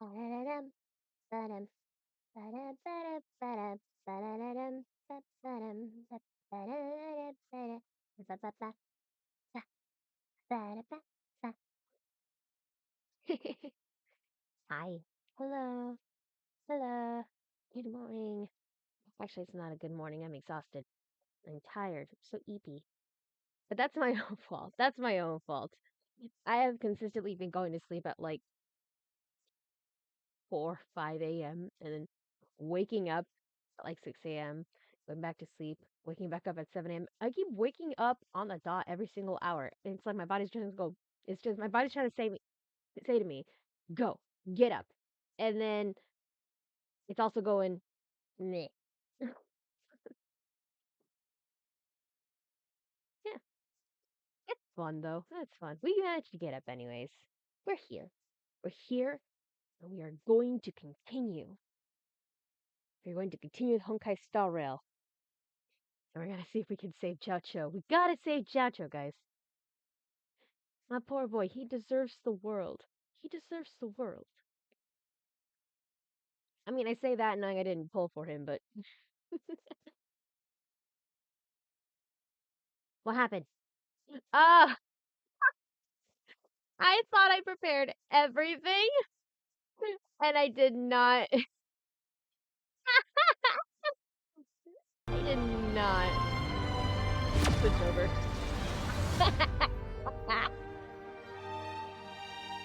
Hi. Hello. Hello. Good morning. Actually, it's not a good morning. I'm exhausted. I'm tired. I'm so eepy. But that's my own fault. That's my own fault. I have consistently been going to sleep at like 4, 5 a.m. and then waking up at like 6 a.m., going back to sleep, waking back up at 7 a.m. I keep waking up on the dot every single hour. And it's like my body's trying to go, it's just my body's trying to say to me, go, get up. And then it's also going, meh. Yeah, it's fun though. That's fun. We managed to get up anyways. We're here. We're here, and we are going to continue. We're going to continue with Honkai Star Rail. And we're gonna see if we can save Jiaoqiu. We gotta save Jiaoqiu, guys. My poor boy, he deserves the world. He deserves the world. I mean, I say that knowing I didn't pull for him, but what happened? Ah, I thought I prepared everything, and I did not. I did not. Switch over.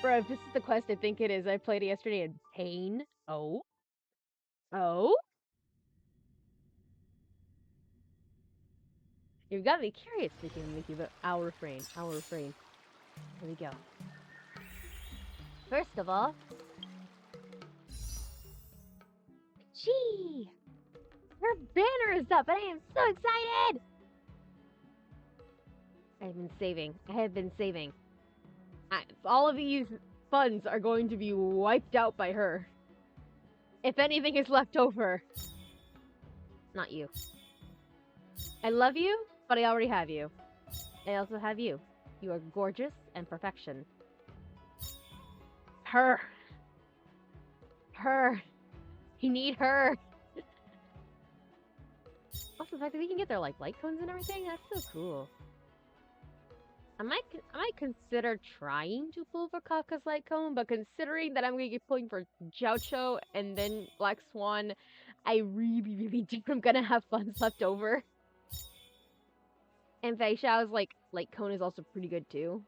Bro, if this is the quest I think it is, I played it yesterday in pain. Oh? Oh? You've got me curious, Mickey, but I'll refrain. I'll refrain. Here we go. First of all, gee! Her banner is up, and I am so excited! I've been saving. I have been saving. All of these funds are going to be wiped out by her. If anything is left over. Not you. I love you, but I already have you. I also have you. You are gorgeous and perfection. Her. Her. You need her. Also, the fact that we can get their like light cones and everything, that's so cool. I might consider trying to pull for Kafka's light cone, but considering that I'm going to be pulling for Jiaoqiu and then Black Swan, I really do. I'm gonna have funds left over. And Fei Xiao's like light cone is also pretty good too.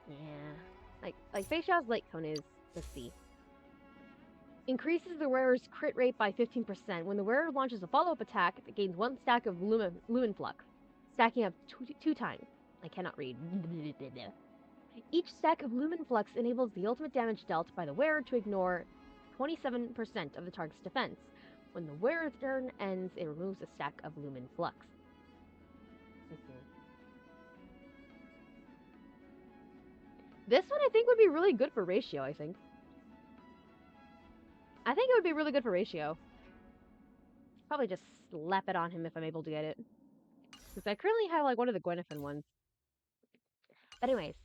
Yeah, like Fei Xiao's light cone is. Let's see. Increases the wearer's crit rate by 15%. When the wearer launches a follow-up attack, it gains 1 stack of Lumen Flux, stacking up 2 times. I cannot read. Each stack of Lumen Flux enables the ultimate damage dealt by the wearer to ignore 27% of the target's defense. When the wearer's turn ends, it removes a stack of Lumen Flux. This one I think would be really good for ratio, I think it would be really good for ratio. Probably just slap it on him if I'm able to get it. Because I currently have like one of the Gwenephen ones. But anyways.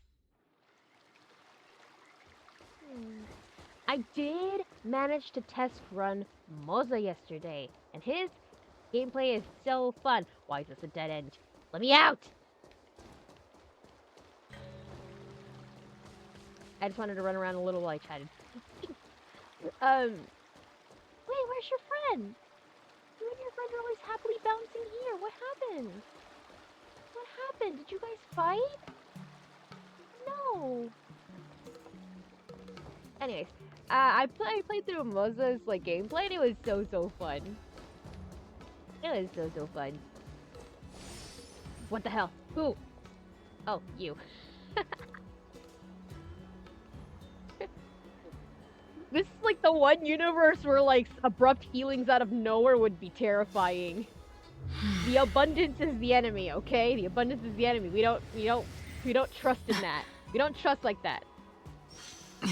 I did manage to test run Moza yesterday. And his gameplay is so fun. Why is this a dead end? Let me out! I just wanted to run around a little while I chatted. Wait, where's your friend? You and your friend are always happily bouncing here. What happened? What happened? Did you guys fight? No. Anyways, I played through Moza's like gameplay and it was so fun. It was so fun. What the hell? Who? Oh, you. This is like the one universe where like abrupt healings out of nowhere would be terrifying. The abundance is the enemy, okay? The abundance is the enemy. We don't trust in that. We don't trust like that.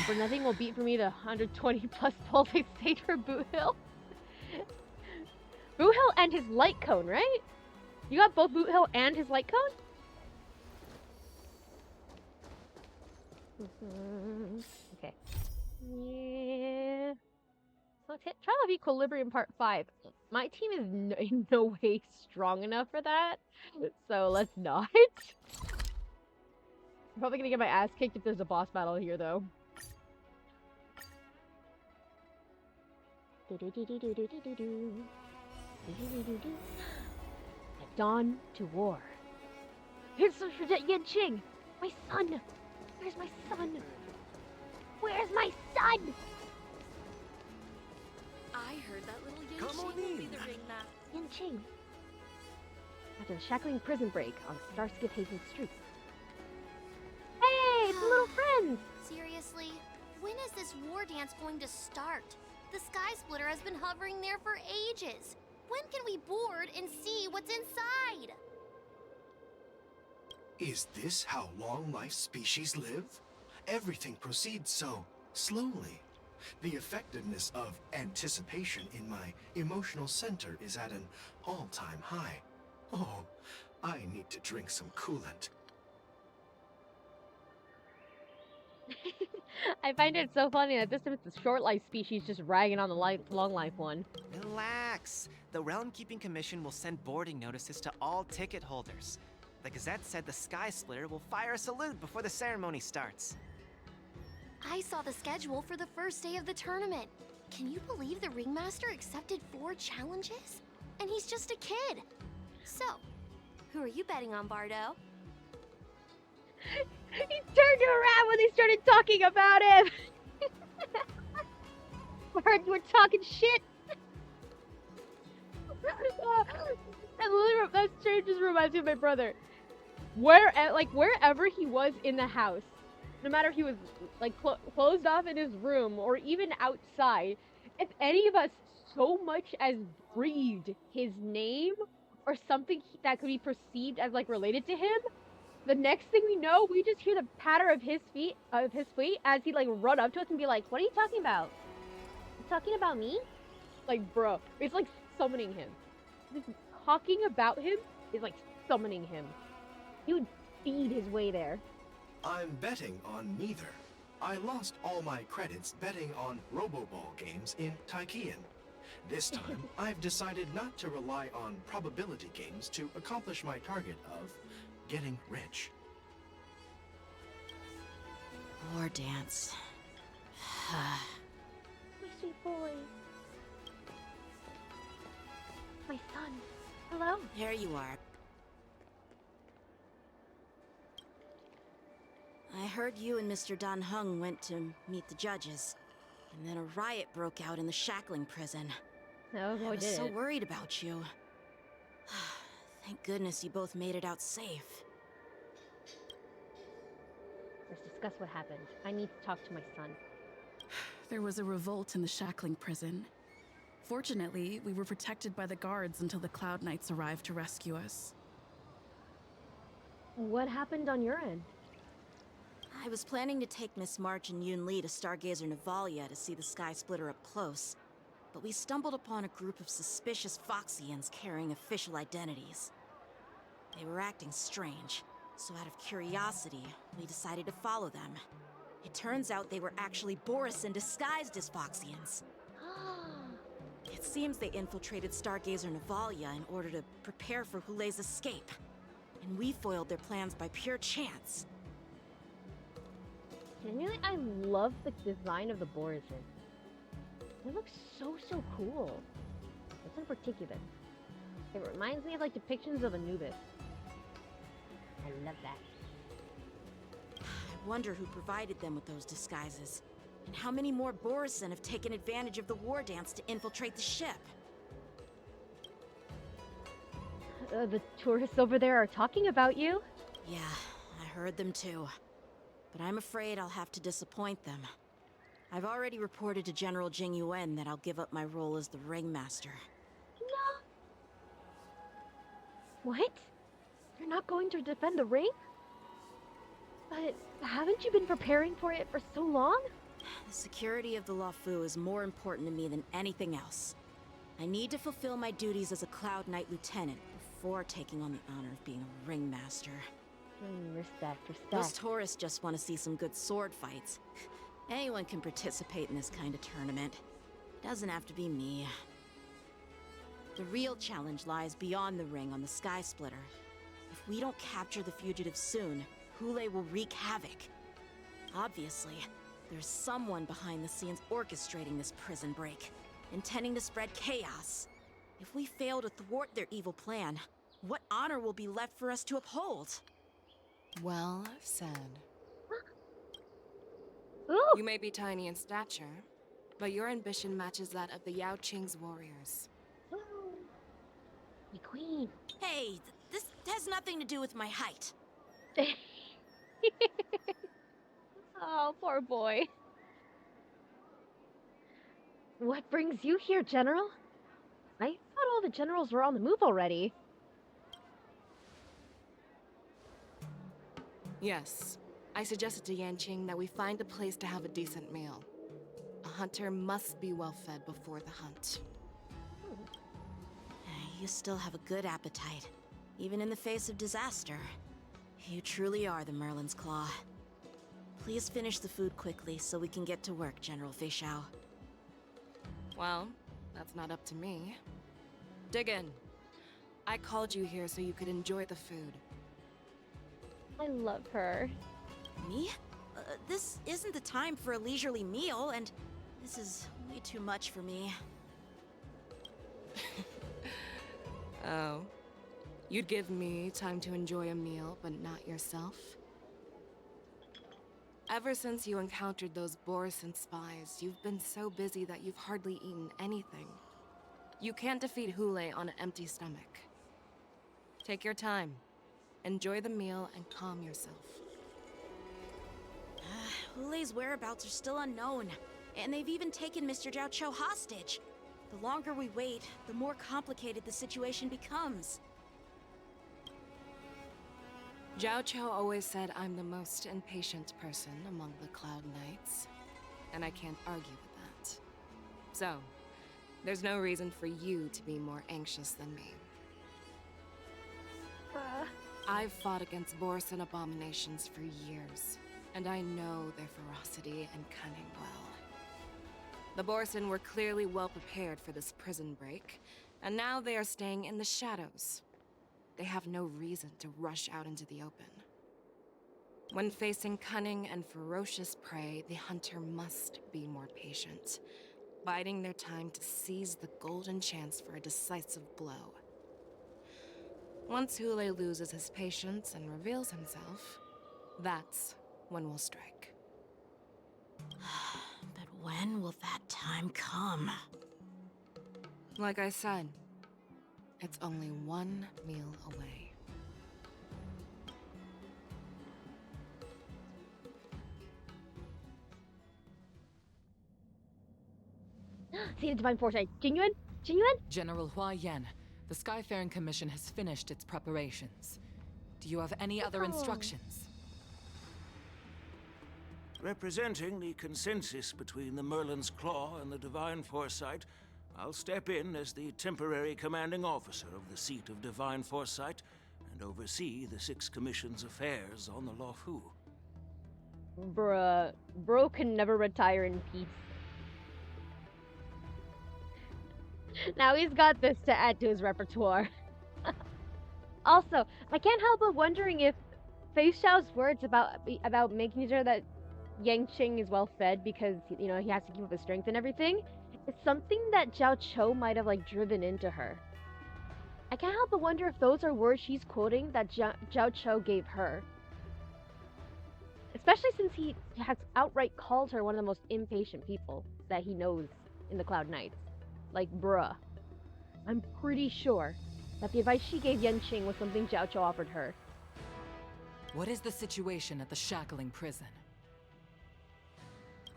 For nothing will beat for me the 120 plus pulse stage for Boot Hill. Boot Hill and his light cone, right? You got both Boot Hill and his light cone? Okay. Yeah. So let's hit Trial of Equilibrium Part 5. My team is in no way strong enough for that, so let's not. I'm probably gonna get my ass kicked if there's a boss battle here, though. At dawn to war. Here's some for Yanqing! My son! Where's my son? Where's my son? I heard that little Yanqing will be the ringmaster. Yanqing. After the shackling prison break on Starskip Hazen Street. Hey, it's the little friends! Seriously? When is this war dance going to start? The Sky Splitter has been hovering there for ages. When can we board and see what's inside? Is this how long-life species live? Everything proceeds so slowly. The effectiveness of anticipation in my emotional center is at an all-time high. Oh, I need to drink some coolant. I find it so funny that this time it's the short life species just ragging on the long life one. Relax. The Realm Keeping Commission will send boarding notices to all ticket holders. The Gazette said the Sky Splitter will fire a salute before the ceremony starts. I saw the schedule for the first day of the tournament. Can you believe the ringmaster accepted 4 challenges? And he's just a kid. So, who are you betting on, Bardo? He turned around when they started talking about him! We're talking shit! That straight just reminds me of my brother. Wherever he was in the house, no matter if he was like closed off in his room or even outside, if any of us so much as breathed his name or something that could be perceived as like related to him, the next thing we know, we just hear the patter of his feet as he like run up to us and be like, "What are you talking about? You talking about me?" Like, bro, it's like summoning him. Just talking about him is like summoning him. He would feed his way there. I'm betting on neither. I lost all my credits betting on Roboball games in Taikian. This time, I've decided not to rely on probability games to accomplish my target of getting rich. War dance. My sweet boy. My son. Hello? There you are. I heard you and Mr. Dan Heng went to meet the judges, and then a riot broke out in the shackling prison. Oh boy, I was so worried about you. Thank goodness you both made it out safe. Let's discuss what happened. I need to talk to my son. There was a revolt in the shackling prison. Fortunately, we were protected by the guards until the Cloud Knights arrived to rescue us. What happened on your end? I was planning to take Miss March and Yun Li to Stargazer Navalia to see the Sky Splitter up close, but we stumbled upon a group of suspicious Foxians carrying official identities. They were acting strange, so out of curiosity, we decided to follow them. It turns out they were actually Borisin disguised as Foxians. It seems they infiltrated Stargazer Navalia in order to prepare for Hulei's escape, and we foiled their plans by pure chance. Genuinely, I love the design of the Borisin. They look so cool. This in particular. It reminds me of like depictions of Anubis. I love that. I wonder who provided them with those disguises, and how many more Borisin have taken advantage of the war dance to infiltrate the ship. The tourists over there are talking about you? Yeah, I heard them too. But I'm afraid I'll have to disappoint them. I've already reported to General Jing Yuan that I'll give up my role as the ringmaster. No. What? You're not going to defend the ring? But haven't you been preparing for it for so long? The security of the Luofu is more important to me than anything else. I need to fulfill my duties as a Cloud Knight Lieutenant before taking on the honor of being a ringmaster. Respect. Those tourists just want to see some good sword fights. Anyone can participate in this kind of tournament. Doesn't have to be me. The real challenge lies beyond the ring on the Sky Splitter. If we don't capture the fugitives soon, Hule will wreak havoc. Obviously, there's someone behind the scenes orchestrating this prison break, intending to spread chaos. If we fail to thwart their evil plan, what honor will be left for us to uphold? Well said. Ooh! You may be tiny in stature, but your ambition matches that of the Yaoqiu's warriors. My queen. Hey, this has nothing to do with my height. Oh, poor boy. What brings you here, General? I thought all the generals were on the move already. Yes, I suggested to Yanqing that we find a place to have a decent meal. A hunter must be well fed before the hunt. You still have a good appetite, even in the face of disaster. You truly are the Merlin's Claw. Please finish the food quickly so we can get to work, General Feixiao. Well, that's not up to me. Dig in. I called you here so you could enjoy the food. I love her. Me? This isn't the time for a leisurely meal, and this is way too much for me. Oh. You'd give me time to enjoy a meal, but not yourself? Ever since you encountered those Borison spies, you've been so busy that you've hardly eaten anything. You can't defeat Hule on an empty stomach. Take your time. Enjoy the meal and calm yourself. Hule's whereabouts are still unknown, and they've even taken Mr. Jiaoqiu hostage. The longer we wait, the more complicated the situation becomes. Jiaoqiu always said I'm the most impatient person among the Cloud Knights, and I can't argue with that. So, there's no reason for you to be more anxious than me. I've fought against Borison abominations for years, and I know their ferocity and cunning well. The Borison were clearly well prepared for this prison break, and now they are staying in the shadows. They have no reason to rush out into the open. When facing cunning and ferocious prey, the hunter must be more patient, biding their time to seize the golden chance for a decisive blow. Once Hule loses his patience and reveals himself, that's when we'll strike. But when will that time come? Like I said, it's only one meal away. See the divine foresight. Genuine? Genuine? General Hua Yan, the Skyfaring Commission has finished its preparations. Do you have any other instructions? Representing the consensus between the Merlin's Claw and the Divine Foresight, I'll step in as the temporary commanding officer of the seat of Divine Foresight and oversee the 6 Commission's affairs on the Luofu. Bruh. Bro can never retire in peace. Now he's got this to add to his repertoire. Also, I can't help but wondering if Fei Xiao's words about making sure that Yanqing is well fed because, you know, he has to keep up his strength and everything, is something that Jiaoqiu might have, like, driven into her. I can't help but wonder if those are words she's quoting that Jiaoqiu gave her. Especially since he has outright called her one of the most impatient people that he knows in the Cloud Knights. Like, bruh. I'm pretty sure that the advice she gave Yanqing was something Jiaoqiu offered her. What is the situation at the shackling prison?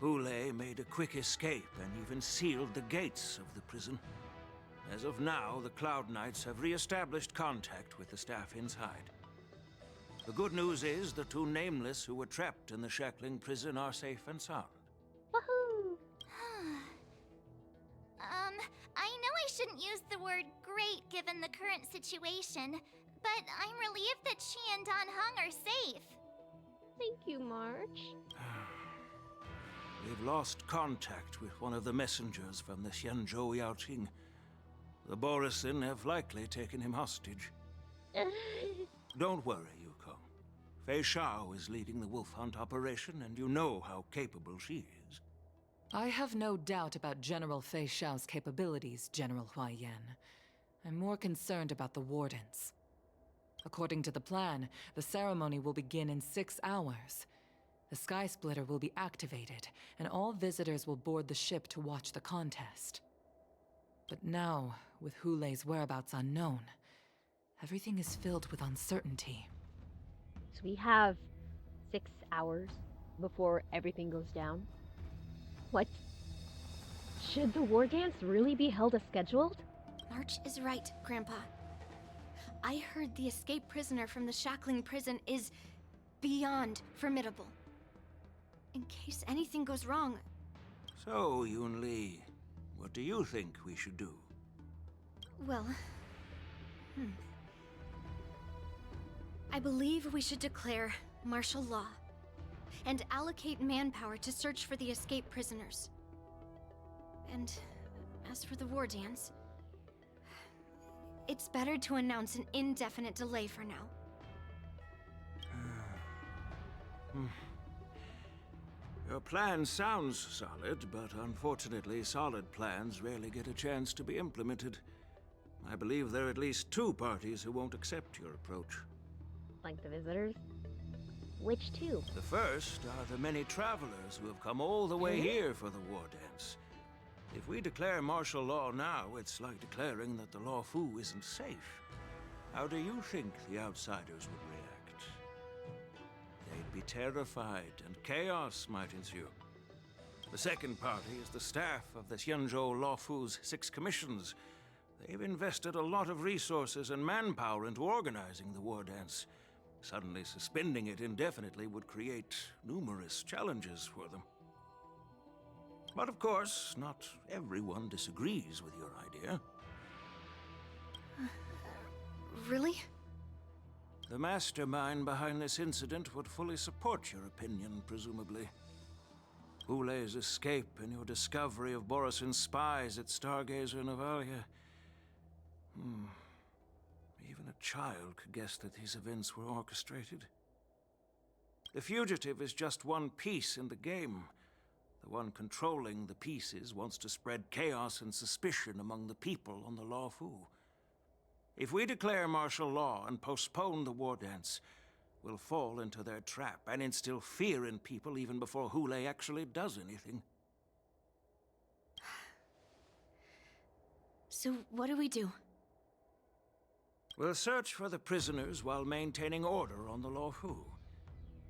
Hule made a quick escape and even sealed the gates of the prison. As of now, the Cloud Knights have re-established contact with the staff inside. The good news is the 2 Nameless who were trapped in the shackling prison are safe and sound. Woohoo! I know I shouldn't use the word great given the current situation, but I'm relieved that she and Dan Heng are safe. Thank you, March. we've lost contact with one of the messengers from the Jiaoqiu. The Borisin have likely taken him hostage. Don't worry, Yukong. Fei Shao is leading the wolf hunt operation, and you know how capable she is. I have no doubt about General Fei Shao's capabilities, General Huaiyan. I'm more concerned about the Wardens. According to the plan, the ceremony will begin in 6 hours. The Sky Splitter will be activated, and all visitors will board the ship to watch the contest. But now, with Hulei's whereabouts unknown, everything is filled with uncertainty. So we have 6 hours before everything goes down. What? Should the war dance really be held as scheduled? March is right, Grandpa. I heard the escaped prisoner from the shackling prison is beyond formidable. In case anything goes wrong... So, Yunli, what do you think we should do? Well... I believe we should declare martial law and allocate manpower to search for the escaped prisoners. And as for the war dance, it's better to announce an indefinite delay for now. Your plan sounds solid, but unfortunately solid plans rarely get a chance to be implemented. I believe there are at least 2 parties who won't accept your approach. Like the visitors? Which 2? The first are the many travelers who have come all the way here for the war dance. If we declare martial law now, it's like declaring that the Law Fu isn't safe. How do you think the outsiders would react? They'd be terrified, and chaos might ensue. The second party is the staff of the Xianzhou Law Fu's 6 commissions. They've invested a lot of resources and manpower into organizing the war dance. Suddenly suspending it indefinitely would create numerous challenges for them. But of course, not everyone disagrees with your idea. Really? The mastermind behind this incident would fully support your opinion, presumably. Hulei's escape and your discovery of Borisin's spies at Stargazer Navalia. Even a child could guess that these events were orchestrated. The fugitive is just one piece in the game. The one controlling the pieces wants to spread chaos and suspicion among the people on the Law Fu. If we declare martial law and postpone the war dance, we'll fall into their trap and instill fear in people even before Hulei actually does anything. So what do we do? We'll search for the prisoners while maintaining order on the Law Fu,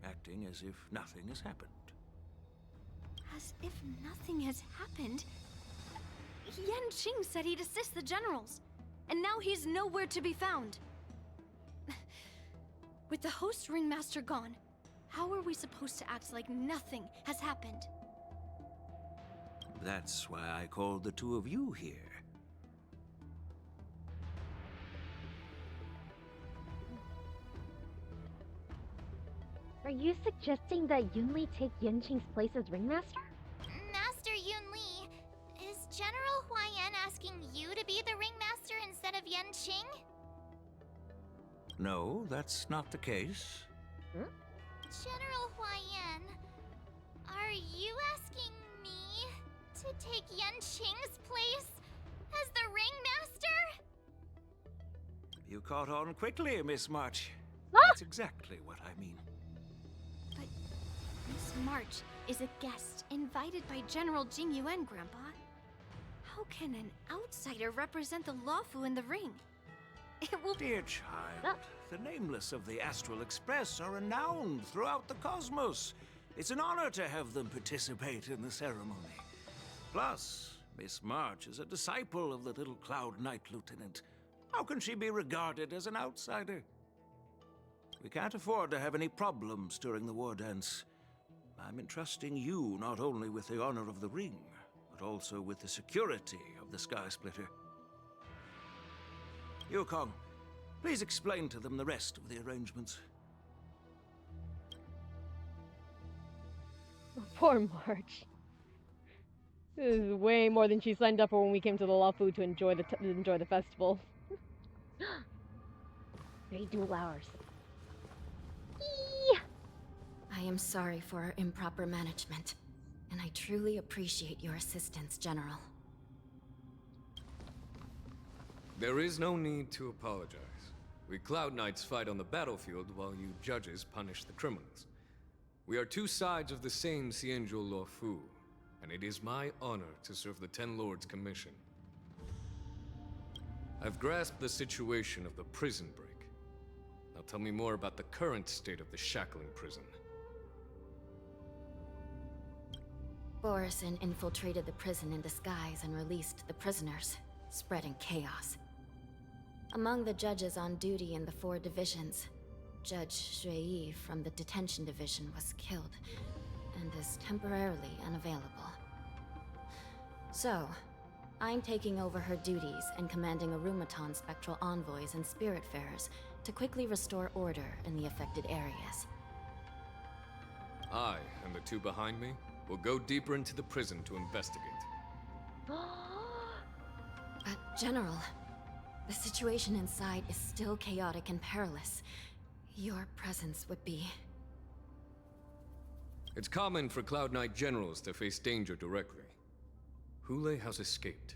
acting as if nothing has happened. As if nothing has happened? Yan Qing said he'd assist the generals, and now he's nowhere to be found. With the host ringmaster gone, how are we supposed to act like nothing has happened? That's why I called the 2 of you here. Are you suggesting that Yunli take Yanqing's place as ringmaster? Master Yunli, is General Huaiyan asking you to be the ringmaster instead of Yanqing? No, that's not the case. General Huaiyan, are you asking me to take Yanqing's place as the ringmaster? You caught on quickly, Miss March. Ah! That's exactly what I mean. But Miss March is a guest invited by General Jing Yuan, Grandpa. How can an outsider represent the Lawfu in the ring? It will be... Dear child, the Nameless of the Astral Express are renowned throughout the cosmos. It's an honor to have them participate in the ceremony. Plus, Miss March is a disciple of the little Cloud Knight Lieutenant. How can she be regarded as an outsider? We can't afford to have any problems during the war dance. I'm entrusting you not only with the honor of the ring, but also with the security of the Sky Splitter. Yukong, please explain to them the rest of the arrangements. Poor March. This is way more than she signed up for when we came to the Lafu to enjoy the festival. 3 dual hours. Eee! I am sorry for our improper management, and I truly appreciate your assistance, General. There is no need to apologize. We Cloud Knights fight on the battlefield while you judges punish the criminals. We are two sides of the same Xianzhou Luofu, and it is my honor to serve the Ten Lords' commission. I've grasped the situation of the prison break. Now tell me more about the current state of the shackling prison. Borison infiltrated the prison in disguise and released the prisoners, spreading chaos. Among the judges on duty in the 4 divisions, Judge Xueyi from the detention division was killed and is temporarily unavailable. So, I'm taking over her duties and commanding Arumaton spectral envoys and spiritfarers to quickly restore order in the affected areas. I and the 2 behind me will go deeper into the prison to investigate. But, General, the situation inside is still chaotic and perilous. Your presence would be... It's common for Cloud Knight generals to face danger directly. Hule has escaped,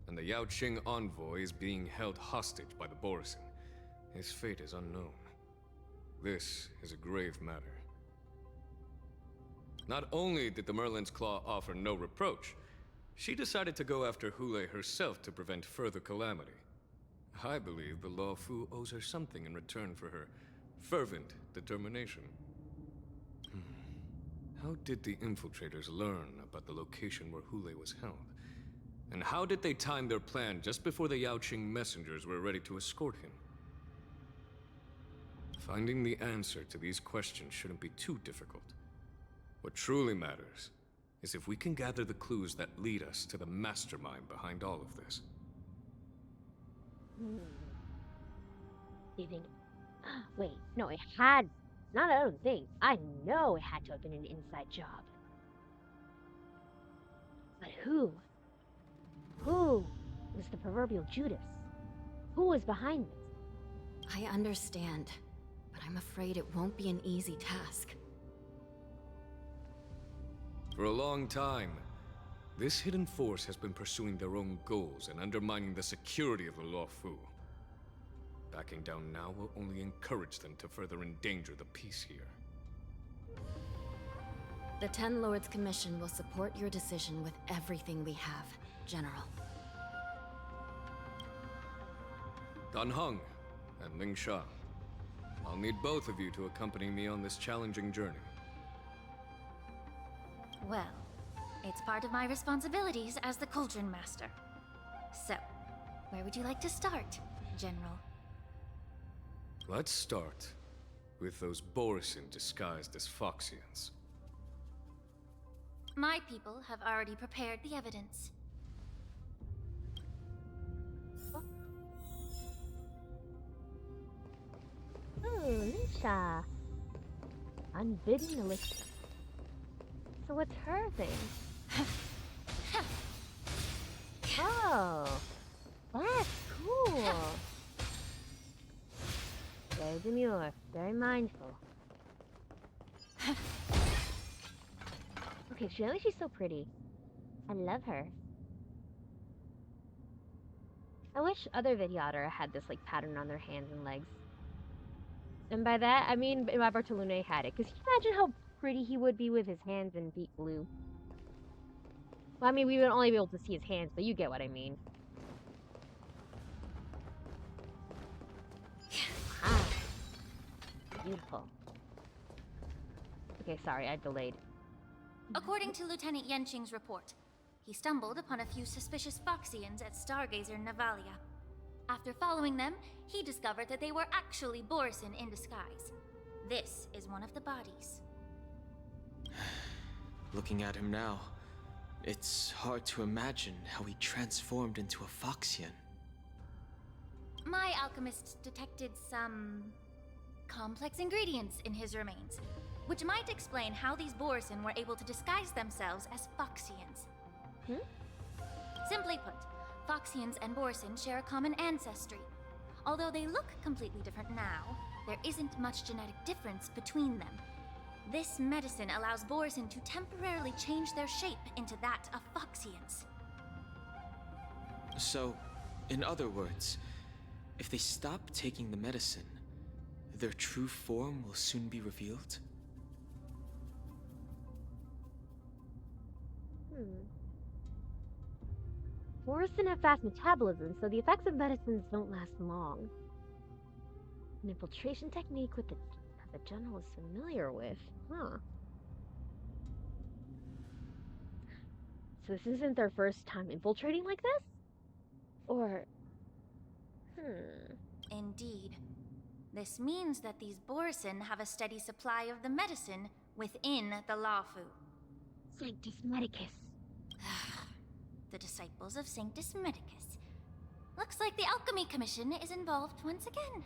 and the Yaoqing envoy is being held hostage by the Borison. His fate is unknown. This is a grave matter. Not only did the Merlin's Claw offer no reproach, she decided to go after Hule herself to prevent further calamity. I believe the Luofu owes her something in return for her fervent determination. How did the infiltrators learn about the location where Hule was held? And how did they time their plan just before the Yaoqing messengers were ready to escort him? Finding the answer to these questions shouldn't be too difficult. What truly matters is if we can gather the clues that lead us to the mastermind behind all of this. Do you think... Wait, no, it had... Not I don't think. I know it had to have been an inside job. But who? Who was the proverbial Judas? Who was behind this? I understand, but I'm afraid it won't be an easy task. For a long time, this hidden force has been pursuing their own goals and undermining the security of the Luofu. Backing down now will only encourage them to further endanger the peace here. The Ten Lords Commission will support your decision with everything we have, General. Dan Heng and Ling Sha, I'll need both of you to accompany me on this challenging journey. Well, it's part of my responsibilities as the Cauldron Master. So, where would you like to start, General? Let's start with those Borison disguised as Foxians. My people have already prepared the evidence. Oh, Nisha. Unbidden elixir. So what's her thing? Oh, that's cool. Very demure, very mindful. Okay, she's so pretty. I love her. I wish other Vidyadara had this like pattern on their hands and legs. And by that, I mean my Bartolone had it. Because can you imagine how pretty he would be with his hands and feet blue? Well, I mean, we would only be able to see his hands, but you get what I mean. Ah, beautiful. Okay, sorry, I delayed. According to Lieutenant Yenqing's report, he stumbled upon a few suspicious Foxians at Stargazer Navalia. After following them, he discovered that they were actually Borison in disguise. This is one of the bodies. Looking at him now, it's hard to imagine how he transformed into a Foxian. My alchemists detected some complex ingredients in his remains, which might explain how these Borison were able to disguise themselves as Foxians. Simply put, Foxians and Borson share a common ancestry. Although they look completely different now, there isn't much genetic difference between them. This medicine allows Borson to temporarily change their shape into that of Foxians. So, in other words, if they stop taking the medicine, their true form will soon be revealed? Borson have fast metabolism, so the effects of medicines don't last long. An infiltration technique that the general is familiar with. Huh. So this isn't their first time infiltrating like this? Or... Indeed. This means that these Borson have a steady supply of the medicine within the Lafu. Sanctus Medicus. The disciples of Sanctus Medicus. Looks like the Alchemy Commission is involved once again.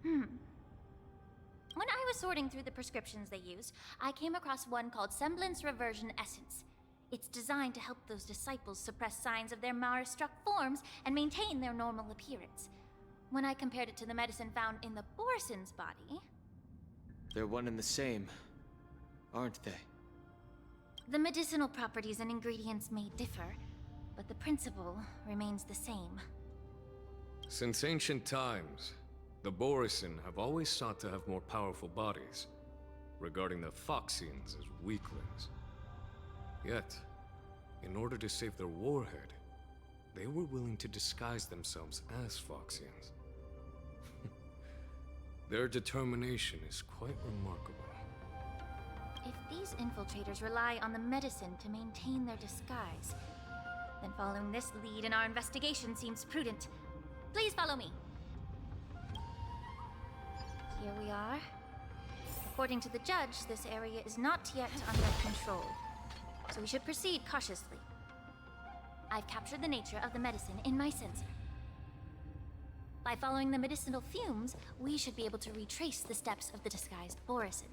When I was sorting through the prescriptions they use, I came across one called Semblance Reversion Essence. It's designed to help those disciples suppress signs of their Mara-struck forms and maintain their normal appearance. When I compared it to the medicine found in the Borson's body... They're one and the same, aren't they? The medicinal properties and ingredients may differ, but the principle remains the same. Since ancient times, the Borison have always sought to have more powerful bodies, regarding the Foxians as weaklings. Yet, in order to save their warhead, they were willing to disguise themselves as Foxians. Their determination is quite remarkable. If these infiltrators rely on the medicine to maintain their disguise, then following this lead in our investigation seems prudent. Please follow me. Here we are. According to the judge, this area is not yet under control, so we should proceed cautiously. I've captured the nature of the medicine in my sensor. By following the medicinal fumes, we should be able to retrace the steps of the disguised Borison.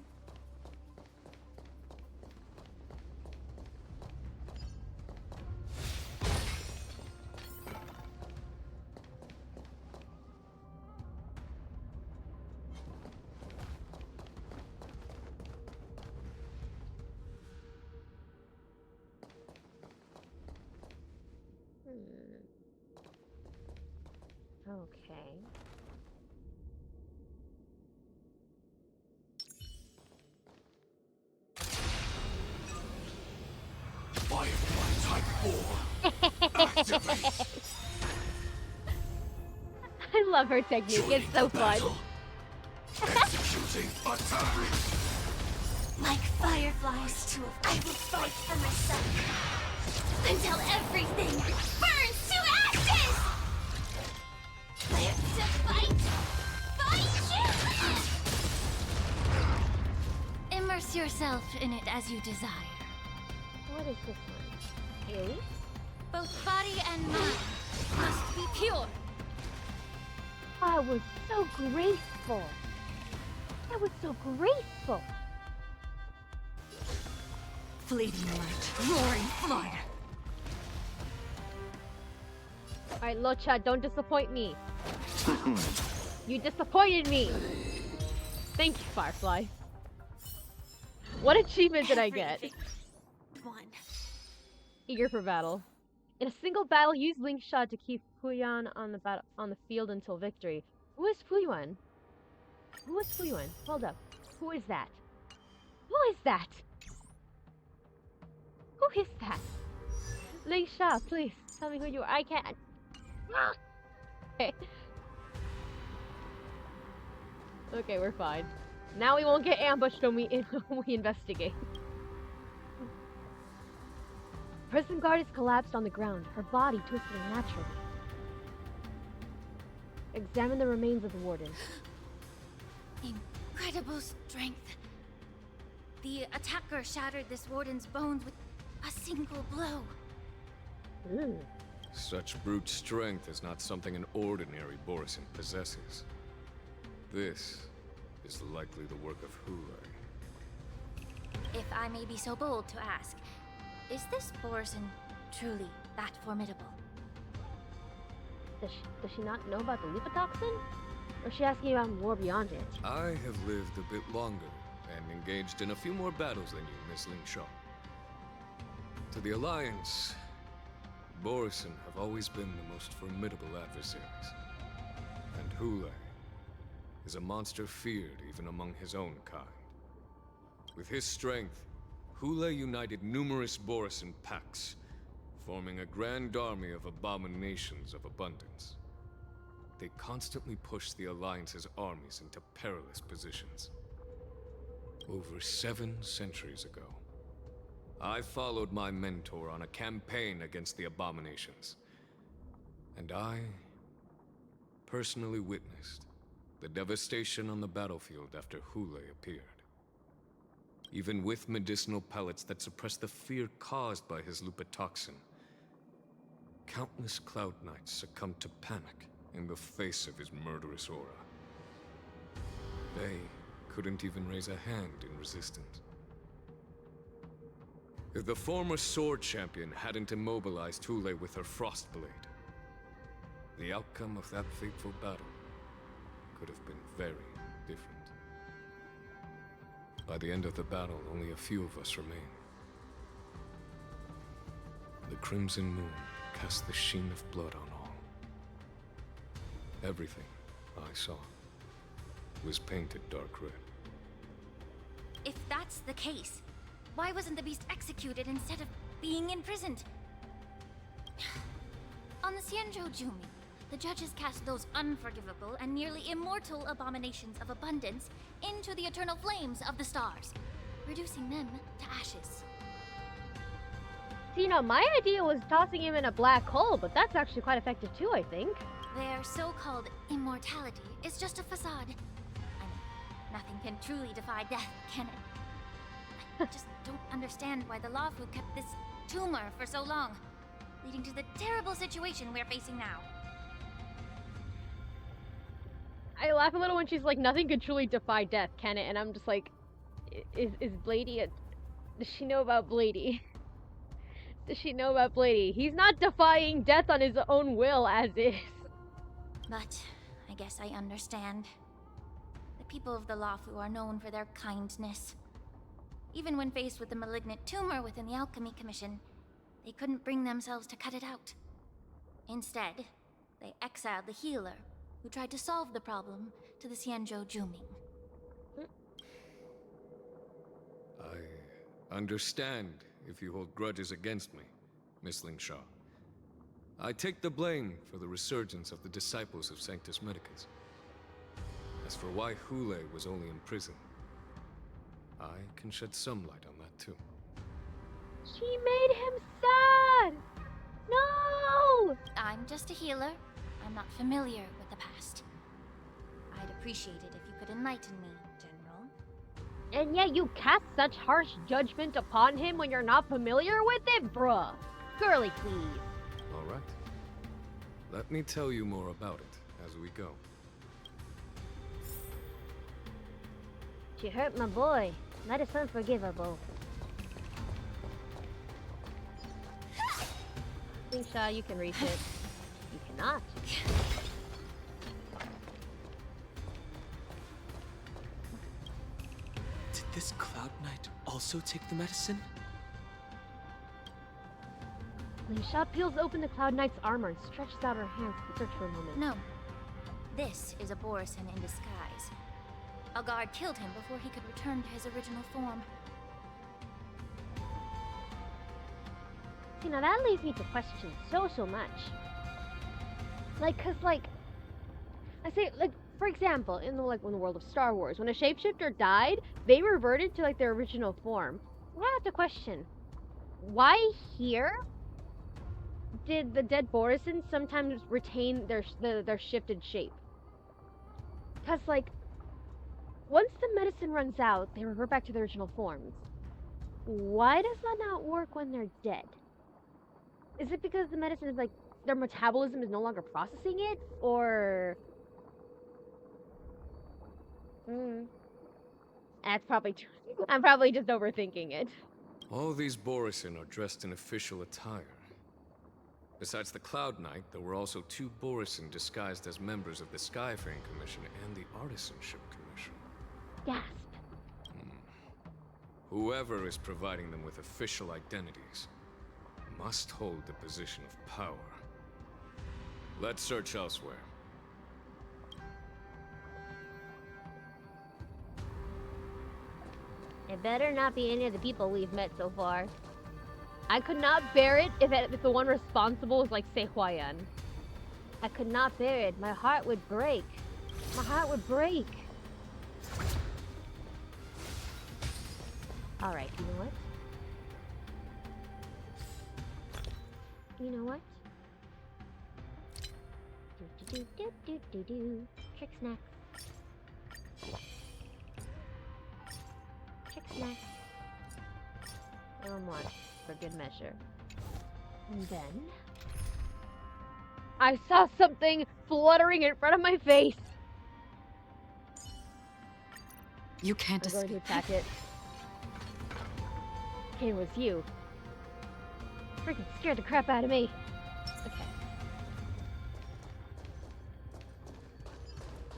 Okay. Firefly Type 4! Activate! I love her technique, Joining it's so the fun. battle. Executing attack! Like fireflies too, I will fight for myself until everything burns to ashes! Live to fight! Fight you! Immerse yourself in it as you desire. What is this one? Haley? Both body and mind must be pure. Oh, it was so graceful. That was so graceful. Fleeting light, roaring flood. Alright, Locha, don't disappoint me. You disappointed me. Thank you, Firefly. What achievement did I get? One. Eager for battle. In a single battle, use Link Shot to keep Fuyuan on the field until victory. Who is Fuyuan? Who is Fuyuan? Hold up. Who is that? Who is that? Who is that? Link Shot, please tell me who you are. I can't. Okay. Okay, we're fine. Now we won't get ambushed when we investigate. Prison guard is collapsed on the ground, her body twisted unnaturally. Examine the remains of the warden. Incredible strength. The attacker shattered this warden's bones with a single blow. Such brute strength is not something an ordinary Borison possesses. This is likely the work of Hulai. If I may be so bold to ask, is this Borson truly that formidable? Does she not know about the leukotoxin? Or is she asking about more beyond it? I have lived a bit longer and engaged in a few more battles than you, Miss Ling Shaw. To the Alliance, Borisin have always been the most formidable adversaries. And Hule is a monster feared even among his own kind. With his strength, Hule united numerous Borisin packs, forming a grand army of abominations of abundance. They constantly push the Alliance's armies into perilous positions. Over 7 centuries ago, I followed my mentor on a campaign against the abominations. And I personally witnessed the devastation on the battlefield after Hule appeared. Even with medicinal pellets that suppress the fear caused by his leukotoxin, countless Cloud Knights succumbed to panic in the face of his murderous aura. They couldn't even raise a hand in resistance. If the former Sword Champion hadn't immobilized Hule with her Frostblade, the outcome of that fateful battle could have been very different. By the end of the battle, only a few of us remained. The Crimson Moon cast the sheen of blood on all. Everything I saw was painted dark red. If that's the case, why wasn't the beast executed instead of being imprisoned? On the Jiaoqiu, the judges cast those unforgivable and nearly immortal abominations of abundance into the eternal flames of the stars, reducing them to ashes. See, my idea was tossing him in a black hole, but that's actually quite effective too, I think. Their so-called immortality is just a facade. I mean, nothing can truly defy death, can it? I just don't understand why the Lawfu kept this tumor for so long, leading to the terrible situation we're facing now. I laugh a little when she's like, nothing could truly defy death, can it? And I'm just like, is Blady does she know about Blady? Does she know about Blady? He's not defying death on his own will as is. But I guess I understand. The people of the Lawfu are known for their kindness. Even when faced with the malignant tumor within the Alchemy Commission, they couldn't bring themselves to cut it out. Instead, they exiled the healer, who tried to solve the problem, to the Jiaoqiu. I understand if you hold grudges against me, Miss Ling Shaw. I take the blame for the resurgence of the disciples of Sanctus Medicus. As for why Hule was only in prison, I can shed some light on that too. She made him sad! No! I'm just a healer. I'm not familiar with the past. I'd appreciate it if you could enlighten me, General. And yet you cast such harsh judgment upon him when you're not familiar with it? Bruh. Girly, please. Alright. Let me tell you more about it as we go. She hurt my boy. That is unforgivable. Slingshot, you can reach it. You cannot. Did this Cloud Knight also take the medicine? Slingshot peels open the Cloud Knight's armor and stretches out her hands to search for a moment. No. This is a Borisin in disguise. A guard killed him before he could return to his original form. See, now that leads me to question so much. I say, for example, in the world of Star Wars, when a shapeshifter died, they reverted to their original form. I have to question, why here did the dead Borisin sometimes retain their shifted shape? Because once the medicine runs out, they revert back to their original forms. Why does that not work when they're dead? Is it because the medicine is their metabolism is no longer processing it? Or... That's probably true. I'm probably just overthinking it. All these Borisin are dressed in official attire, Besides the Cloud Knight, there were also 2 Borisin disguised as members of the Skyfaring Commission and the Artisanship Commission. Gasp. Whoever is providing them with official identities must hold the position of power. Let's search elsewhere. It better not be any of the people we've met so far. I could not bear it if the one responsible was like, say, Huayan. I could not bear it. My heart would break. My heart would break. Alright, you know what? You know what? Do. Trick snacks. Trick snacks. And one for good measure. And then I saw something fluttering in front of my face. You can't I'm going to escape. attack it. It was you. Freaking scared the crap out of me. Okay.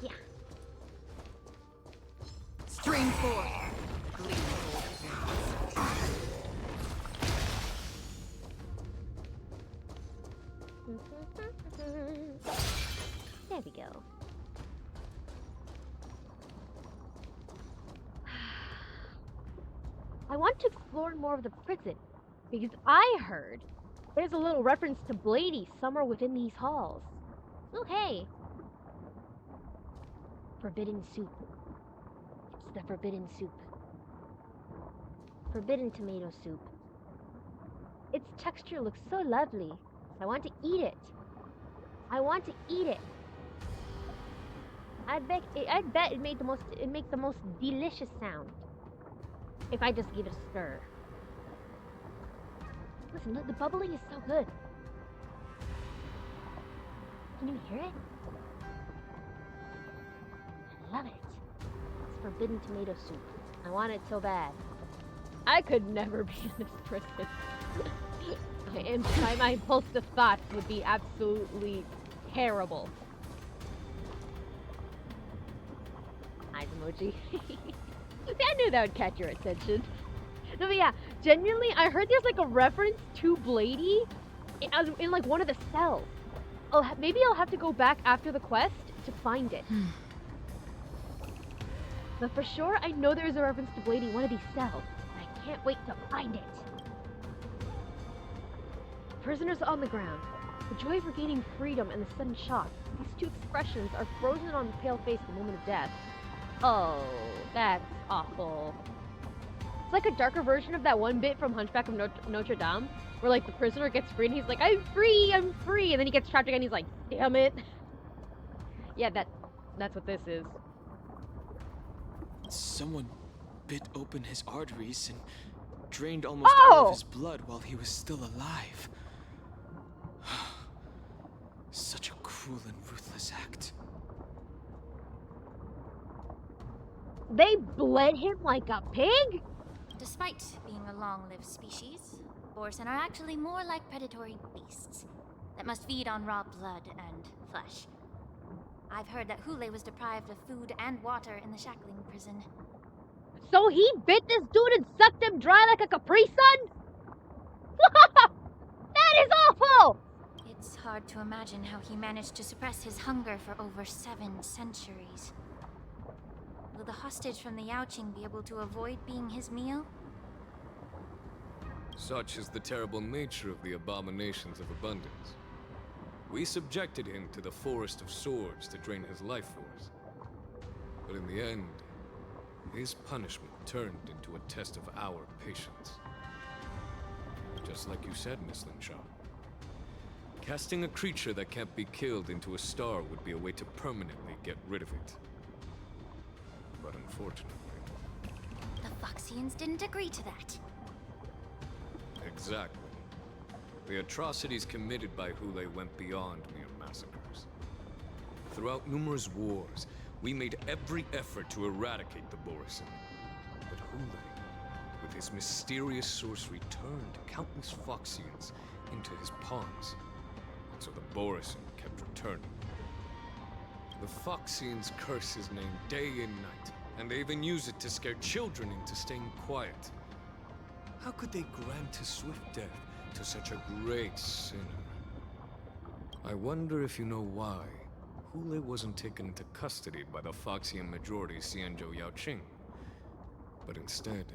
Yeah. Stream 4. There we go. I want to explore more of the prison, because I heard there's a little reference to Blady somewhere within these halls. Oh, hey! Forbidden soup. It's the forbidden soup. Forbidden tomato soup. Its texture looks so lovely. I want to eat it. I want to eat it. I bet it makes the most delicious sound if I just give it a stir. Listen, the bubbling is so good. Can you hear it? I love it. It's forbidden tomato soup. I want it so bad. I could never be in this prison. My impulsive thoughts would be absolutely terrible. Eyes emoji. I knew that would catch your attention. No, but yeah, genuinely, I heard there's like a reference to Blady in like one of the cells. Maybe I'll have to go back after the quest to find it. But for sure, I know there's a reference to Blady in one of these cells. And I can't wait to find it. Prisoners on the ground. The joy of regaining freedom and the sudden shock. These two expressions are frozen on the pale face at the moment of death. Oh, that's awful. It's like a darker version of that one bit from Hunchback of Notre Dame, where like the prisoner gets free and he's like, I'm free, and then he gets trapped again and he's like, damn it. Yeah, that's what this is. Someone bit open his arteries and drained almost all of his blood while he was still alive. Such a cruel and ruthless act. They bled him like a pig? Despite being a long-lived species, Borson are actually more like predatory beasts that must feed on raw blood and flesh. I've heard that Hule was deprived of food and water in the shackling prison. So he bit this dude and sucked him dry like a Capri Sun? That is awful! It's hard to imagine how he managed to suppress his hunger for over 7 centuries. Will the hostage from the Jiaoqiu be able to avoid being his meal? Such is the terrible nature of the abominations of abundance. We subjected him to the forest of swords to drain his life force. But in the end, his punishment turned into a test of our patience. Just like you said, Miss Linshaw. Casting a creature that can't be killed into a star would be a way to permanently get rid of it. But unfortunately... The Foxians didn't agree to that. Exactly. The atrocities committed by Hule went beyond mere massacres. Throughout numerous wars, we made every effort to eradicate the Borisin. But Hule, with his mysterious sorcery, turned countless Foxians into his pawns. so the Borison kept returning. The Foxians curse his name day and night, and they even use it to scare children into staying quiet. How could they grant a swift death to such a great sinner? I wonder if you know why Hule wasn't taken into custody by the Foxian majority Xianzhou Yaoqing, but instead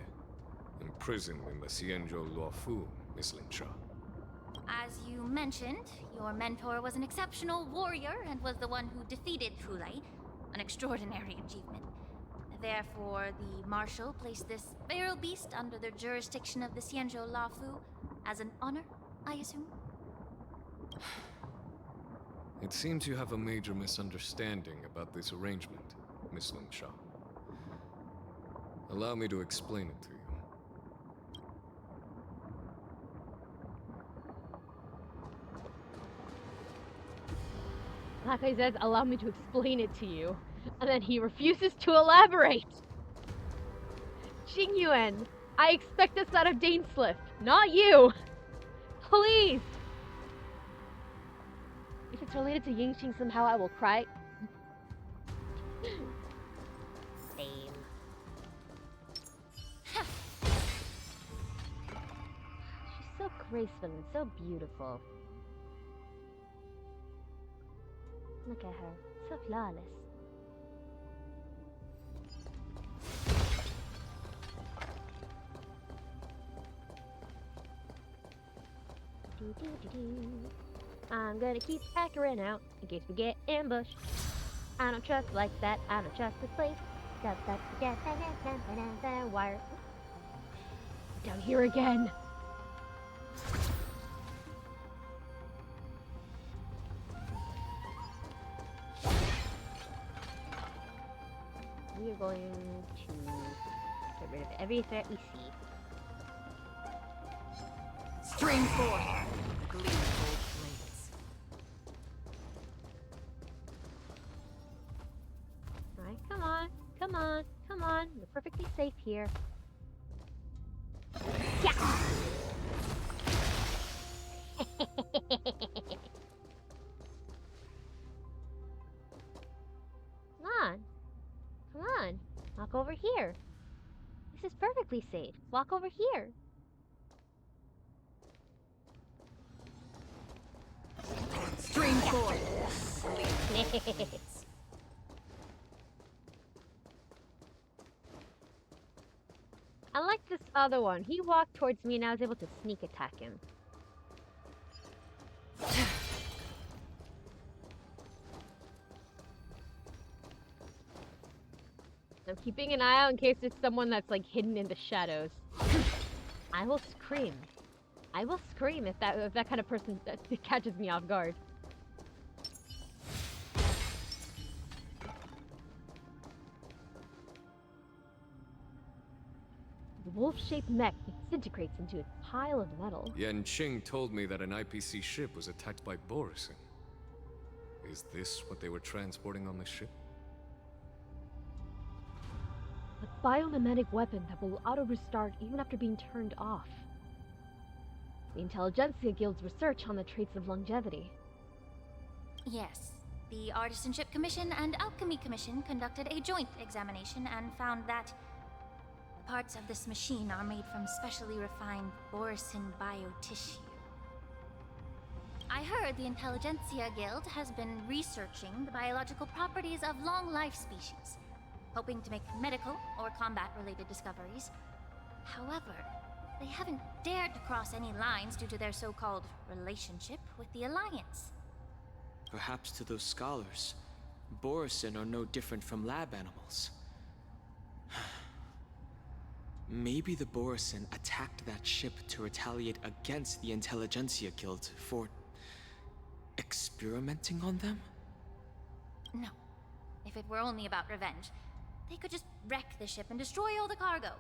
imprisoned in the Xianzhou Luofu, Miss Linsha. As you mentioned, your mentor was an exceptional warrior and was the one who defeated Hule, an extraordinary achievement. Therefore, the Marshal placed this feral beast under the jurisdiction of the Xianzhou Luofu as an honor, I assume? It seems you have a major misunderstanding about this arrangement, Miss Linsha. Allow me to explain it to you. Honkai says, allow me to explain it to you. And then he refuses to elaborate. Xingyuan, I expect this out of Dainsliff, not you. Please. If it's related to Yingqing somehow, I will cry. Same. She's so graceful and so beautiful. Look at her, so flawless. I'm gonna keep hackering out in case we get ambushed. I don't trust like that. I don't trust this place. Wire. Down here again. We are going to get rid of every threat we see. String forth the gleaming gold blades. Alright, come on, come on, come on. We're perfectly safe here. Yeah! Come on. Come on. Walk over here. This is perfectly safe. Walk over here. String forth. Unlike this other one, he walked towards me and I was able to sneak attack him. I'm keeping an eye out in case there's someone that's like hidden in the shadows. I will scream. I will scream if that kind of person catches me off guard. The wolf-shaped mech disintegrates into a pile of metal. Yanqing told me that an IPC ship was attacked by Borison. Is this what they were transporting on the ship? A biomimetic weapon that will auto-restart even after being turned off. The Intelligentsia Guild's research on the traits of longevity. Yes. The Artisanship Commission and Alchemy Commission conducted a joint examination and found that parts of this machine are made from specially refined Borison biotissue. I heard the Intelligentsia Guild has been researching the biological properties of long-life species, hoping to make medical or combat-related discoveries. However, they haven't dared to cross any lines due to their so-called relationship with the Alliance. Perhaps to those scholars, Borison are no different from lab animals. Maybe the Borison attacked that ship to retaliate against the Intelligentsia Guild for experimenting on them? No. If it were only about revenge, they could just wreck the ship and destroy all the cargo,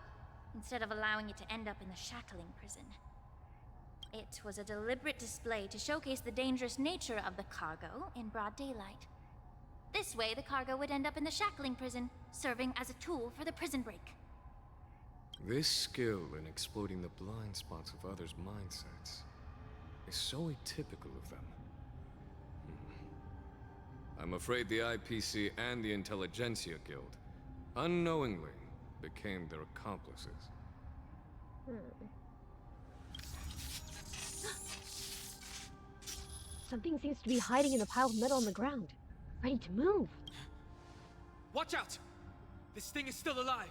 instead of allowing it to end up in the shackling prison. It was a deliberate display to showcase the dangerous nature of the cargo in broad daylight. This way, the cargo would end up in the shackling prison, serving as a tool for the prison break. This skill in exploiting the blind spots of others' mindsets is so atypical of them. I'm afraid the IPC and the Intelligentsia Guild, unknowingly, became their accomplices. Something seems to be hiding in the pile of metal on the ground, ready to move. Watch out! This thing is still alive!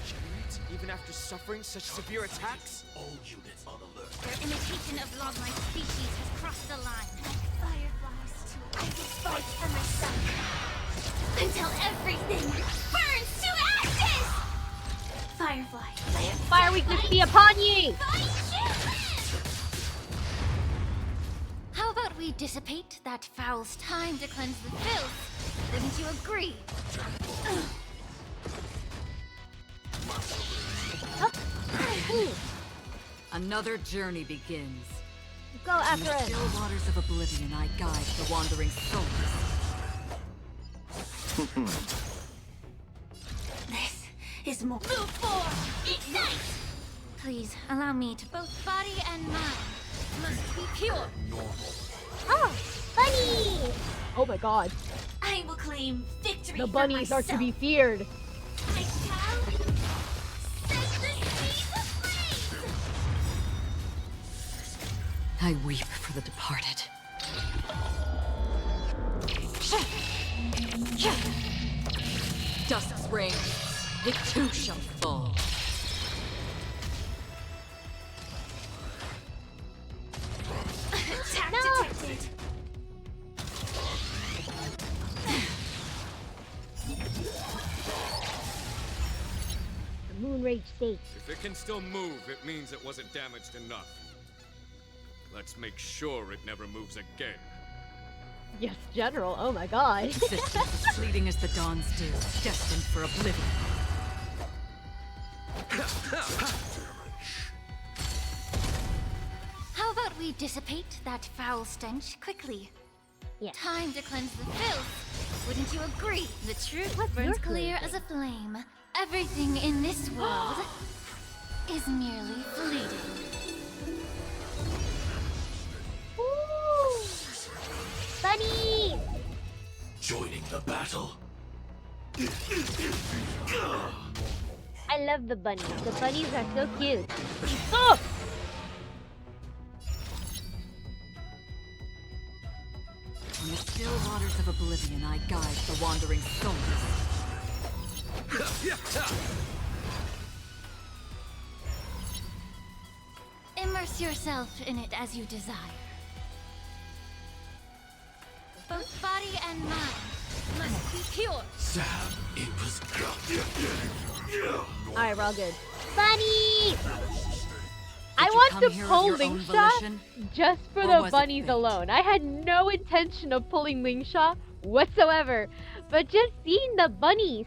Generates even after suffering such severe attacks? All units on alert. Their imitation of long-life species has crossed the line. Fireflies too. I will fight for myself until everything burns to ashes! Firefly, Fire weakness be upon ye! How about we dissipate that foul's time to cleanse the filth? Wouldn't you agree? Another journey begins. Go In after the it! still waters of oblivion, I guide the wandering souls. This is more. Move forward! Ignite! Please allow me to both body and mind must be pure. Oh, bunny! Oh my god. I will claim victory. The for bunnies are myself. to be feared. I shall set the seas ablaze. I weep for the departed. Dust reigns, it too shall fall. Attack detected. The moon rage state. If it can still move, it means it wasn't damaged enough. Let's make sure it never moves again. Yes, General. Oh my god. Existence as fleeting as the dawn's dew, destined for oblivion. How about we dissipate that foul stench quickly? Yeah. Time to cleanse the filth. Wouldn't you agree? The truth What's burns your clear cleansing? as a flame. Everything in this world is merely fleeting. Ooh. Bunny! Joining the battle. I love the bunnies. The bunnies are so cute. Oh! On the still waters of oblivion, I guide the wandering souls. Immerse yourself in it as you desire. Both body and mind must be pure. Sam, it was Alright, we're all good. Bunny! I you want come to here of pull your own Lingsha volition? just for Or the was it bunnies fate? alone. I had no intention of pulling Lingsha whatsoever. But just seeing the bunnies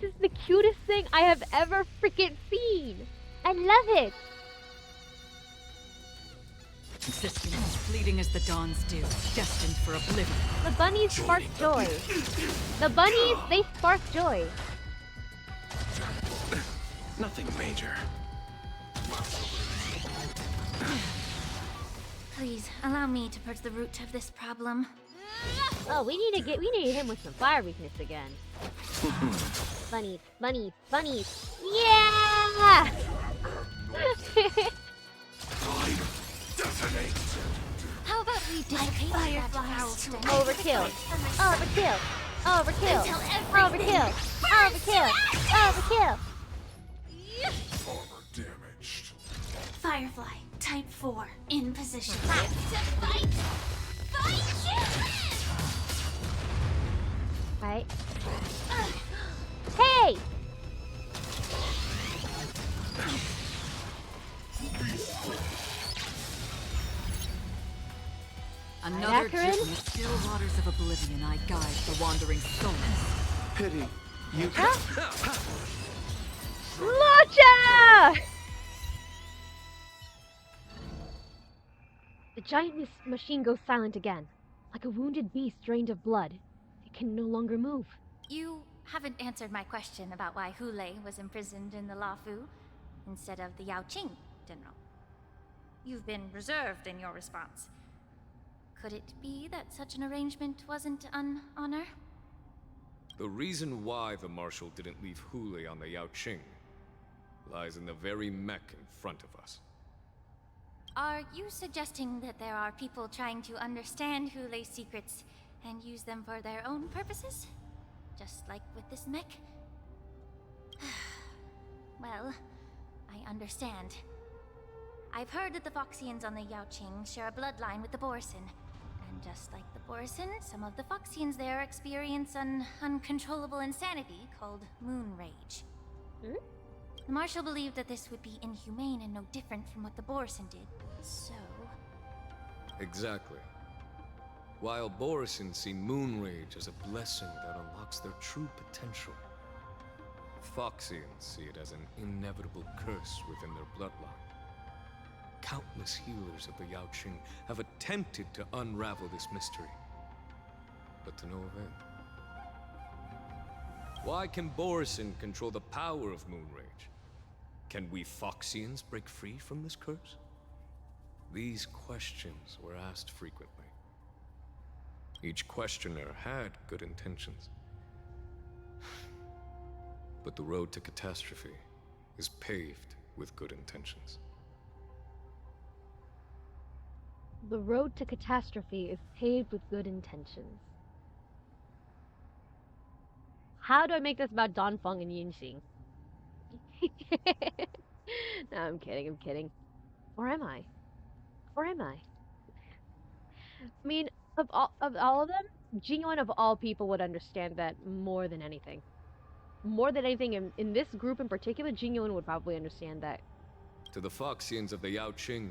is the cutest thing I have ever freaking seen. I love it. Existence as fleeting as the dawn's dew, destined for oblivion. The bunnies spark joy. The bunnies, they spark joy. Nothing major. Please allow me to purge the root of this problem. Oh, we need to hit him with some fire weakness again. Bunnies, bunnies, bunnies. Yeah! How about we dissipate that foul stench? Overkill. Overkill. Overkill. Until Overkill. Overkill. Overkill. Firefly, type 4, in position. Time to fight! Fight Right. Hey! Another Akarin? journey in the still waters of oblivion, I guide the wandering souls. Pity. You. Lucha! The giant machine goes silent again, like a wounded beast drained of blood. It can no longer move. You haven't answered my question about why Hule was imprisoned in the Lafu instead of the Yaoqing, General. you've been reserved in your response. Could it be that such an arrangement wasn't an honor? The reason why the Marshal didn't leave Hule on the Yaoqing lies in the very mech in front of us. Are you suggesting that there are people trying to understand Hule's secrets and use them for their own purposes? Just like with this mech? Well, I understand. I've heard that the Foxians on the Yaoqing share a bloodline with the Borson. And just like the Borson, some of the Foxians there experience an uncontrollable insanity called moon rage. The Marshal believed that this would be inhumane and no different from what the Borson did, so... Exactly. While Borson see moon rage as a blessing that unlocks their true potential, Foxians see it as an inevitable curse within their bloodline. Countless healers of the Yaoqing have attempted to unravel this mystery, but to no avail. Why can Borson control the power of moon rage? Can we Foxians break free from this curse? These questions were asked frequently. Each questioner had good intentions. But the road to catastrophe is paved with good intentions. The road to catastrophe is paved with good intentions. How do I make this about Donfeng and Yinxing? No, I'm kidding. Or am I? I mean, of all of them, Jingyuan of all people would understand that more than anything. More than anything, in this group in particular, Jingyuan would probably understand that. To the Foxians of the Yaoqing,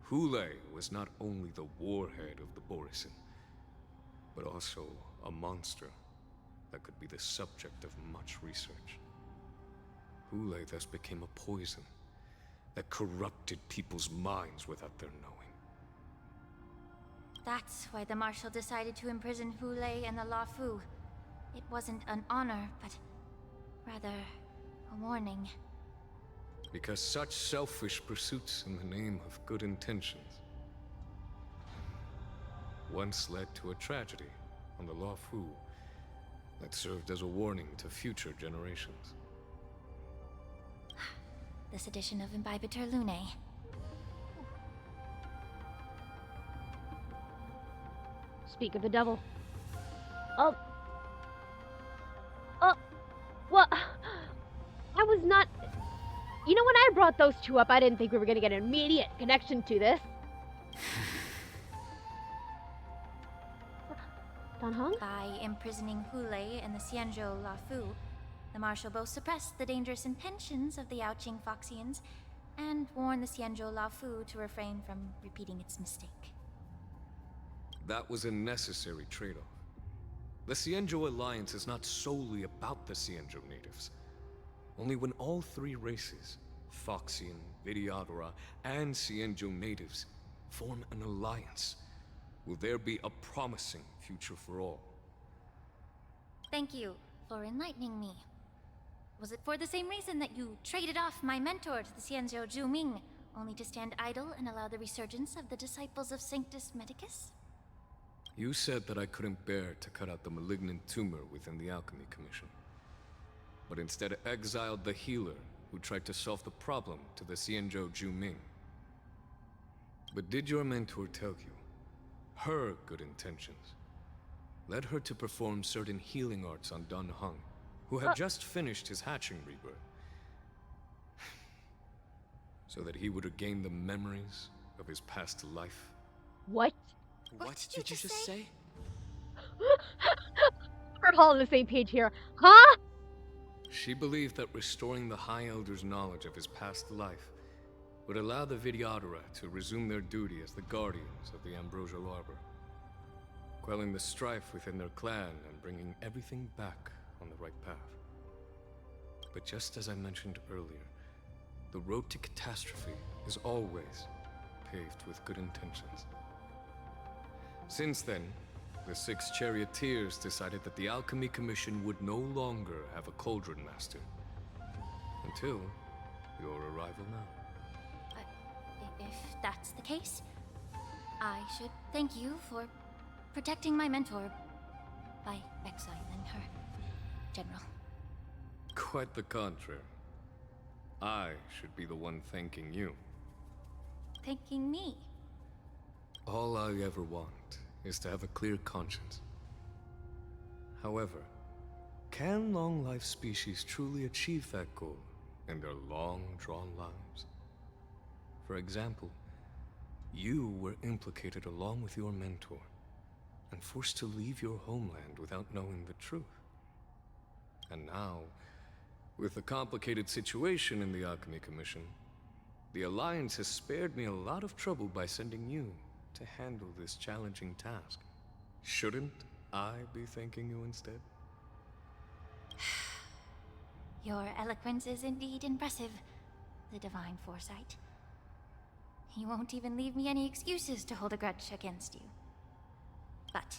Hule was not only the warhead of the Borison, but also a monster that could be the subject of much research. Hule thus became a poison that corrupted people's minds without their knowing. That's why the Marshal decided to imprison Hule and the Luofu. It wasn't an honor, but rather a warning. Because such selfish pursuits in the name of good intentions once led to a tragedy on the Luofu that served as a warning to future generations. This edition of Imbibitor Lunae. Speak of the devil. Oh, what? I was not... You know, when I brought those two up, I didn't think we were going to get an immediate connection to this. Donhong? By imprisoning Hule and the Xianzhou Luofu, the Marshal both suppressed the dangerous intentions of the Yaoqing Foxians and warned the Xianzhou Luofu to refrain from repeating its mistake. That was a necessary trade-off. The Xianzhou Alliance is not solely about the Xianzhou natives. Only when all three races, Foxian, Vidyadhara, and Xianzhou natives, form an alliance, will there be a promising future for all. Thank you for enlightening me. Was it for the same reason that you traded off my mentor to the Xianzhou Zhuming, only to stand idle and allow the resurgence of the disciples of Sanctus Medicus? You said that I couldn't bear to cut out the malignant tumor within the Alchemy Commission, but instead exiled the healer who tried to solve the problem to the Xianzhou Zhuming. But did your mentor tell you her good intentions led her to perform certain healing arts on Donhong, who had just finished his hatching rebirth, so that he would regain the memories of his past life? What? What did you just say? We're all on the same page here. Huh? She believed that restoring the High Elder's knowledge of his past life would allow the Vidyadhara to resume their duty as the guardians of the Ambrosial Arbor, quelling the strife within their clan and bringing everything back on the right path. But just as I mentioned earlier, the road to catastrophe is always paved with good intentions. Since then, the 6 charioteers decided that the Alchemy Commission would no longer have a Cauldron Master. Until your arrival now. if that's the case, I should thank you for protecting my mentor by exiling her, General. Quite the contrary. I should be the one thanking you. Thanking me? All I ever want is to have a clear conscience. However, can long-life species truly achieve that goal in their long-drawn lives? For example, you were implicated along with your mentor, and forced to leave your homeland without knowing the truth. And now, with the complicated situation in the Alchemy Commission, the Alliance has spared me a lot of trouble by sending you to handle this challenging task. Shouldn't I be thanking you instead? Your eloquence is indeed impressive, the divine foresight. You won't even leave me any excuses to hold a grudge against you. But,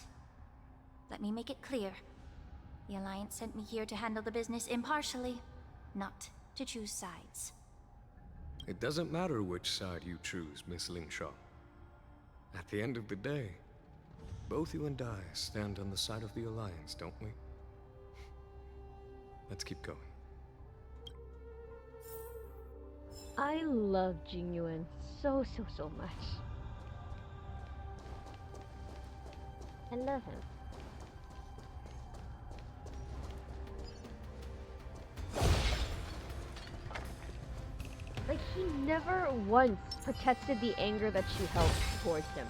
let me make it clear. The Alliance sent me here to handle the business impartially, not to choose sides. It doesn't matter which side you choose, Miss Lingshaw. At the end of the day, both you and I stand on the side of the Alliance, don't we? Let's keep going. I love Jingyuan so much. I love him. Like, he never once protested the anger that she held towards him.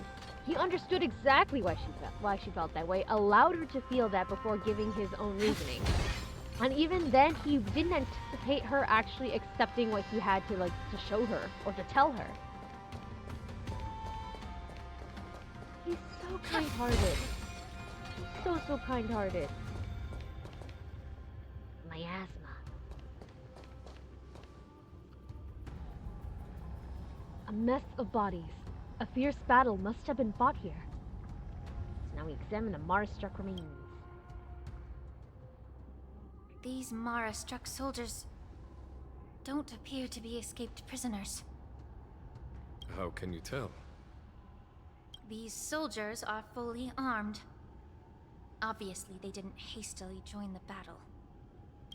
He understood exactly why she felt that way, allowed her to feel that before giving his own reasoning. And even then, he didn't anticipate her actually accepting what he had to, like, to show her or to tell her. He's so kind-hearted. So kind-hearted. Miasma. A mess of bodies. A fierce battle must have been fought here. So now we examine the Mara-struck remains. These Mara-struck soldiers don't appear to be escaped prisoners. How can you tell? These soldiers are fully armed. Obviously, they didn't hastily join the battle.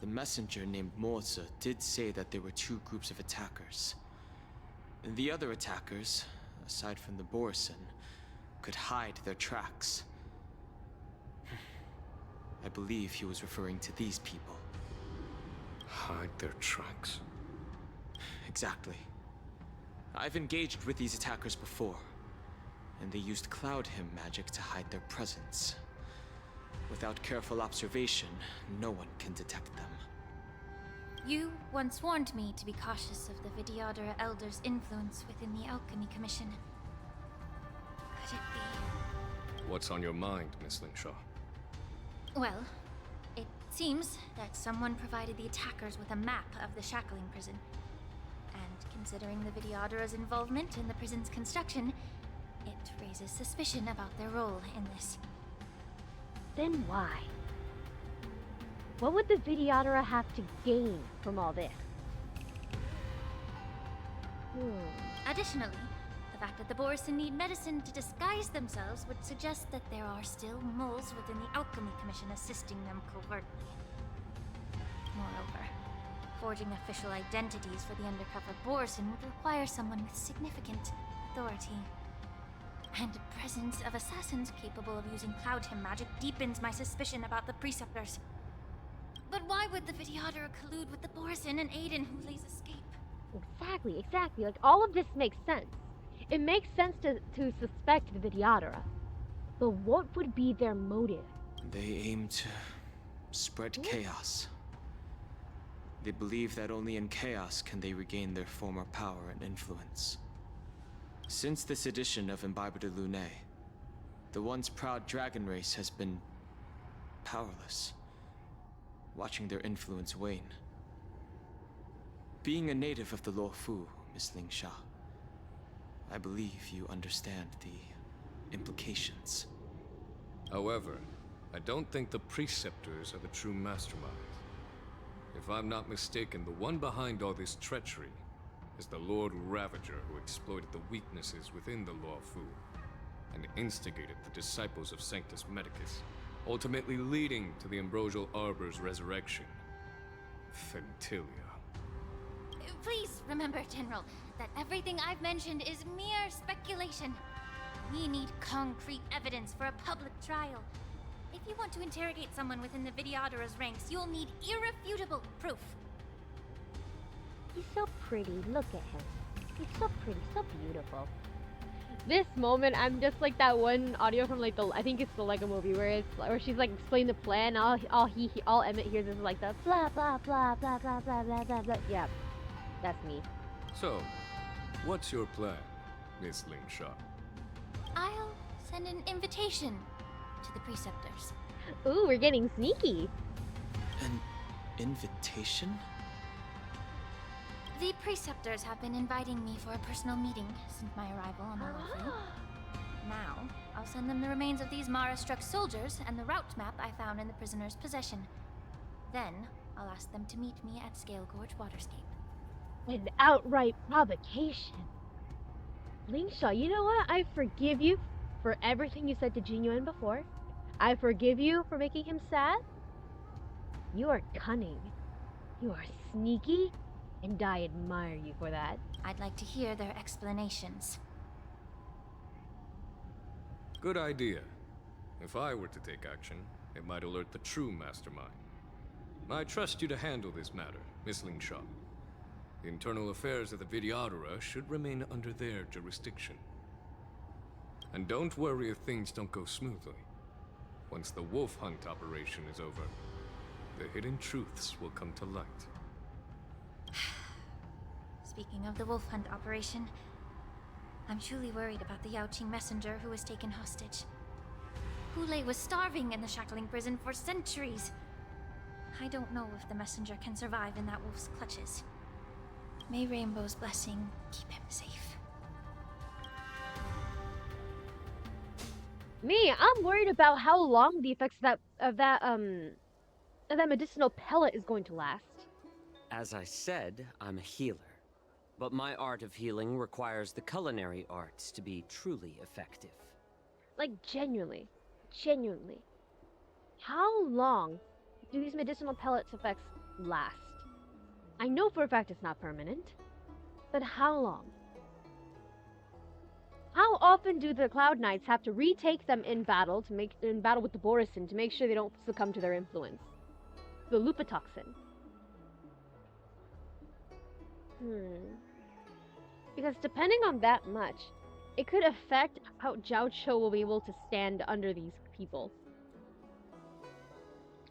The messenger named Moza did say that there were two groups of attackers. And the other attackers, aside from the Borison, could hide their tracks. I believe he was referring to these people. Hide their tracks? Exactly. I've engaged with these attackers before, and they used Cloud Hymn magic to hide their presence. Without careful observation, no one can detect them. You once warned me to be cautious of the Vidyadhara Elder's influence within the Alchemy Commission. Could it be? What's on your mind, Miss Lingshaw? Well, it seems that someone provided the attackers with a map of the shackling prison. And considering the Vidyadhara's involvement in the prison's construction, it raises suspicion about their role in this. Then why? What would the Vidyadhara have to gain from all this? Additionally, the fact that the Borison need medicine to disguise themselves would suggest that there are still moles within the Alchemy Commission assisting them covertly. Moreover, forging official identities for the undercover Borison would require someone with significant authority. And the presence of assassins capable of using Cloud Hymn magic deepens my suspicion about the Preceptors. But why would the Vidyadhara collude with the Borison and aid in Hule's escape? Exactly. Like, all of this makes sense. It makes sense to suspect the Vidyadhara. But what would be their motive? They aim to spread chaos. They believe that only in chaos can they regain their former power and influence. Since this edition of Imbibe de Lune, the once proud dragon race has been powerless, watching their influence wane. Being a native of the Luofu, Miss Lingsha, I believe you understand the implications. However, I don't think the Preceptors are the true masterminds. If I'm not mistaken, the one behind all this treachery as the Lord Ravager who exploited the weaknesses within the Luofu and instigated the disciples of Sanctus Medicus, ultimately leading to the Ambrosial Arbor's resurrection. Fentilia. Please remember, General, that everything I've mentioned is mere speculation. We need concrete evidence for a public trial. If you want to interrogate someone within the Videodara's ranks, you'll need irrefutable proof. He's so pretty. Look at him. He's so pretty, so beautiful. This moment, I'm just like that one audio from like I think it's the Lego Movie where she's like explaining the plan. All Emmett hears is like the blah blah blah blah blah blah blah blah blah. Yeah, that's me. So, what's your plan, Miss Lingshaw? I'll send an invitation to the preceptors. Ooh, we're getting sneaky. An invitation? The preceptors have been inviting me for a personal meeting since my arrival on the Luofu. Now, I'll send them the remains of these Mara-struck soldiers and the route map I found in the prisoner's possession. Then, I'll ask them to meet me at Scale Gorge Waterscape. An outright provocation. Lingshaw, you know what? I forgive you for everything you said to Jinyuan before. I forgive you for making him sad. You are cunning. You are sneaky. And I admire you for that. I'd like to hear their explanations. Good idea. If I were to take action, it might alert the true mastermind. I trust you to handle this matter, Miss Lingshaw. The internal affairs of the Videodara should remain under their jurisdiction. And don't worry if things don't go smoothly. Once the wolf hunt operation is over, the hidden truths will come to light. Speaking of the wolf hunt operation, I'm truly worried about the Yaoqing messenger who was taken hostage. Hule was starving in the shackling prison for centuries. I don't know if the messenger can survive in that wolf's clutches. May Rainbow's blessing keep him safe. Me, I'm worried about how long the effects of that medicinal pellet is going to last. As I said, I'm a healer. But my art of healing requires the culinary arts to be truly effective. Like, genuinely. How long do these medicinal pellets effects last? I know for a fact it's not permanent, but how long? How often do the Cloud Knights have to retake them in battle with the Borisin to make sure they don't succumb to their influence? The lupatoxin. Because depending on that much, it could affect how Jiaoqiu will be able to stand under these people.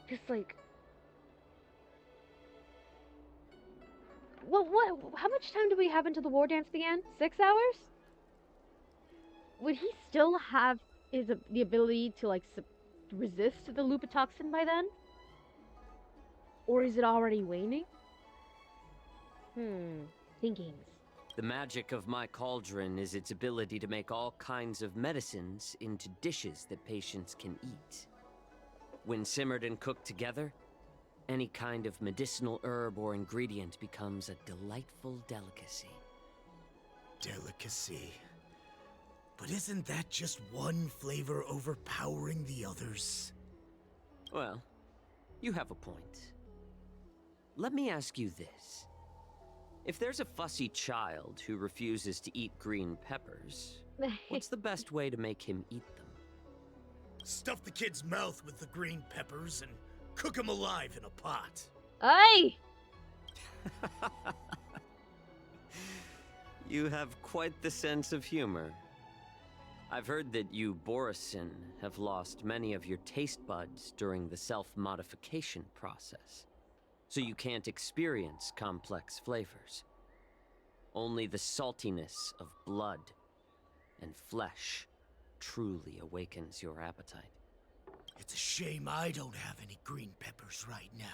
Just like... How much time do we have until the war dance began? 6 hours? Would he still have the ability to, like, resist the lupatoxin by then? Or is it already waning? Thinkings. The magic of my cauldron is its ability to make all kinds of medicines into dishes that patients can eat. When simmered and cooked together, any kind of medicinal herb or ingredient becomes a delightful delicacy. Delicacy. But isn't that just one flavor overpowering the others? Well, you have a point. Let me ask you this. If there's a fussy child who refuses to eat green peppers, what's the best way to make him eat them? Stuff the kid's mouth with the green peppers and cook him alive in a pot. Aye! You have quite the sense of humor. I've heard that you, Borisin, have lost many of your taste buds during the self-modification process, so you can't experience complex flavors. Only the saltiness of blood and flesh truly awakens your appetite. It's a shame I don't have any green peppers right now.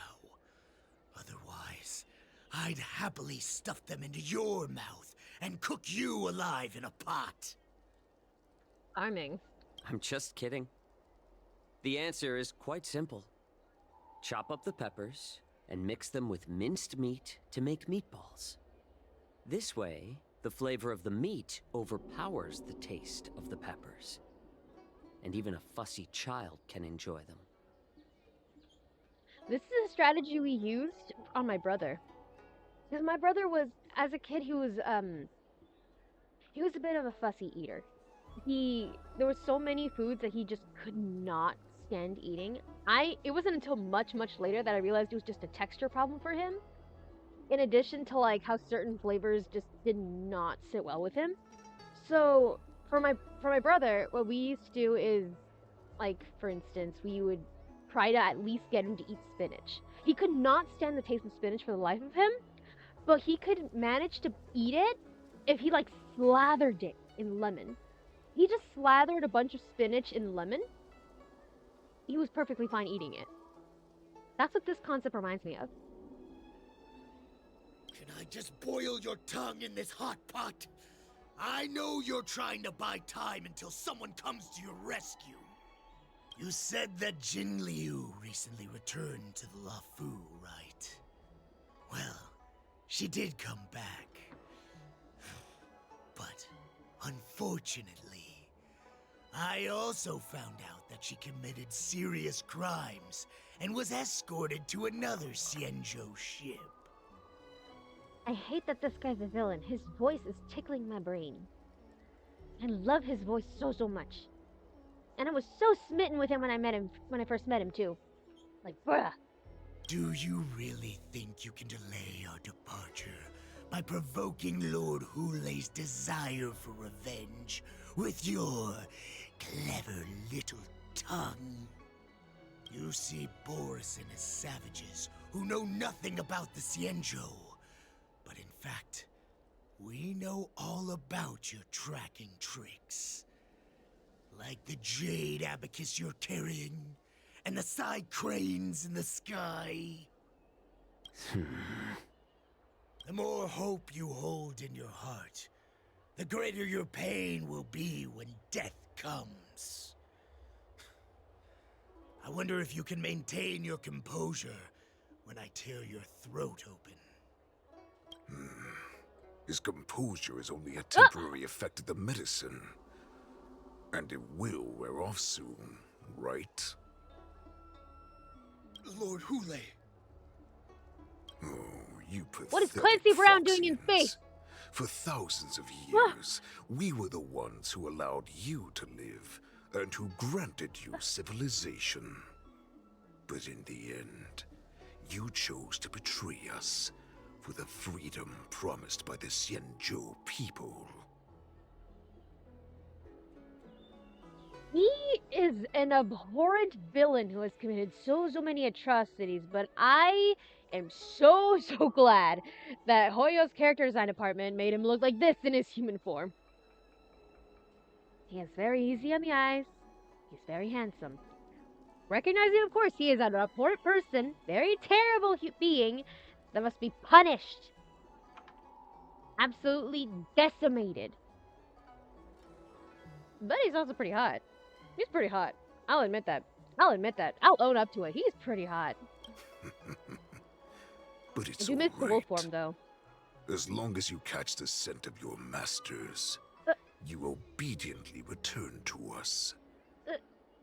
Otherwise, I'd happily stuff them into your mouth and cook you alive in a pot. Arming. I'm just kidding. The answer is quite simple. Chop up the peppers and mix them with minced meat to make meatballs. This way, the flavor of the meat overpowers the taste of the peppers. And even a fussy child can enjoy them. This is a strategy we used on my brother. Because my brother was, as a kid, he was a bit of a fussy eater. There were so many foods that he just could not stand eating. It wasn't until much, much later that I realized it was just a texture problem for him. In addition to like how certain flavors just did not sit well with him. So for my brother, what we used to do is, like, for instance, we would try to at least get him to eat spinach. He could not stand the taste of spinach for the life of him, but he could manage to eat it if he like slathered it in lemon. He just slathered a bunch of spinach in lemon. He was perfectly fine eating it. That's what this concept reminds me of. Can I just boil your tongue in this hot pot? I know you're trying to buy time until someone comes to your rescue. You said that Jin Liu recently returned to the Luofu, right? Well, she did come back. But, unfortunately, I also found out that she committed serious crimes and was escorted to another Xianzhou ship. I hate that this guy's a villain. His voice is tickling my brain. I love his voice so much. And I was so smitten with him when I first met him too. Like, bruh. Do you really think you can delay our departure by provoking Lord Hulei's desire for revenge with your clever little tongue? You see Boris and his savages who know nothing about the Xianzhou. But in fact, we know all about your tracking tricks. Like the jade abacus you're carrying, and the side cranes in the sky. The more hope you hold in your heart, the greater your pain will be when death comes. I wonder if you can maintain your composure when I tear your throat open. His composure is only a temporary effect of the medicine. And it will wear off soon, right? Lord Hulei. Oh, you pathetic What is Clancy Brown doing in space? For thousands of years, we were the ones who allowed you to live, and who granted you civilization. But in the end, you chose to betray us for the freedom promised by the Xianzhou people. He is an abhorrent villain who has committed so many atrocities, but I am so glad that Hoyo's character design department made him look like this in his human form. He is very easy on the eyes. He's very handsome. Recognizing, of course, he is an abhorrent person, very terrible being that must be punished. Absolutely decimated. But he's also pretty hot. He's pretty hot. I'll admit that. I'll own up to it. He's pretty hot. But it's You missed the wolf form, though. As long as you catch the scent of your masters, you obediently return to us.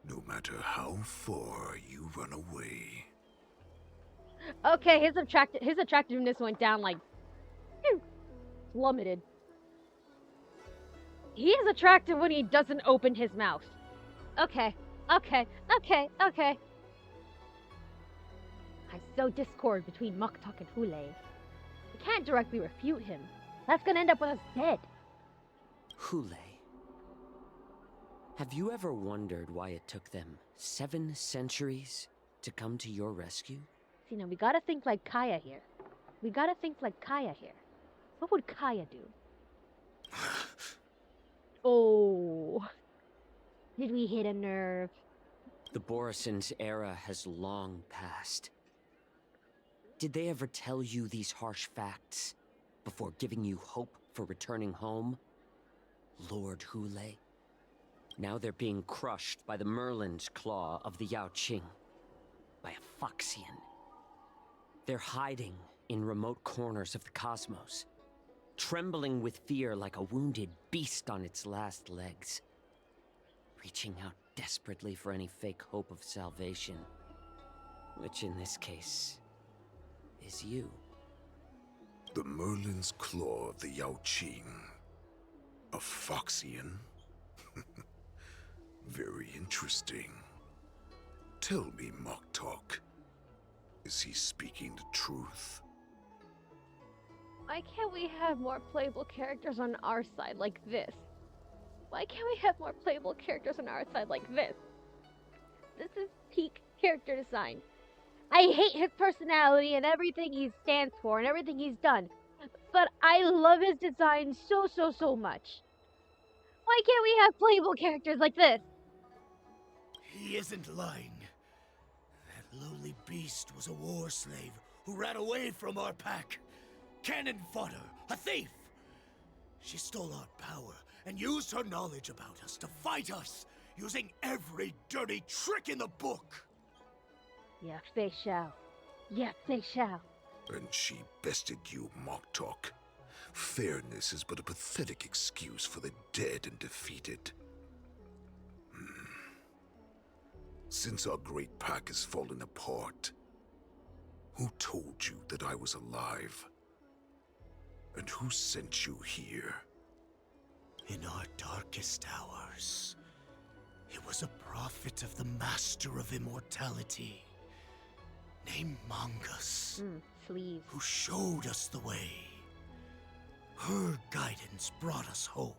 No matter how far you run away. Okay, his attractiveness went down like plummeted. He is attractive when he doesn't open his mouth. Okay. I sow discord between Moktok and Hulei. We can't directly refute him. That's gonna end up with us dead. Hulei. Have you ever wondered why it took them 7 centuries to come to your rescue? See, now we gotta think like Kaya here. What would Kaya do? Oh. Did we hit a nerve? The Borison's era has long passed. Did they ever tell you these harsh facts before giving you hope for returning home? Lord Hulei? Now they're being crushed by the Merlin's claw of the Jiaoqiu. By a Foxian. They're hiding in remote corners of the cosmos, trembling with fear like a wounded beast on its last legs, reaching out desperately for any fake hope of salvation, which in this case is you. The Merlin's Claw of the Jiaoqiu. A Foxian? Very interesting. Tell me, Moktok, is he speaking the truth? Why can't we have more playable characters on our side like this? Why can't we have more playable characters on our side like this? This is peak character design. I hate his personality and everything he stands for and everything he's done. But I love his design so much. Why can't we have playable characters like this? He isn't lying. That lowly beast was a war slave who ran away from our pack. Cannon fodder, a thief. She stole our power and used her knowledge about us to fight us, using every dirty trick in the book. Yeah, they shall. Yes, they shall. And she bested you, Moktok. Fairness is but a pathetic excuse for the dead and defeated. Since our great pack has fallen apart, who told you that I was alive? And who sent you here? In our darkest hours, it was a prophet of the Master of Immortality, named Mongus, who showed us the way. Her guidance brought us hope.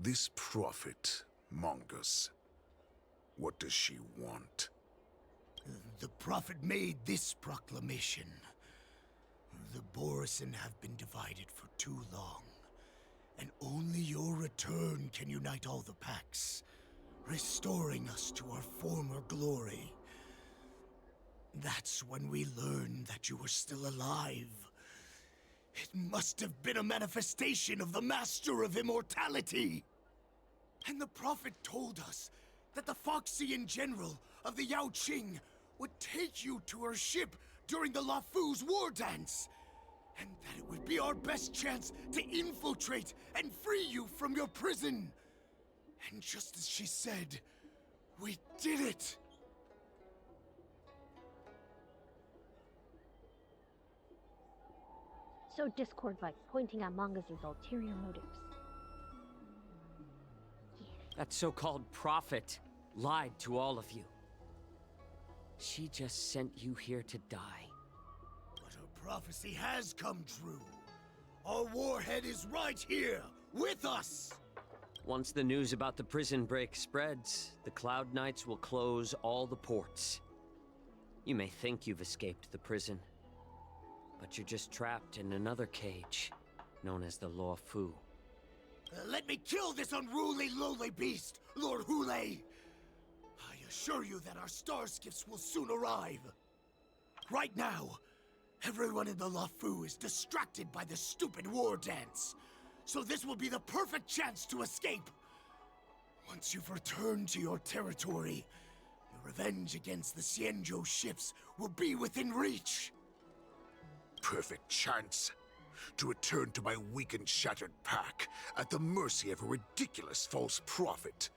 This prophet, Mongus, what does she want? The prophet made this proclamation. The Borison have been divided for too long, and only your return can unite all the packs, restoring us to our former glory. That's when we learned that you were still alive. It must have been a manifestation of the Master of Immortality. And the prophet told us that the Foxian general of the Jiaoqiu would take you to her ship during the Lafu's war dance, and that it would be our best chance to infiltrate and free you from your prison. And just as she said, we did it! So Discord-like, pointing at Mongus's ulterior motives. That so-called prophet lied to all of you. She just sent you here to die. But her prophecy has come true. Our warhead is right here, with us! Once the news about the prison break spreads, the Cloud Knights will close all the ports. You may think you've escaped the prison, but you're just trapped in another cage, known as the Law Fu. Let me kill this unruly, lowly beast, Lord Hule! I assure you that our star skiffs will soon arrive. Right now, everyone in the Lafu is distracted by the stupid war dance, so this will be the perfect chance to escape. Once you've returned to your territory, your revenge against the Xianzhou ships will be within reach. Perfect chance to return to my weak and shattered pack at the mercy of a ridiculous false prophet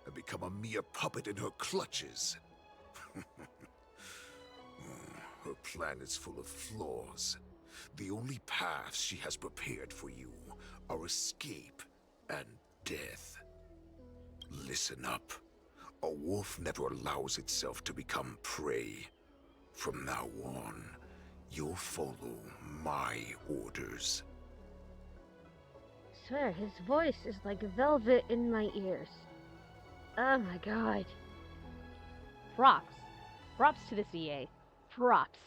and become a mere puppet in her clutches. Her plan is full of flaws. The only paths she has prepared for you are escape and death. Listen up. A wolf never allows itself to become prey. From now on, you'll follow my orders. Swear, his voice is like velvet in my ears. Oh my god. Props. Props to this EA. Props.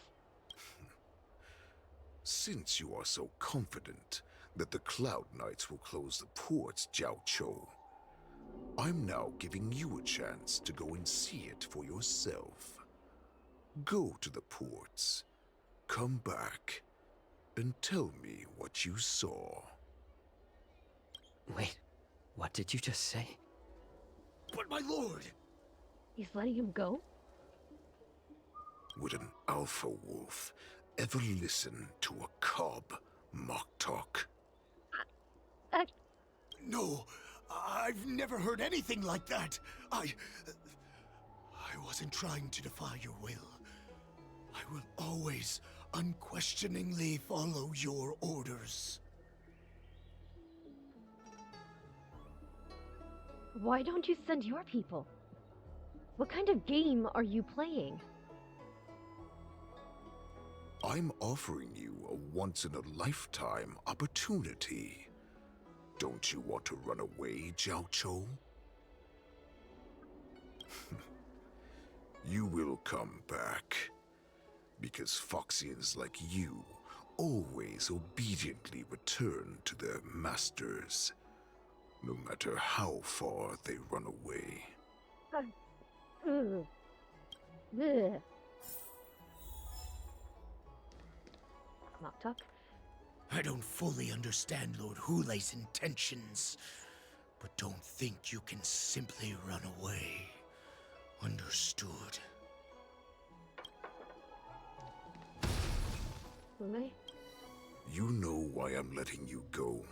Since you are so confident that the Cloud Knights will close the ports, Jiaoqiu, I'm now giving you a chance to go and see it for yourself. Go to the ports, come back, and tell me what you saw. Wait, what did you just say? But my lord! He's letting him go? Would an alpha wolf ever listen to a cub, Moktok? No! I've never heard anything like that! I wasn't trying to defy your will. I will always unquestioningly follow your orders. Why don't you send your people? What kind of game are you playing? I'm offering you a once-in-a-lifetime opportunity. Don't you want to run away, Jiaoqiu? You will come back. Because Foxians like you always obediently return to their masters, no matter how far they run away. Ugh. Knock talk. I don't fully understand Lord Hulei's intentions, but don't think you can simply run away. Understood. Hule? You know why I'm letting you go.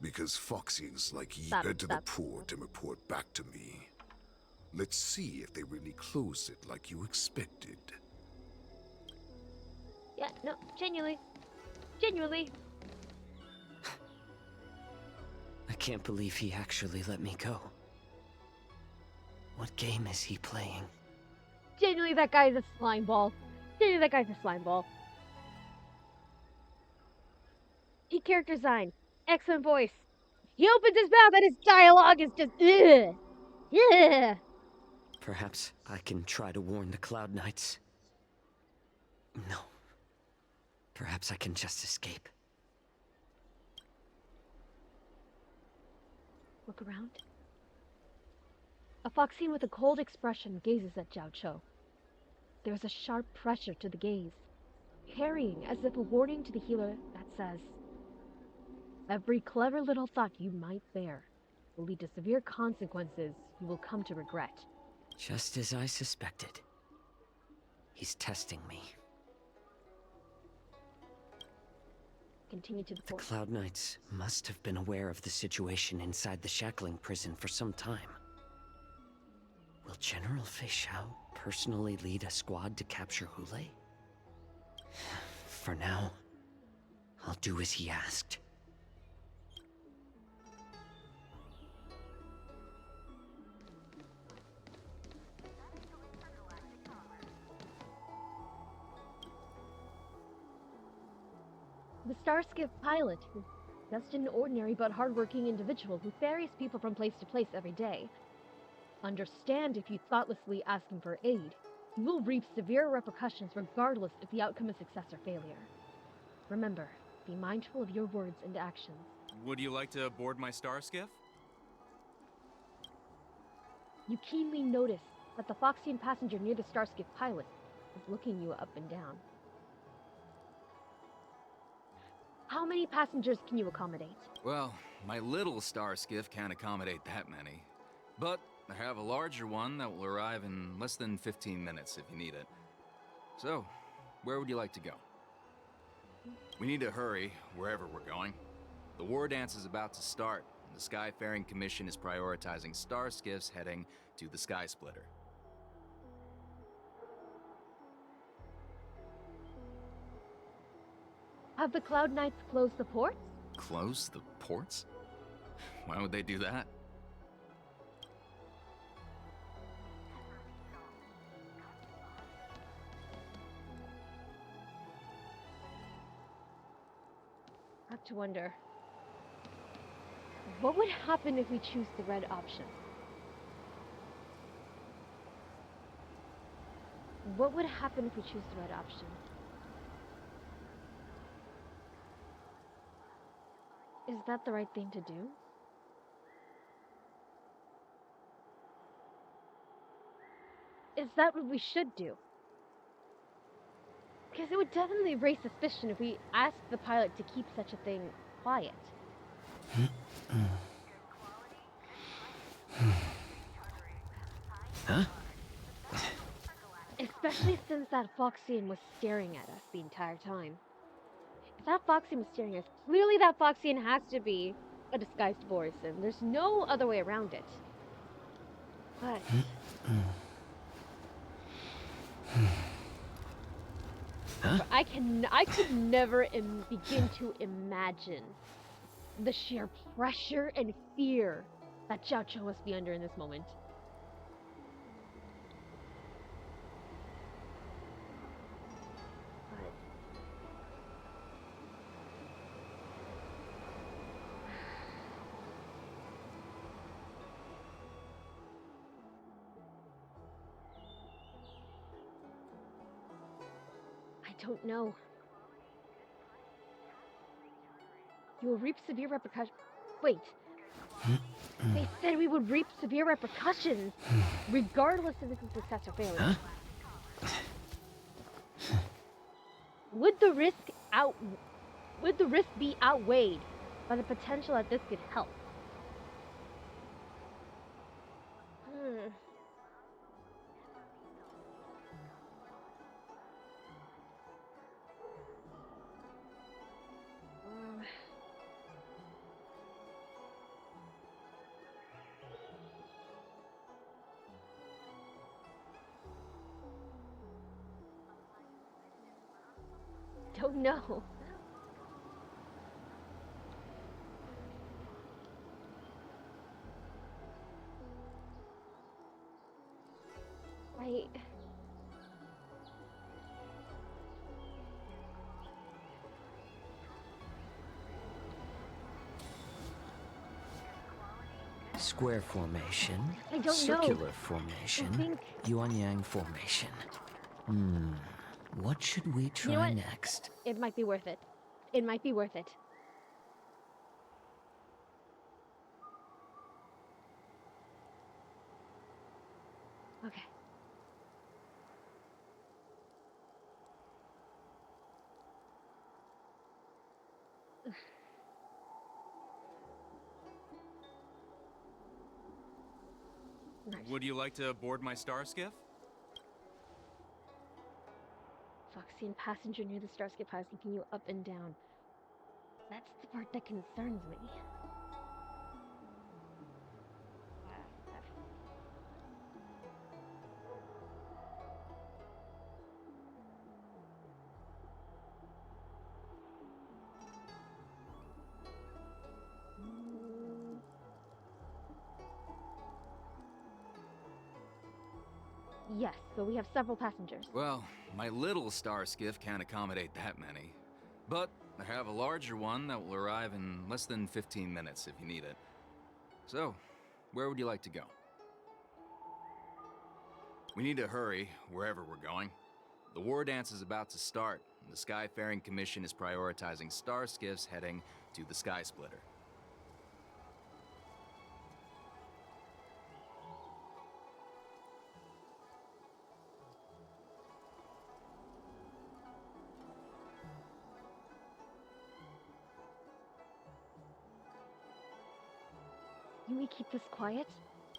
Because Foxians like you head to the port and report back to me. Let's see if they really close it like you expected. Yeah, no, genuinely. Genuinely. I can't believe he actually let me go. What game is he playing? Genuinely, that guy's a slime ball. Genuinely, that guy's a slime ball. He character design. Excellent voice. He opens his mouth and his dialogue is just ugh. Yeah. Perhaps I can try to warn the Cloud Knights. No. Perhaps I can just escape. Look around. A Foxian with a cold expression gazes at Jiaoqiu. There is a sharp pressure to the gaze, carrying as if a warning to the healer that says, every clever little thought you might bear will lead to severe consequences you will come to regret. Just as I suspected. He's testing me. Continue to the port. The Cloud Knights must have been aware of the situation inside the shackling prison for some time. Will General Fei Xiao personally lead a squad to capture Hule? For now, I'll do as he asked. The Starskiff pilot, just an ordinary but hardworking individual who ferries people from place to place every day. Understand if you thoughtlessly ask him for aid, you will reap severe repercussions regardless if the outcome is success or failure. Remember, be mindful of your words and actions. Would you like to board my star skiff? You keenly notice that the Foxian passenger near the Starskiff pilot is looking you up and down. How many passengers can you accommodate? Well, my little star skiff can't accommodate that many. But I have a larger one that will arrive in less than 15 minutes if you need it. So, where would you like to go? We need to hurry wherever we're going. The war dance is about to start, and the Skyfaring Commission is prioritizing star skiffs heading to the Sky Splitter. Have the Cloud Knights closed the ports? Close the ports? Why would they do that? I have to wonder, what would happen if we choose the red option? What would happen if we choose the red option? Is that the right thing to do? Is that what we should do? Because it would definitely raise suspicion if we asked the pilot to keep such a thing quiet. Huh? Especially since that Foxian was staring at us the entire time. If that Foxian was staring at us, clearly that Foxian has to be a disguised Borison. There's no other way around it. But I could never begin to imagine the sheer pressure and fear that Jiaoqiu must be under in this moment. I don't know. You will reap severe repercussions. Wait. They said we would reap severe repercussions, regardless of if it's success or failure. Would the risk be outweighed by the potential that this could help? Don't know. Square formation, I don't circular know. formation, yuan-yang formation. What should we try next? It might be worth it. It might be worth it. Okay. Nice. Would you like to board my star skiff? Foxian passenger near the starship house continue up and down. That's the part that concerns me. Yes, so we have several passengers. Well, my little star skiff can't accommodate that many. But I have a larger one that will arrive in less than 15 minutes if you need it. So, where would you like to go? We need to hurry, wherever we're going. The war dance is about to start, and the Skyfaring Commission is prioritizing star skiffs heading to the Sky Splitter. Can we keep this quiet?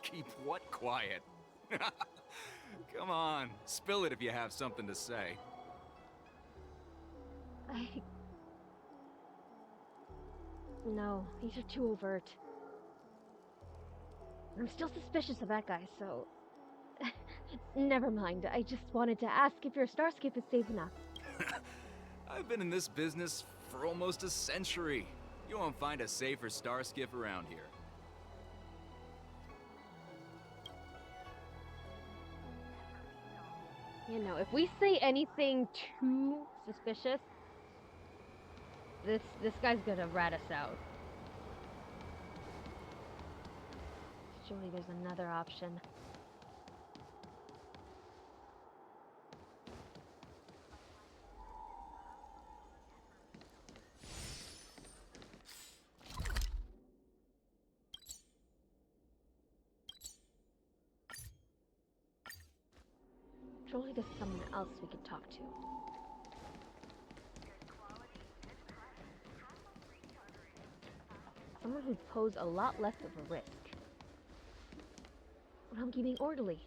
Keep what quiet? Come on, spill it if you have something to say. No, these are too overt. I'm still suspicious of that guy, so... Never mind, I just wanted to ask if your starship is safe enough. I've been in this business for almost a century. You won't find a safer star skiff around here. You know, if we say anything too suspicious, this guy's gonna rat us out. Surely there's another option. Surely there's someone else we could talk to. Someone who'd pose a lot less of a risk. Realm Keeping Orderly.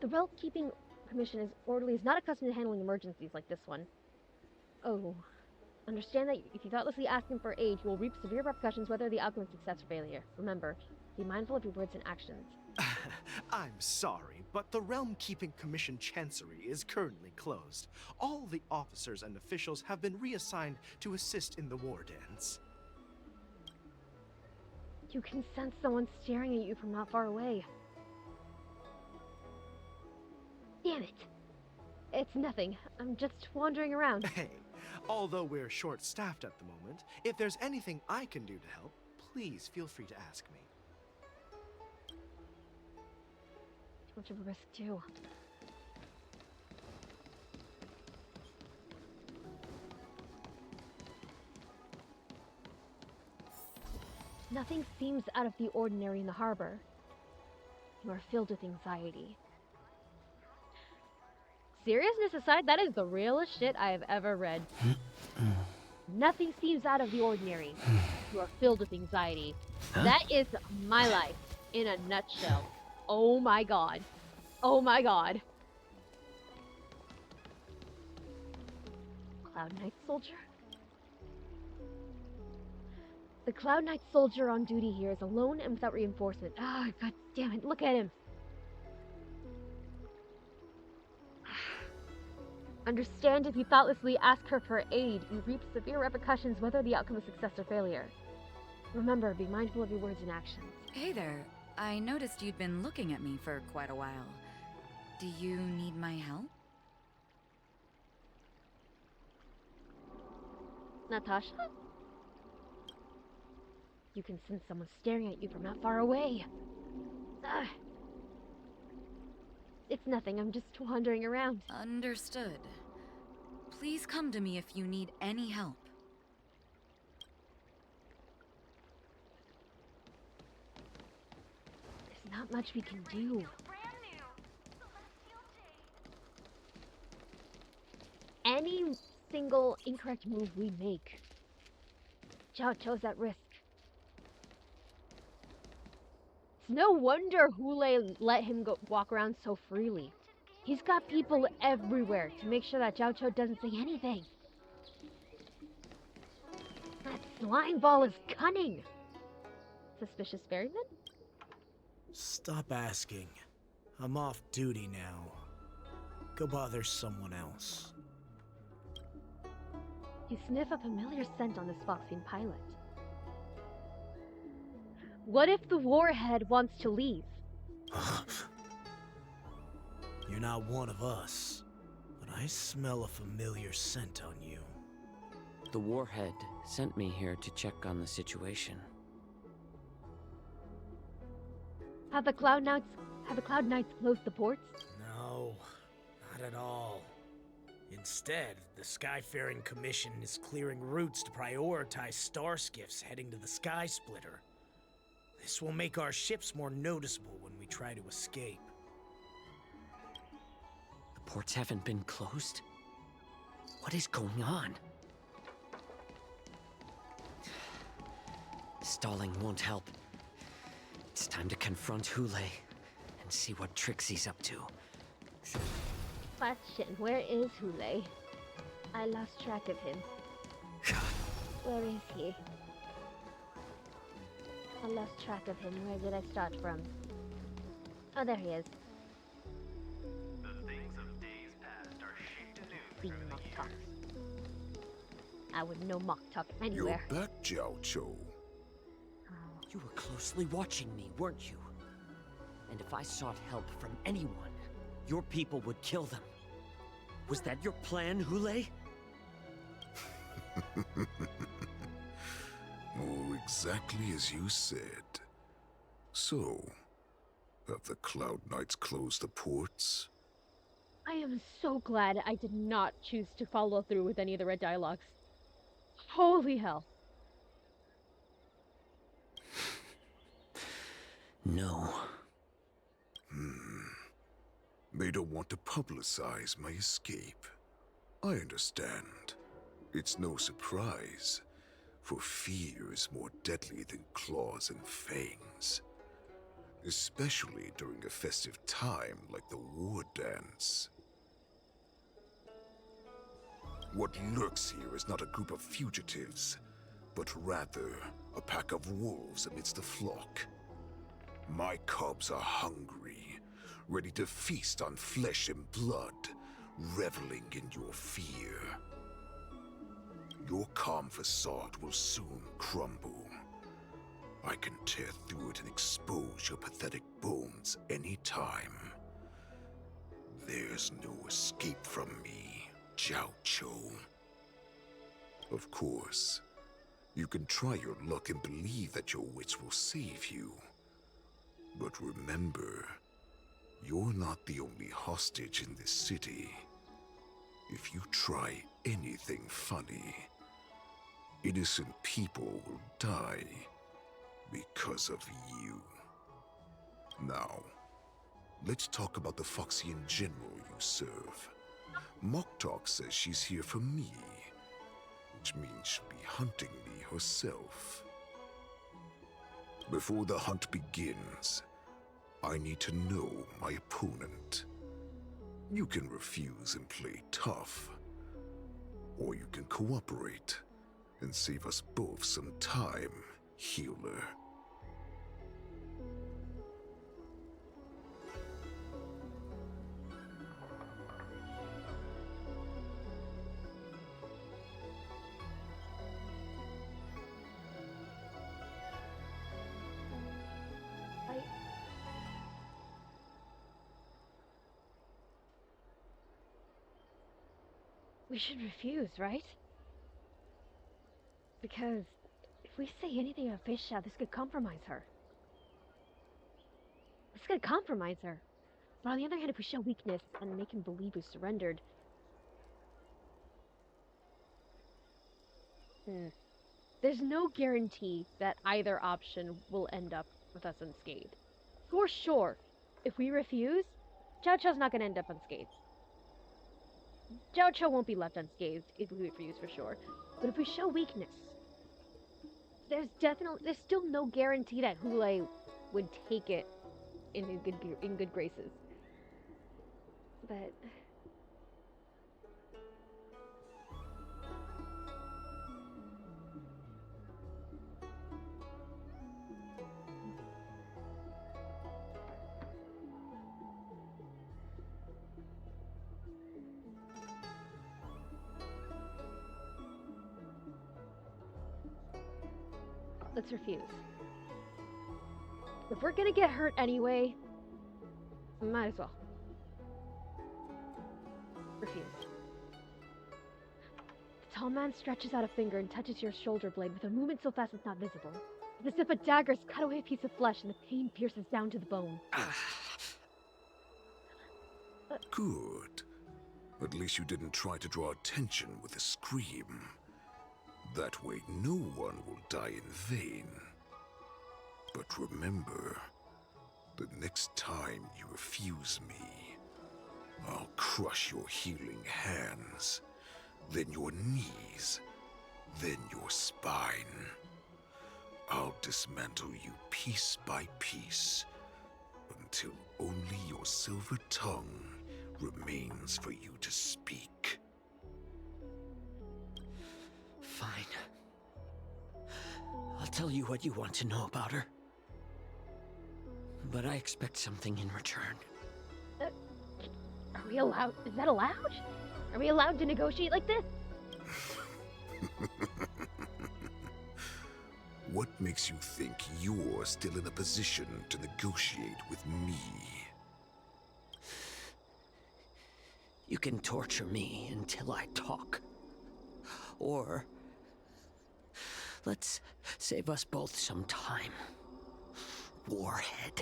The Realm Keeping Commission is not accustomed to handling emergencies like this one. Oh. Understand that if you thoughtlessly ask him for aid, you will reap severe repercussions whether the outcome is success or failure. Remember, be mindful of your words and actions. I'm sorry, but the Realm Keeping Commission Chancery is currently closed. All the officers and officials have been reassigned to assist in the war dance. You can sense someone staring at you from not far away. Damn it! It's nothing. I'm just wandering around. Hey, although we're short-staffed at the moment, if there's anything I can do to help, please feel free to ask me. Too much of a risk, too. Nothing seems out of the ordinary in the harbor. You are filled with anxiety. Seriousness aside, that is the realest shit I have ever read. Nothing seems out of the ordinary. You are filled with anxiety. Huh? That is my life in a nutshell. Oh my god. Oh my god. Cloud Knight soldier? The Cloud Knight soldier on duty here is alone and without reinforcement. Ah, god damn it, look at him. Understand if you thoughtlessly ask her for aid, you reap severe repercussions whether the outcome is success or failure. Remember, be mindful of your words and actions. Hey there. I noticed you'd been looking at me for quite a while. Do you need my help? Natasha? You can sense someone staring at you from not far away. It's nothing, I'm just wandering around. Understood. Please come to me if you need any help. There's not much we can do. Any single incorrect move we make, Jiaoqiu's at risk. It's no wonder Hule let him walk around so freely. He's got people everywhere to make sure that Jiaoqiu doesn't say anything. That slime ball is cunning. Suspicious ferryman? Stop asking. I'm off duty now. Go bother someone else. You sniff a familiar scent on this Foxian pilot. What if the warhead wants to leave? You're not one of us, but I smell a familiar scent on you. The warhead sent me here to check on the situation. Have the Cloud Knights closed the ports? No, not at all. Instead, the Skyfaring Commission is clearing routes to prioritize star skiffs heading to the Sky Splitter. This will make our ships more noticeable when we try to escape. The ports haven't been closed? What is going on? Stalling won't help. It's time to confront Hule and see what tricks he's up to. Question, where is Hule? I lost track of him. Where is he? I lost track of him. Where did I start from? Oh, there he is. The things of days past are shaped anew. Mock talk. I would know mock talk anywhere. You're back, Jiaoqiu. You were closely watching me, weren't you? And if I sought help from anyone, your people would kill them. Was that your plan, Hule? Oh, exactly as you said. So, have the Cloud Knights closed the ports? I am so glad I did not choose to follow through with any of the red dialogues. Holy hell. No. They don't want to publicize my escape. I understand. It's no surprise, for fear is more deadly than claws and fangs. Especially during a festive time like the war dance. What lurks here is not a group of fugitives, but rather a pack of wolves amidst the flock. My cubs are hungry, ready to feast on flesh and blood, reveling in your fear. Your calm facade will soon crumble. I can tear through it and expose your pathetic bones any time. There's no escape from me, Jiaoqiu. Of course, you can try your luck and believe that your wits will save you. But remember, you're not the only hostage in this city. If you try anything funny, innocent people will die because of you. Now, let's talk about the Foxian general you serve. Moktok says she's here for me, which means she'll be hunting me herself. Before the hunt begins, I need to know my opponent. You can refuse and play tough, or you can cooperate and save us both some time, healer. We should refuse, right? Because if we say anything about Fei, this could compromise her. This could compromise her. But on the other hand, if we show weakness and make him believe we surrendered... There's no guarantee that either option will end up with us unscathed. For sure, if we refuse, Jiaoqiu's not going to end up unscathed. Jiaoqiu won't be left unscathed if we refuse for sure. But if we show weakness, there's still no guarantee that Hule would take it in good graces. But let's refuse. If we're gonna get hurt anyway, might as well. Refuse. The tall man stretches out a finger and touches your shoulder blade with a movement so fast it's not visible. It's as if a dagger's cut away a piece of flesh and the pain pierces down to the bone. Good. At least you didn't try to draw attention with a scream. That way no one will die in vain. But remember, the next time you refuse me, I'll crush your healing hands, then your knees, then your spine. I'll dismantle you piece by piece, until only your silver tongue remains for you to speak. Fine. I'll tell you what you want to know about her. But I expect something in return. Are we allowed? Is that allowed? Are we allowed to negotiate like this? What makes you think you're still in a position to negotiate with me? You can torture me until I talk. Or let's save us both some time. Warhead.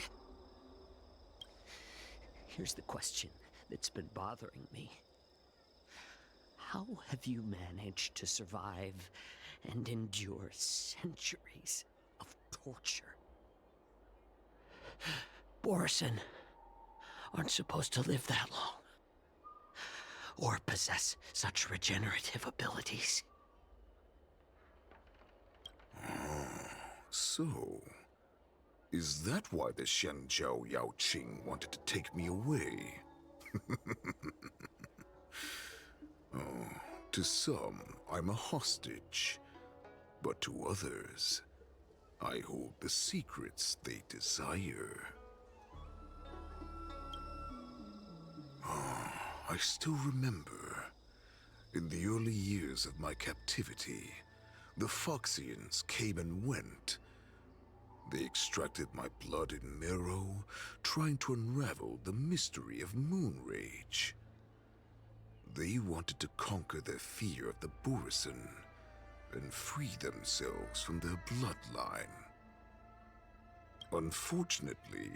Here's the question that's been bothering me. How have you managed to survive and endure centuries of torture? Borison aren't supposed to live that long, or possess such regenerative abilities. So, is that why the Shenjiao Yaoqing wanted to take me away? Oh, To some, I'm a hostage, but to others, I hold the secrets they desire. I still remember, in the early years of my captivity, the Foxians came and went. They extracted my blood and marrow, trying to unravel the mystery of moon rage. They wanted to conquer their fear of the Borisin and free themselves from their bloodline. Unfortunately,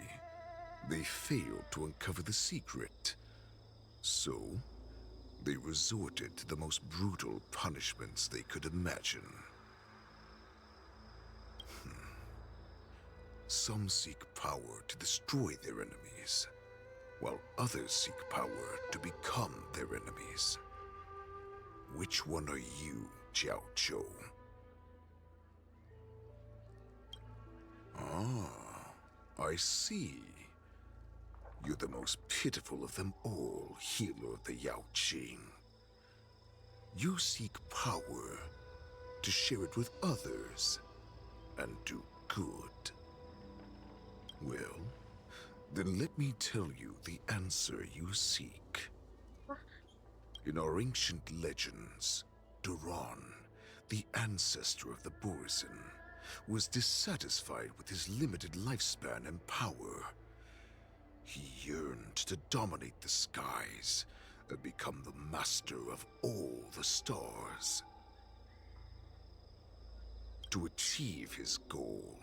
they failed to uncover the secret. So, they resorted to the most brutal punishments they could imagine. Some seek power to destroy their enemies, while others seek power to become their enemies. Which one are you, Jiaoqiu? Ah, I see. You're the most pitiful of them all, healer of the Yaoqing. You seek power to share it with others and do good. Well, then let me tell you the answer you seek. In our ancient legends, Duran, the ancestor of the Borisin, was dissatisfied with his limited lifespan and power. He yearned to dominate the skies and become the master of all the stars. To achieve his goal,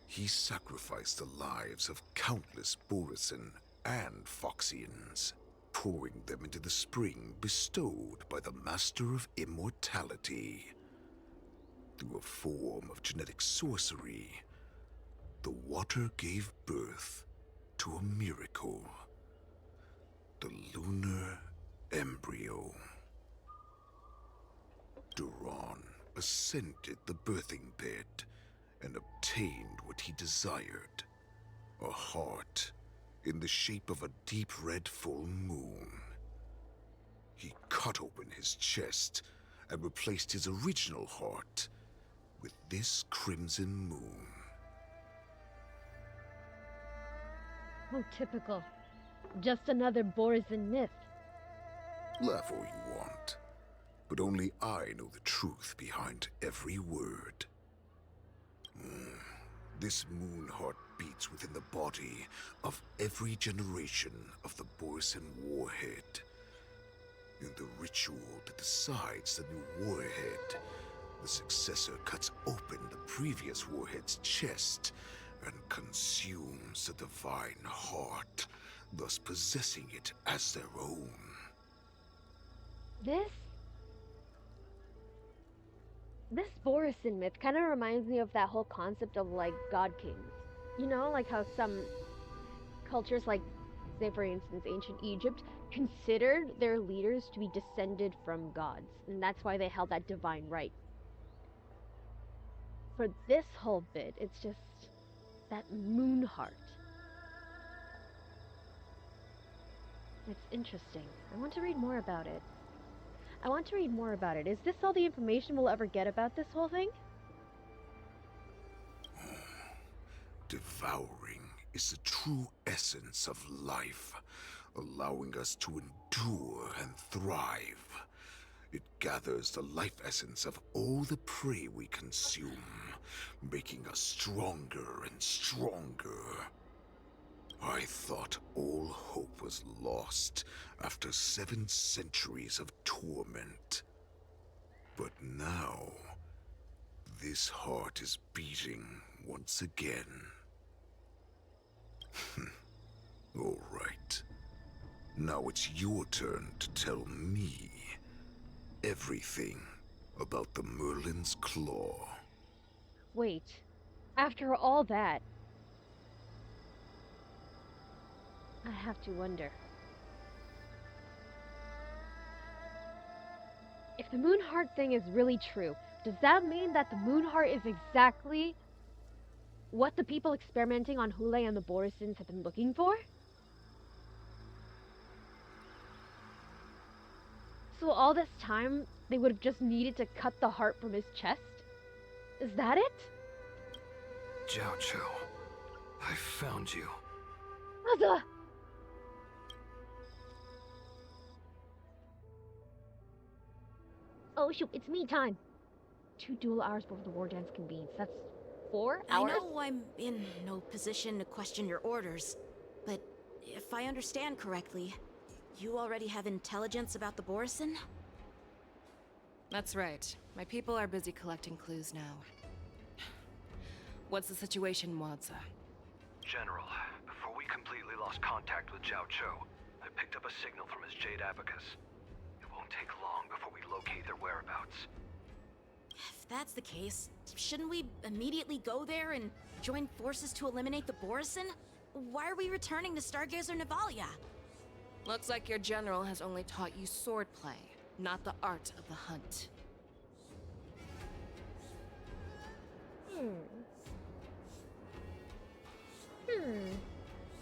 he sacrificed the lives of countless Borisin and Foxians, pouring them into the spring bestowed by the Master of Immortality. Through a form of genetic sorcery, the water gave birth to a miracle. The lunar embryo. Duran ascended the birthing bed and obtained what he desired, a heart in the shape of a deep red full moon. He cut open his chest and replaced his original heart with this crimson moon. Oh, typical. Just another Borisin myth. Laugh all you want, but only I know the truth behind every word. This moon heart beats within the body of every generation of the Borisin warhead. In the ritual that decides the new warhead, the successor cuts open the previous warhead's chest and consumes the divine heart, thus possessing it as their own. This Borisin myth kind of reminds me of that whole concept of like god kings. You know, like how some cultures, like say for instance ancient Egypt, considered their leaders to be descended from gods, and that's why they held that divine right. For this whole bit, it's just that moon heart. It's interesting. I want to read more about it. Is this all the information we'll ever get about this whole thing? Devouring is the true essence of life, allowing us to endure and thrive. It gathers the life essence of all the prey we consume, making us stronger and stronger. I thought all hope was lost after 7 centuries of torment. But now, this heart is beating once again. All right. Now it's your turn to tell me everything about the Merlin's Claw. Wait, after all that, I have to wonder. If the moon heart thing is really true, does that mean that the moon heart is exactly what the people experimenting on Hule and the Borisins have been looking for? So all this time, they would have just needed to cut the heart from his chest? Is that it? Jiaoqiu, I found you. Mother! Oh shoot, it's me time. 2 duel hours before the war dance convenes. That's 4 hours? I know I'm in no position to question your orders, but if I understand correctly, you already have intelligence about the Borison? That's right. My people are busy collecting clues now. What's the situation, Wadza? General, before we completely lost contact with Jiaoqiu, I picked up a signal from his Jade Abacus. It won't take long before we locate their whereabouts. If that's the case, shouldn't we immediately go there and join forces to eliminate the Borison? Why are we returning to Stargazer Navalia? Looks like your general has only taught you swordplay, not the art of the hunt.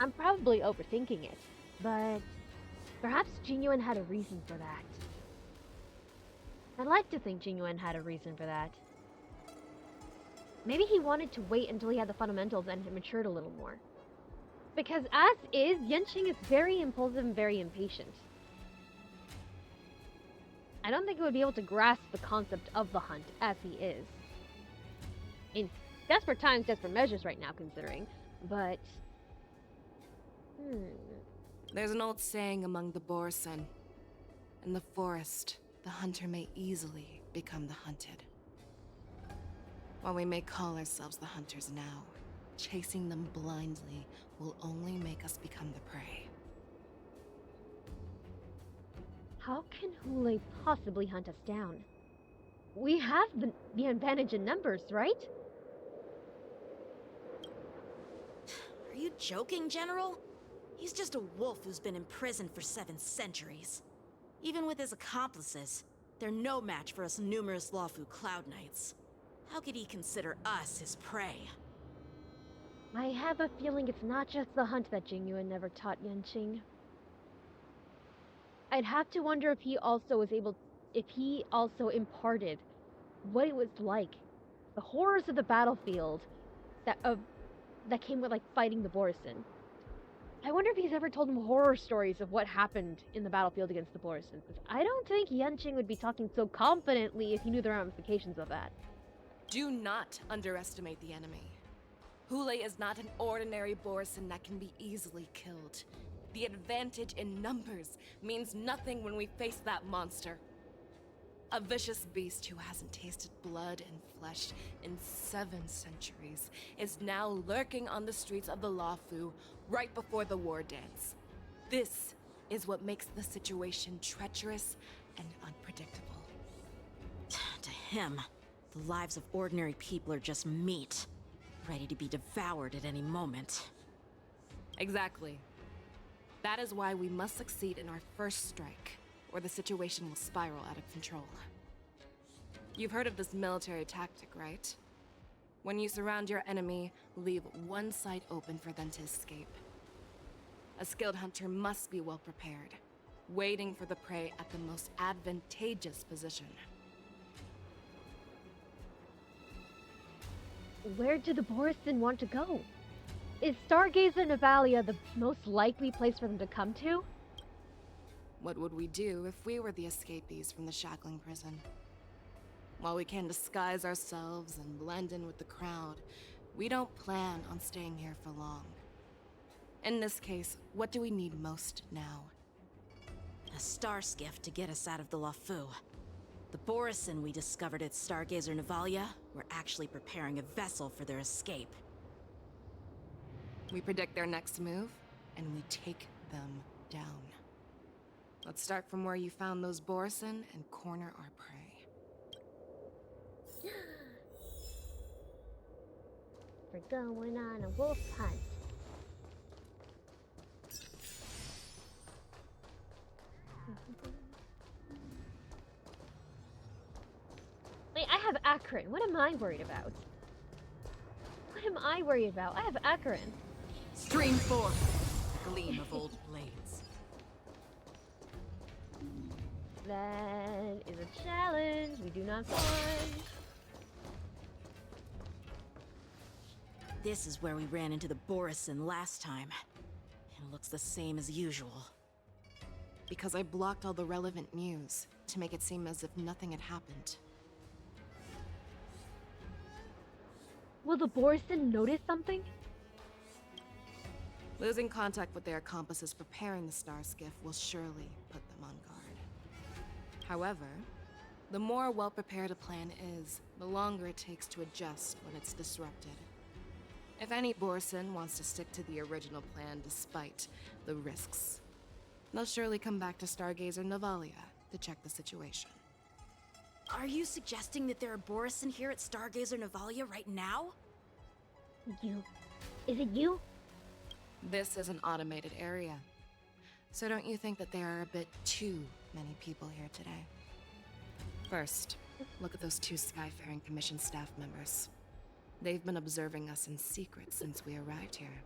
I'm probably overthinking it, but perhaps Jinyuan had a reason for that. I'd like to think Jinyuan had a reason for that. Maybe he wanted to wait until he had the fundamentals and had matured a little more. Because as is, Yanqing is very impulsive and very impatient. I don't think he would be able to grasp the concept of the hunt as he is. In desperate times, desperate measures right now, considering. But... There's an old saying among the Borison. In the forest, the hunter may easily become the hunted. While we may call ourselves the hunters now, chasing them blindly will only make us become the prey. How can Hule possibly hunt us down? We have the advantage in numbers, right? Are you joking, General? He's just a wolf who's been imprisoned for 7 centuries. Even with his accomplices, they're no match for us numerous Lawfu Cloud Knights. How could he consider us his prey? I have a feeling it's not just the hunt that Jingyuan never taught Yanqing. I'd have to wonder if he also imparted what it was like, the horrors of the battlefield that came with like fighting the Borison. I wonder if he's ever told him horror stories of what happened in the battlefield against the Borison. I don't think Yanqing would be talking so confidently if he knew the ramifications of that. Do not underestimate the enemy. Hule is not an ordinary Borison that can be easily killed. The advantage in numbers means nothing when we face that monster. A vicious beast who hasn't tasted blood and flesh in 7 centuries is now lurking on the streets of the Lawfu right before the war dance. This is what makes the situation treacherous and unpredictable. To him, the lives of ordinary people are just meat, ready to be devoured at any moment. Exactly. That is why we must succeed in our first strike, or the situation will spiral out of control. You've heard of this military tactic, right? When you surround your enemy, leave one side open for them to escape. A skilled hunter must be well prepared, waiting for the prey at the most advantageous position. Where do the Borison want to go? Is Stargazer Navalia the most likely place for them to come to? What would we do if we were the escapees from the shackling prison? While we can disguise ourselves and blend in with the crowd, we don't plan on staying here for long. In this case, what do we need most now? A star skiff to get us out of the Lawfu. The Borison we discovered at Stargazer Navalia were actually preparing a vessel for their escape. We predict their next move, and we take them down. Let's start from where you found those Borison and corner our prey. We're going on a wolf hunt. Wait, I have Akron. What am I worried about? What am I worried about? I have Akron. Stream forth, gleam of old blades. That is a challenge we do not want. This is where we ran into the Borison last time. It looks the same as usual. Because I blocked all the relevant news to make it seem as if nothing had happened. Will the Borison notice something? Losing contact with their accomplices preparing the star skiff will surely put them on guard. However, the more well-prepared a plan is, the longer it takes to adjust when it's disrupted. If any Borison wants to stick to the original plan despite the risks, they'll surely come back to Stargazer Navalia to check the situation. Are you suggesting that there are Borison here at Stargazer Navalia right now? You. Is it you? This is an automated area. So don't you think that there are a bit too many people here today? First, look at those 2 Skyfaring Commission staff members. They've been observing us in secret since we arrived here.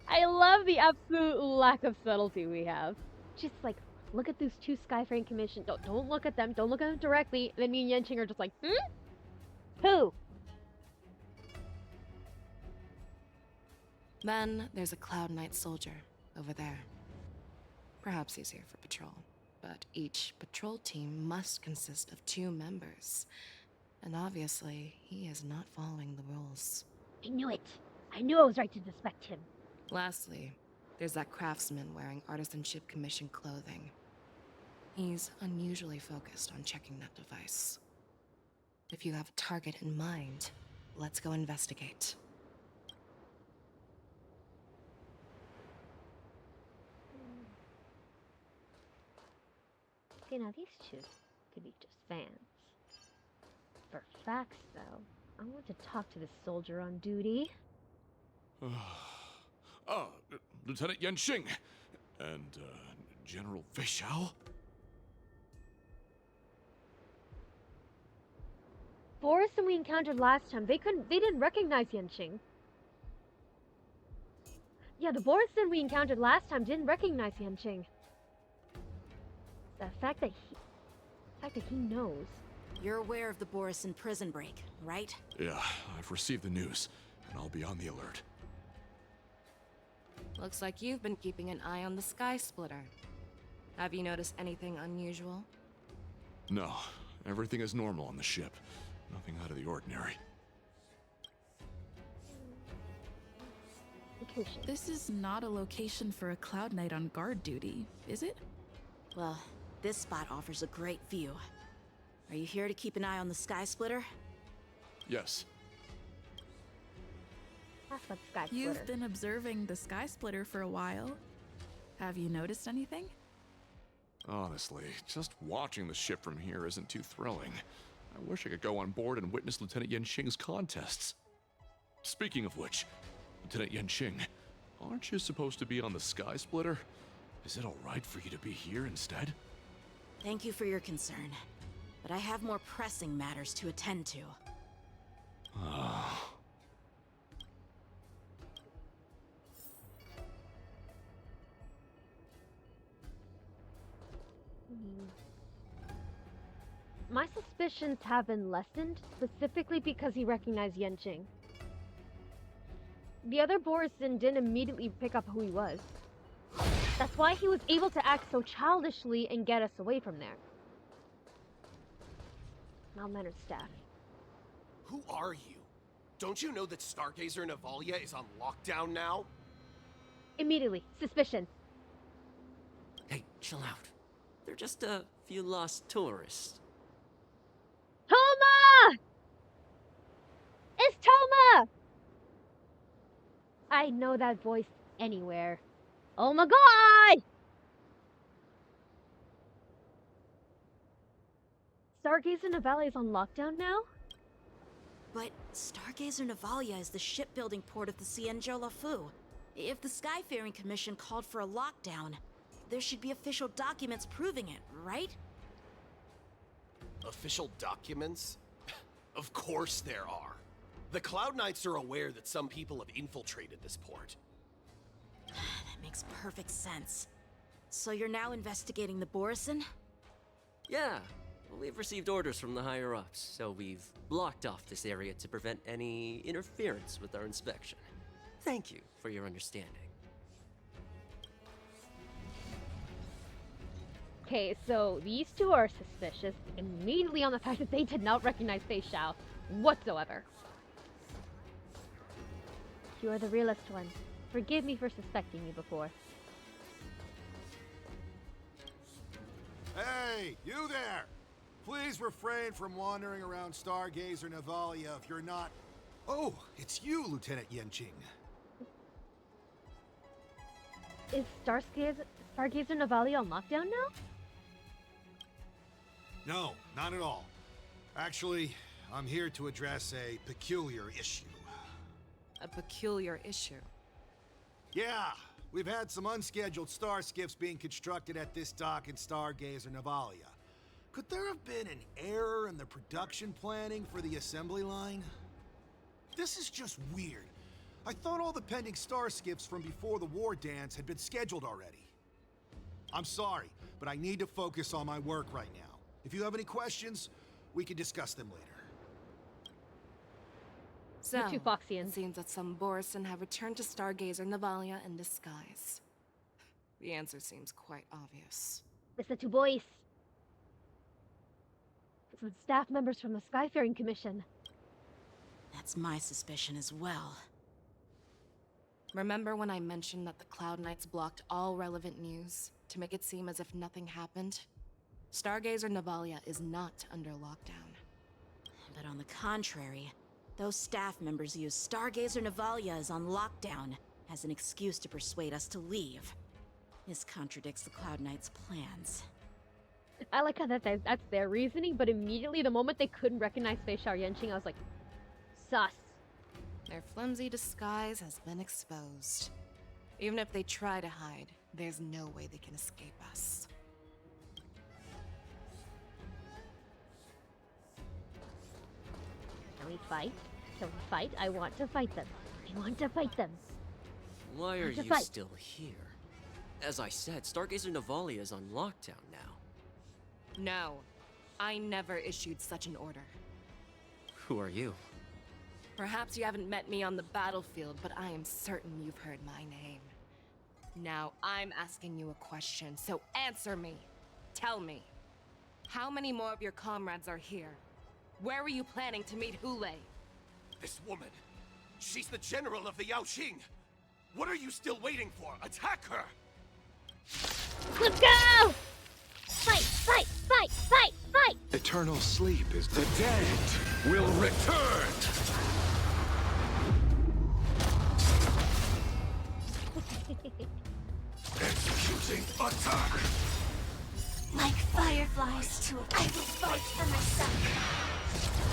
I love the absolute lack of subtlety we have. Just like, look at those 2 Skyfaring Commission. Don't look at them. Don't look at them directly. And then me and Yenching are just like, Who? Then there's a Cloud Knight soldier over there. Perhaps he's here for patrol, but each patrol team must consist of 2 members. And obviously, he is not following the rules. I knew it. I knew I was right to suspect him. Lastly, there's that craftsman wearing Artisanship Commission clothing. He's unusually focused on checking that device. If you have a target in mind, let's go investigate. See, now these 2 could be just fans. For facts, though, I want to talk to the soldier on duty. Lieutenant Yenching and General Feixiao. Borison we encountered last time, they didn't recognize Yenching. Yeah, the Borison we encountered last time didn't recognize Yenching. The fact that he knows. You're aware of the Borison prison break, right? Yeah, I've received the news, and I'll be on the alert. Looks like you've been keeping an eye on the Sky Splitter. Have you noticed anything unusual? No, everything is normal on the ship. Nothing out of the ordinary. Location. This is not a location for a Cloud Knight on guard duty, is it? Well, this spot offers a great view. Are you here to keep an eye on the Sky Splitter? Yes. That's what Sky Splitter. You've been observing the Sky Splitter for a while. Have you noticed anything? Honestly, just watching the ship from here isn't too thrilling. I wish I could go on board and witness Lieutenant Yenching's contests. Speaking of which, Lieutenant Yenching, aren't you supposed to be on the Sky Splitter? Is it alright for you to be here instead? Thank you for your concern, but I have more pressing matters to attend to. My suspicions have been lessened, specifically because he recognized Yenching. The other Borison didn't immediately pick up who he was. That's why he was able to act so childishly and get us away from there. Malmannered staff. Who are you? Don't you know that Stargazer Navalia is on lockdown now? Immediately. Suspicion. Hey, chill out. They're just a few lost tourists. Toma! It's Toma! I know that voice anywhere. Oh my god! Stargazer Navalia is on lockdown now? But Stargazer Navalia is the shipbuilding port of the Cienjo Lafu. If the Skyfaring Commission called for a lockdown, there should be official documents proving it, right? Official documents? Of course there are. The Cloud Knights are aware that some people have infiltrated this port. That makes perfect sense. So you're now investigating the Borison? Yeah, well, we've received orders from the higher-ups, so we've blocked off this area to prevent any interference with our inspection. Thank you for your understanding. Okay, so these two are suspicious immediately on the fact that they did not recognize Fei Xiao whatsoever. You are the realest one. Forgive me for suspecting you before. Hey, you there! Please refrain from wandering around Stargazer Navalia if you're not... Oh, it's you, Lieutenant Yanqing. Is Stargazer Navalia on lockdown now? No, not at all. Actually, I'm here to address a peculiar issue. A peculiar issue? Yeah, we've had some unscheduled star skiffs being constructed at this dock in Stargazer Navalia. Could there have been an error in the production planning for the assembly line? This is just weird. I thought all the pending star skiffs from before the war dance had been scheduled already. I'm sorry, but I need to focus on my work right now. If you have any questions, we can discuss them later. So, The two Foxians. It seems that some Borison have returned to Stargazer Navalia in disguise. The answer seems quite obvious. It's the two boys. Some staff members from the Skyfaring Commission. That's my suspicion as well. Remember when I mentioned that the Cloud Knights blocked all relevant news to make it seem as if nothing happened? Stargazer Navalia is not under lockdown. But on the contrary, those staff members use Stargazer Navalia is on lockdown as an excuse to persuade us to leave. This contradicts the Cloud Knights' plans. I like how that's their reasoning, but immediately the moment they couldn't recognize Fei Xiao Yanqing, I was like, sus. Their flimsy disguise has been exposed. Even if they try to hide, there's no way they can escape us. Can we fight? Can we fight? I want to fight them. I want to fight them. Why are you still here? As I said, Stargazer Navalia is on lockdown now. No, I never issued such an order. Who are you? Perhaps you haven't met me on the battlefield, but I am certain you've heard my name. Now, I'm asking you a question, so answer me. Tell me, how many more of your comrades are here? Where were you planning to meet Hule? This woman, she's the general of the Yaoqing. What are you still waiting for? Attack her! Let's go! Fight, fight, fight, fight, fight! Eternal sleep is the dead will return! Executing attack! Like fireflies to I will fight for myself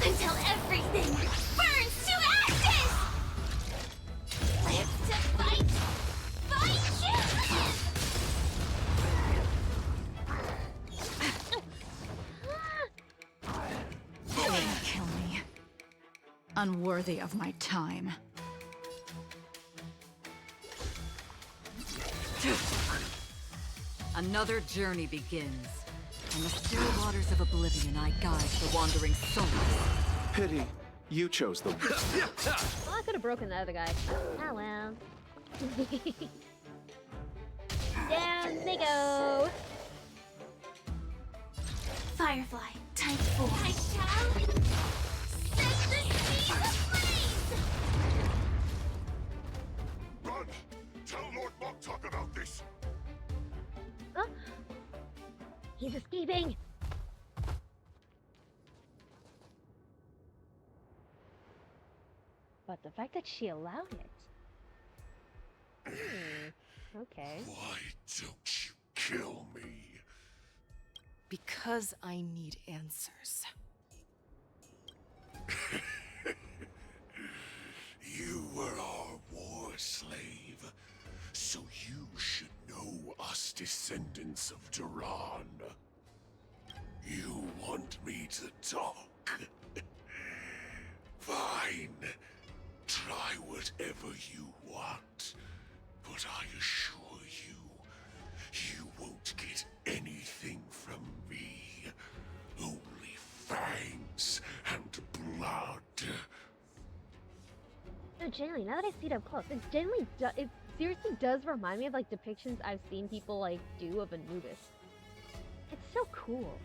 until everything burns to ashes! Live to fight! Fight you! Kill me. Unworthy of my time. Another journey begins. In the still waters of oblivion, I guide the wandering souls. Pity. You chose the... Well, I could have broken the other guy. Oh well. Down they go! Firefly, type 4. I shall set the seas ablaze! Run! Tell Lord Moktok about this! Oh. He's escaping! But the fact that she allowed it... okay. Why don't you kill me? Because I need answers. You were our war slave, so you should know us descendants of Duran. You want me to talk? Fine. Try whatever you want, but I assure you, you won't get anything from me. No, genuinely, now that I see it up close, it seriously does remind me of like depictions I've seen people like do of Anubis. It's so cool.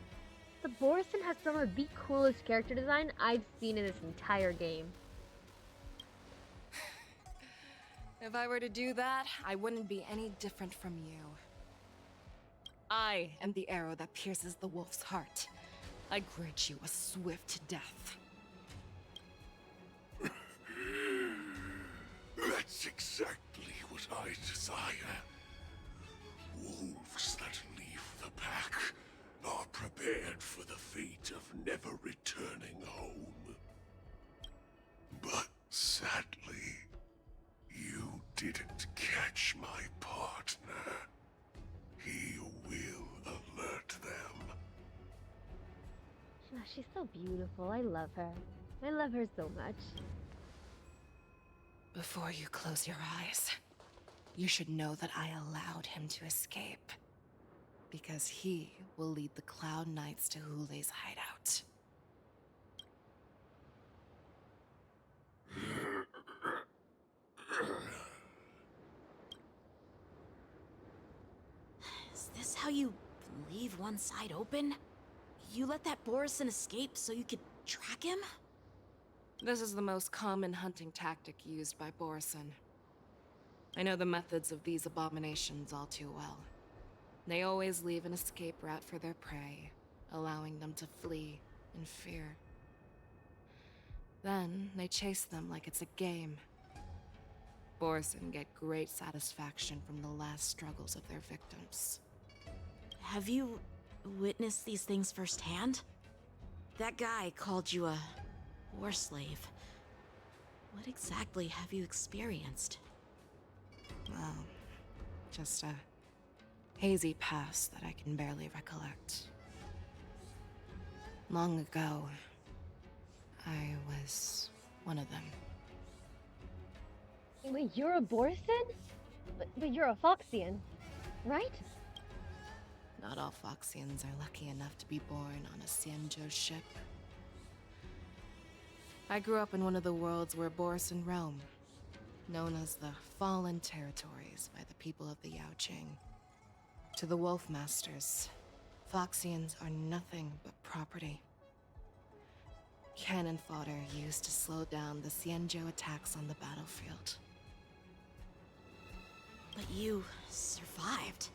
The Borison has some of the coolest character design I've seen in this entire game. If I were to do that, I wouldn't be any different from you. I am the arrow that pierces the wolf's heart. I grant you a swift death. That's exactly what I desire. Wolves that leave the pack are prepared for the fate of never returning home. But sadly, you didn't catch my partner. He will alert them. Oh, she's so beautiful. I love her. I love her so much. Before you close your eyes, you should know that I allowed him to escape. Because he will lead the Cloud Knights to Hule's hideout. Is this how you leave one side open? You let that Borison escape so you could track him? This is the most common hunting tactic used by Borison. I know the methods of these abominations all too well. They always leave an escape route for their prey, allowing them to flee in fear. Then they chase them like it's a game. Borison get great satisfaction from the last struggles of their victims. Have you witnessed these things firsthand? That guy called you a war slave. What exactly have you experienced? Well, just a hazy past that I can barely recollect. Long ago, I was one of them. Wait, you're a Borison? But you're a Foxian, right? Not all Foxians are lucky enough to be born on a Xianzhou ship. I grew up in one of the worlds where Borison roam, known as the Fallen Territories by the people of the Jiaoqiu. To the Wolf Masters, Foxians are nothing but property. Cannon fodder used to slow down the Xianzhou attacks on the battlefield. But you survived.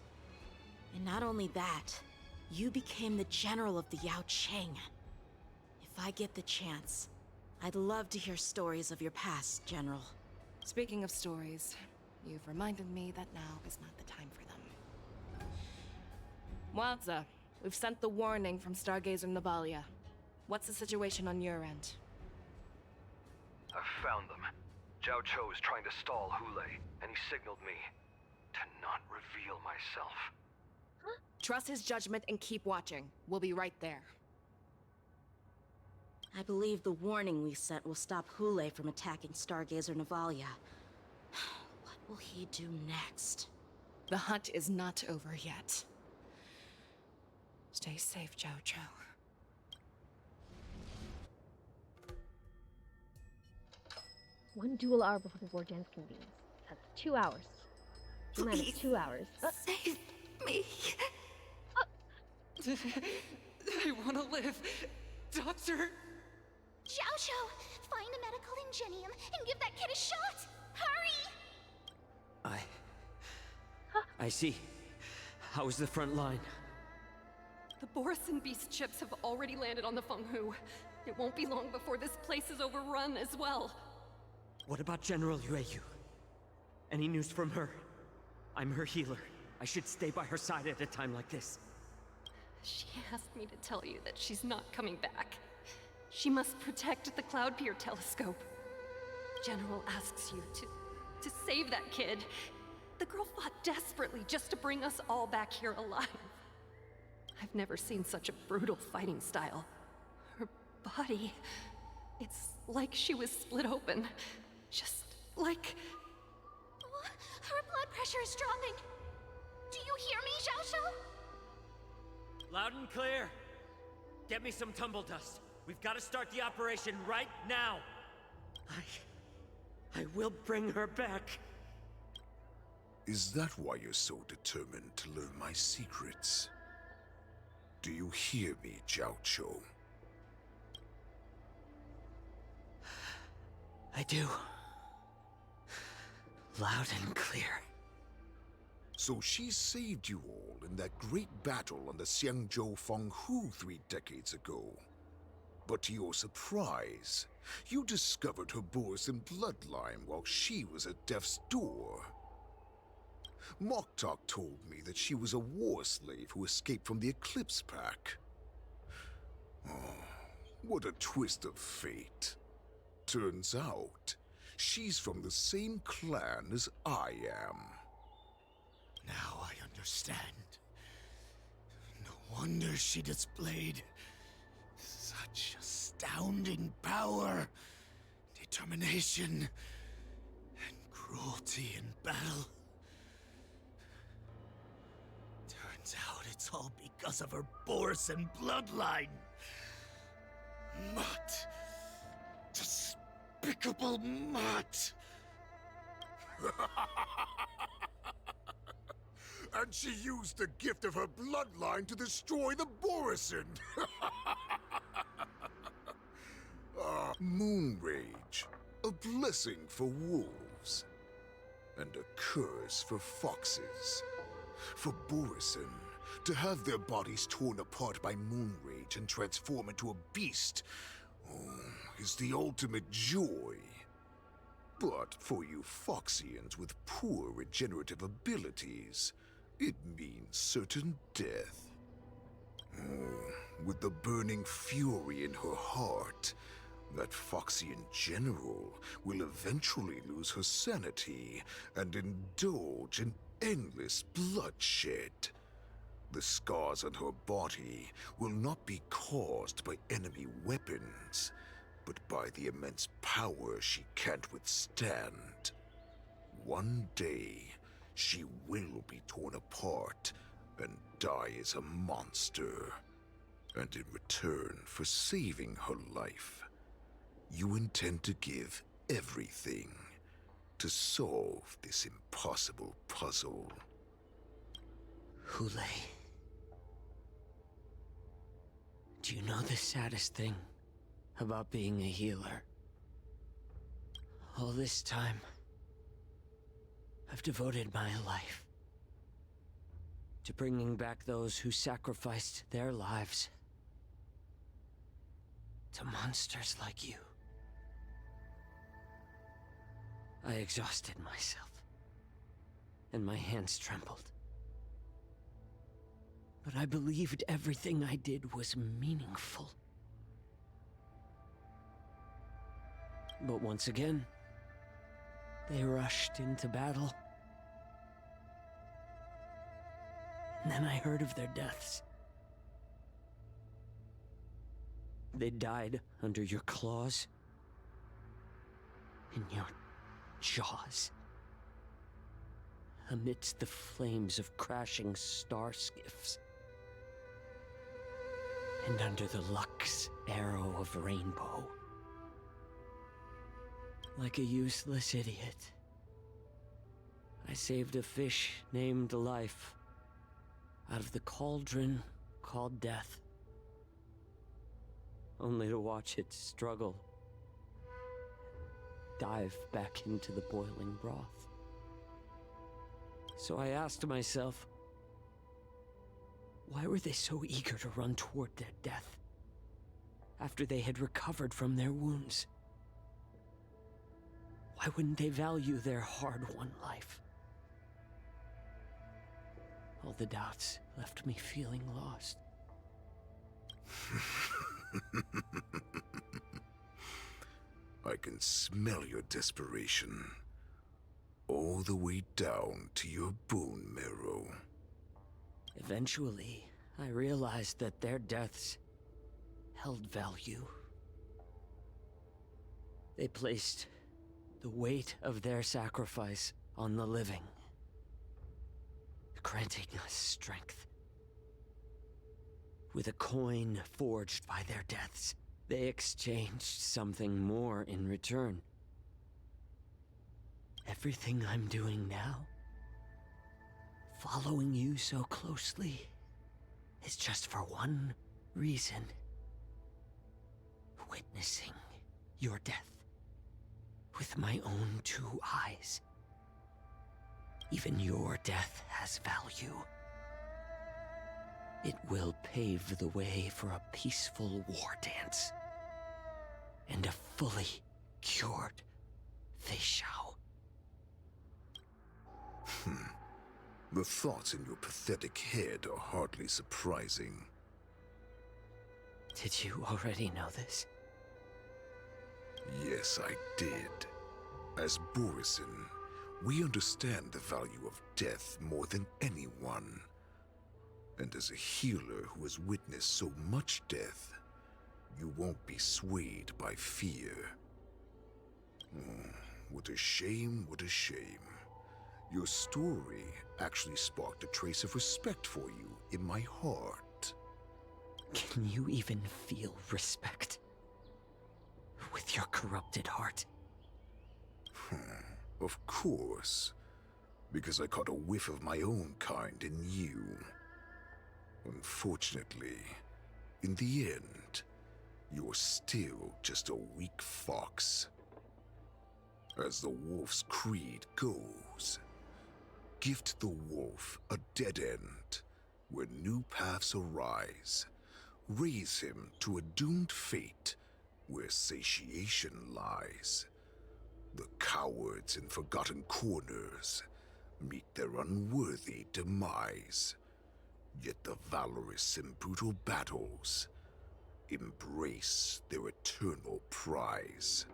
And not only that, you became the general of the Yaoqing. If I get the chance, I'd love to hear stories of your past, General. Speaking of stories, you've reminded me that now is not the time for them. Wadza, we've sent the warning from Stargazer Navalia. What's the situation on your end? I've found them. Jiaoqiu is trying to stall Hule, and he signaled me to not reveal myself. Trust his judgment and keep watching. We'll be right there. I believe the warning we sent will stop Hule from attacking Stargazer Navalia. What will he do next? The hunt is not over yet. Stay safe, Jiaoqiu. One dual hour before the war dance convenes. That's 2 hours. Please, 2 hours. Save me. I want to live. Doctor! Jiaoqiu, find a medical ingenium and give that kid a shot. Hurry! I see. How is the front line? The Borison beast chips have already landed on the Fenghu. It won't be long before this place is overrun as well. What about General Yueyu? Any news from her? I'm her healer. I should stay by her side at a time like this. She asked me to tell you that she's not coming back. She must protect the Cloudpeer telescope. General asks you to save that kid. The girl fought desperately just to bring us all back here alive. I've never seen such a brutal fighting style. Her body, it's like she was split open. Just like... Her blood pressure is dropping. Do you hear me, Jiaoqiu? Loud and clear. Get me some tumble dust. We've got to start the operation right now. I will bring her back. Is that why you're so determined to learn my secrets? Do you hear me, Jiaoqiu? I do. Loud and clear. So she saved you all in that great battle on the Xiangzhou Fenghu 3 decades ago. But to your surprise, you discovered her Borisin bloodline while she was at death's door. Moktok told me that she was a war slave who escaped from the Eclipse Pack. Oh, what a twist of fate. Turns out, she's from the same clan as I am. Now I understand. No wonder she displayed such astounding power, determination, and cruelty in battle. Turns out it's all because of her Borisin bloodline. Mutt. Despicable mutt. And she used the gift of her bloodline to destroy the Borisin! Moon Rage. A blessing for wolves. And a curse for foxes. For Borisin, to have their bodies torn apart by Moon Rage and transform into a beast is the ultimate joy. But for you Foxians with poor regenerative abilities, it means certain death. With the burning fury in her heart, that Foxian general will eventually lose her sanity and indulge in endless bloodshed. The scars on her body will not be caused by enemy weapons, but by the immense power she can't withstand. One day, she will be torn apart and die as a monster. And in return for saving her life, you intend to give everything to solve this impossible puzzle. Hule, do you know the saddest thing about being a healer? All this time, I've devoted my life to bringing back those who sacrificed their lives to monsters like you. I exhausted myself, and my hands trembled. But I believed everything I did was meaningful. But once again, they rushed into battle. And then I heard of their deaths. They died under your claws, in your jaws, amidst the flames of crashing star skiffs, and under the Lux arrow of Rainbow. Like a useless idiot, I saved a fish named Life out of the cauldron called Death, only to watch it struggle, dive back into the boiling broth. So I asked myself, why were they so eager to run toward their death after they had recovered from their wounds? Why wouldn't they value their hard-won life? All the doubts left me feeling lost. I can smell your desperation, all the way down to your bone marrow. Eventually, I realized that their deaths held value. They placed the weight of their sacrifice on the living, granting us strength. With a coin forged by their deaths, they exchanged something more in return. Everything I'm doing now, following you so closely, is just for one reason. Witnessing your death with my own 2 eyes. Even your death has value. It will pave the way for a peaceful war dance and a fully cured Fei Xiao. The thoughts in your pathetic head are hardly surprising. Did you already know this? Yes, I did. As Borisin, we understand the value of death more than anyone. And as a healer who has witnessed so much death, you won't be swayed by fear. What a shame, what a shame. Your story actually sparked a trace of respect for you in my heart. Can you even feel respect with your corrupted heart? Of course. Because I caught a whiff of my own kind in you. Unfortunately, in the end, you're still just a weak fox. As the wolf's creed goes, gift the wolf a dead end where new paths arise. Raise him to a doomed fate where satiation lies. The cowards in forgotten corners meet their unworthy demise. Yet the valorous in brutal battles embrace their eternal prize.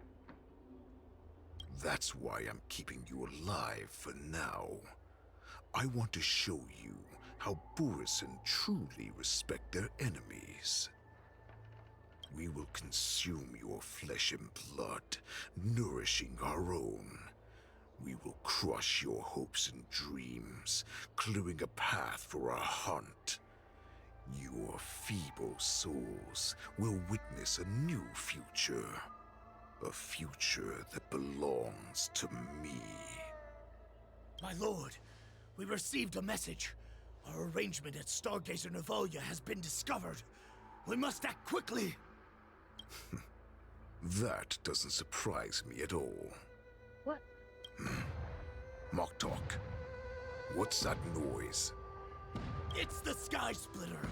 That's why I'm keeping you alive for now. I want to show you how Borisin truly respect their enemies. We will consume your flesh and blood, nourishing our own. We will crush your hopes and dreams, clearing a path for our hunt. Your feeble souls will witness a new future. A future that belongs to me. My lord, we received a message. Our arrangement at Stargazer Navalia has been discovered. We must act quickly. That doesn't surprise me at all. What? Moktok, what's that noise? It's the Sky Splitter.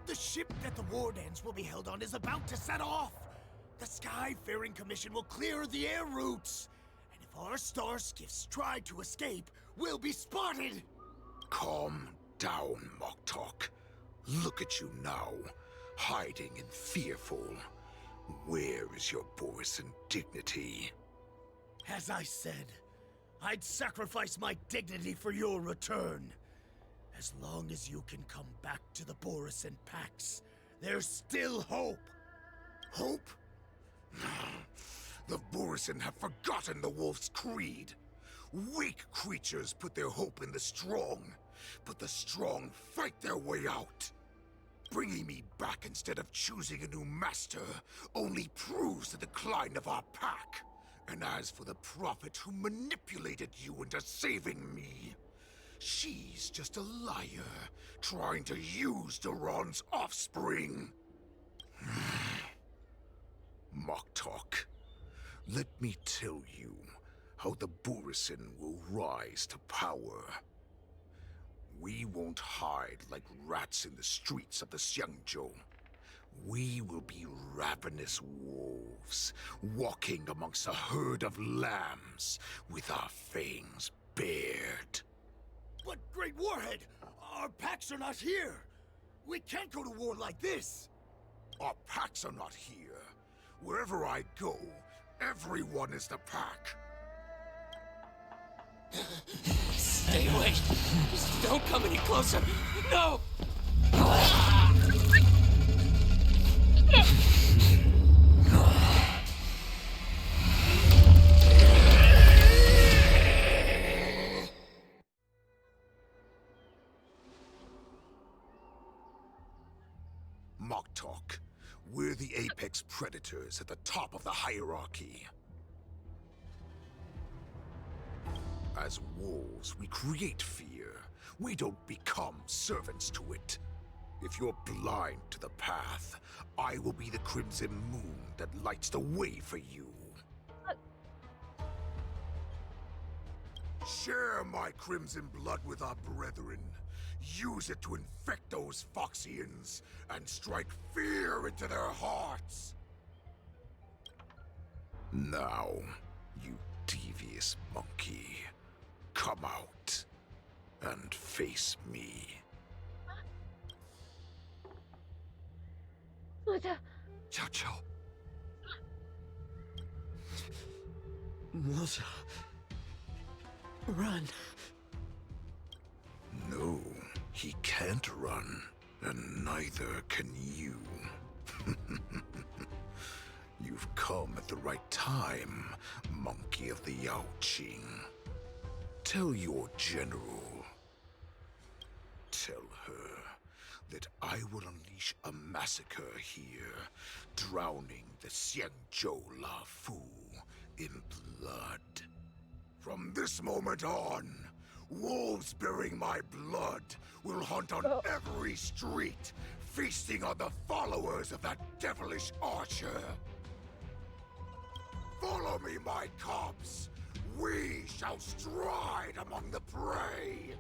The ship that the Wardens will be held on is about to set off. The Skyfaring Commission will clear the air routes. And if our star skiffs try to escape, we'll be spotted. Calm down, Moktok. Look at you now, hiding and fearful. Where is your Borisin dignity? As I said, I'd sacrifice my dignity for your return. As long as you can come back to the Borisin Pax, there's still hope. Hope? The Borisin have forgotten the wolf's creed. Weak creatures put their hope in the strong, but the strong fight their way out. Bringing me back instead of choosing a new master only proves the decline of our pack. And as for the prophet who manipulated you into saving me, she's just a liar, trying to use Duran's offspring. Moktok, let me tell you how the Borisin will rise to power. We won't hide like rats in the streets of the Xiangzhou. We will be ravenous wolves, walking amongst a herd of lambs with our fangs bared. But Great Warhead, our packs are not here. We can't go to war like this. Our packs are not here. Wherever I go, everyone is the pack. Stay away. Just don't come any closer. No! Moktok, we're the apex predators at the top of the hierarchy. As wolves, we create fear. We don't become servants to it. If you're blind to the path, I will be the crimson moon that lights the way for you. Share my crimson blood with our brethren. Use it to infect those Foxians and strike fear into their hearts. Now, you devious monkey, come out and face me. Jiaoqiu. Moza. Run. No, he can't run, and neither can you. You've come at the right time, monkey of the Yaoqing. Tell your general. Tell her that I will unleash a massacre here, drowning the Xianzhou La Fu in blood. From this moment on, wolves bearing my blood will hunt on every street, feasting on the followers of that devilish archer. Follow me, my cubs. We shall stride among the prey.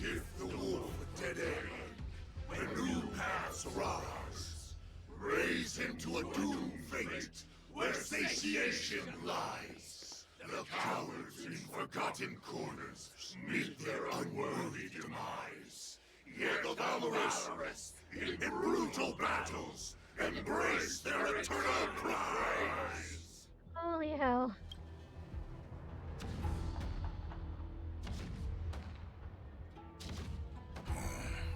Give the wolf a dead end when new paths arise. Raise him to a doomed fate where satiation lies. The cowards in forgotten corners meet their unworthy demise. Yet the valorous in brutal battles embrace their eternal prize. Holy hell.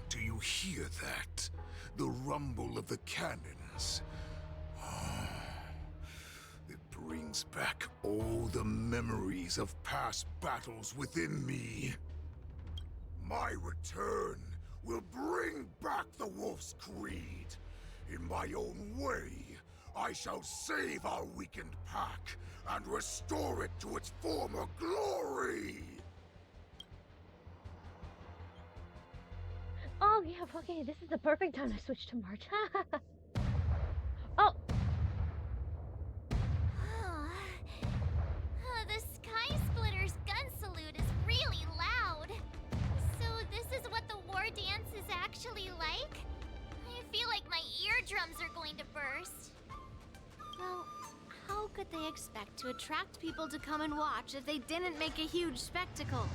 Do you hear that? The rumble of the cannons. It brings back all the memories of past battles within me. My return will bring back the Wolf's Creed. In my own way, I shall save our weakened pack and restore it to its former glory. Oh, yeah, okay, this is the perfect time to switch to March. Oh! The Sky Splitter's gun salute is really loud. So this is what the war dance is actually like? I feel like my eardrums are going to burst. Well, how could they expect to attract people to come and watch if they didn't make a huge spectacle?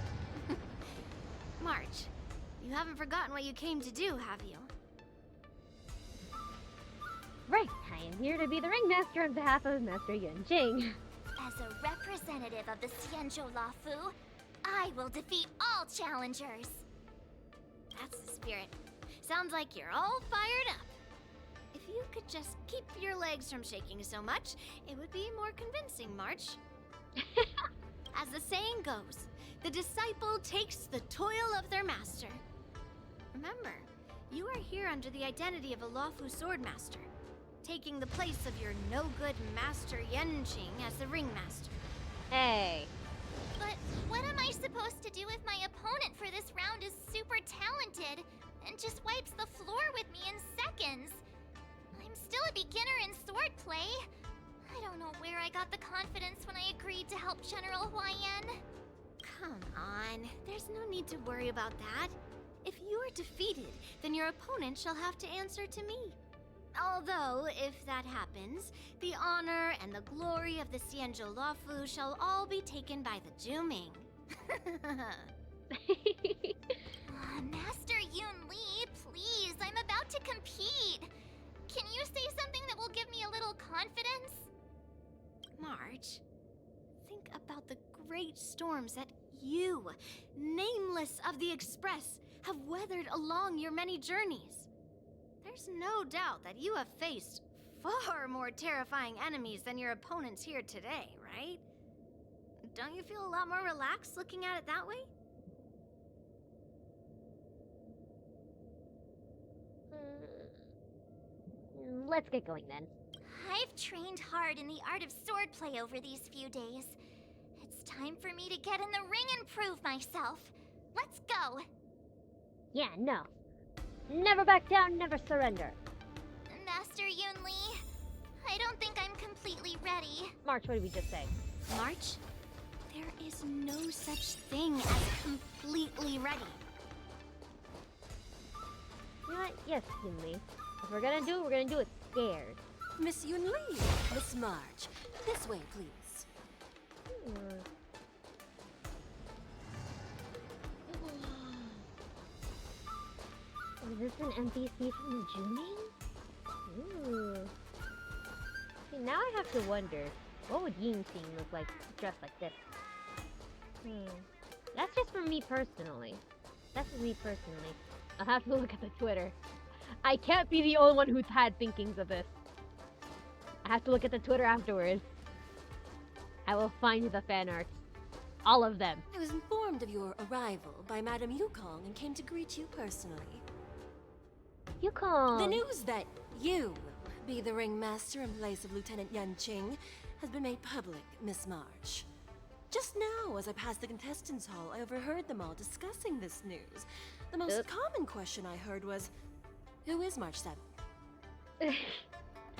March, you haven't forgotten what you came to do, have you? Right, I am here to be the ringmaster on behalf of Master Yunjing. As a representative of the Xianzhou La Fu, I will defeat all challengers. That's the spirit. Sounds like you're all fired up. If you could just keep your legs from shaking so much, it would be more convincing, March. As the saying goes, the disciple takes the toil of their master. Remember, you are here under the identity of a lawful swordmaster, taking the place of your no-good master Yenqing as the ringmaster. Hey. But what am I supposed to do if my opponent for this round is super talented and just wipes the floor with me in seconds? I'm still a beginner in swordplay. I don't know where I got the confidence when I agreed to help General Huaiyan. Come on, there's no need to worry about that. If you're defeated, then your opponent shall have to answer to me. Although, if that happens, the honor and the glory of the Xianzhou Luofu shall all be taken by the Juming. Master Yun Li, please, I'm about to compete. Can you say something that will give me a little confidence? March, think about the great storms that you, nameless of the Express, have weathered along your many journeys. There's no doubt that you have faced far more terrifying enemies than your opponents here today, right? Don't you feel a lot more relaxed looking at it that way? Let's get going then. I've trained hard in the art of swordplay over these few days. It's time for me to get in the ring and prove myself. Let's go. Yeah, no. Never back down, never surrender. Master Yunli, I don't think I'm completely ready. March, what did we just say? March, there is no such thing as completely ready. You know what? Yes, Yunli. If we're gonna do it scared. Miss Yunli, Miss March, this way, please. Is this an NPC from the Juning? Ooh. See, now I have to wonder, what would Yin Ting look like dressed like this? That's just for me personally. That's for me personally. I'll have to look at the Twitter. I can't be the only one who's had thinkings of this. I have to look at the Twitter afterwards. I will find the fan art. All of them. I was informed of your arrival by Madame Yukong and came to greet you personally. Yukong! The news that you will be the ringmaster in place of Lieutenant Yanqing has been made public, Miss March. Just now, as I passed the contestants' hall, I overheard them all discussing this news. The most common question I heard was, who is March 7th?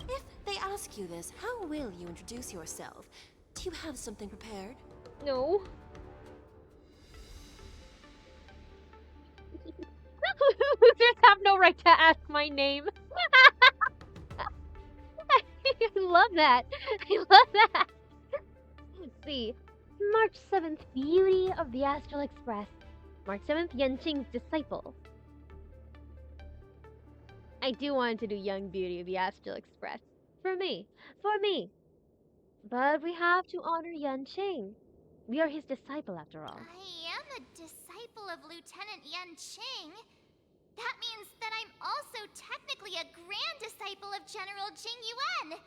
If they ask you this, how will you introduce yourself? Do you have something prepared? No. Losers have no right to ask my name. I love that. I love that. Let's see. March 7th, Beauty of the Astral Express. March 7th, Yanqing's disciple. I do want to do Young Beauty of the Astral Express. For me. For me. But we have to honor Yanqing. We are his disciple after all. I am a disciple of Lieutenant Yanqing. That means that I'm also technically a grand disciple of General Jing Yuan.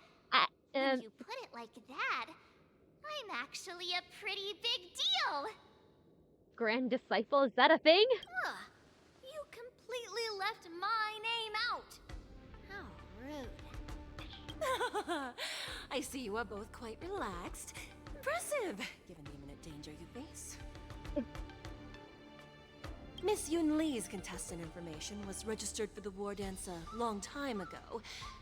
When you put it like that, I'm actually a pretty big deal. Grand disciple, is that a thing? You completely left my name out. How rude. I see you are both quite relaxed. Impressive, given the imminent danger you face. Miss Yunli's contestant information was registered for the war dance a long time ago.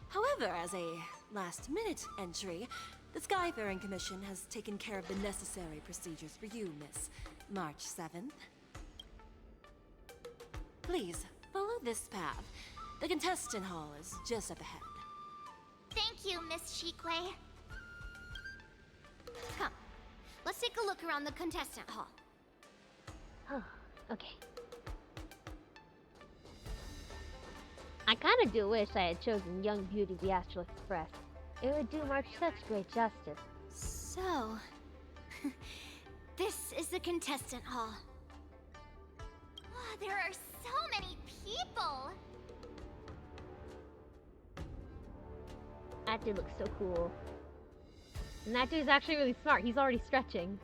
However, as a last-minute entry, the Skyfaring Commission has taken care of the necessary procedures for you, Miss March 7th. Please, follow this path. The contestant hall is just up ahead. Thank you, Miss Shikwe. Come, let's take a look around the contestant hall. Oh, okay. I kind of do wish I had chosen Young Beauty of the Astral Express. It would do March such great justice. So, this is the contestant hall. There are so many people. That dude looks so cool. And that dude's actually really smart. He's already stretching.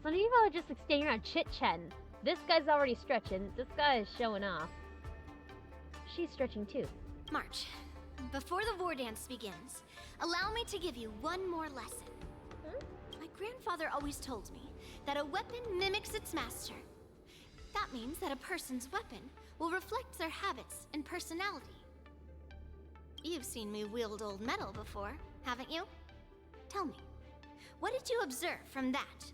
Some people are just like staying around chit-chatting. This guy's already stretching. This guy is showing off. She's stretching too. March, before the war dance begins, allow me to give you one more lesson. My grandfather always told me that a weapon mimics its master. That means that a person's weapon will reflect their habits and personality. You've seen me wield old metal before, haven't you? Tell me, what did you observe from that?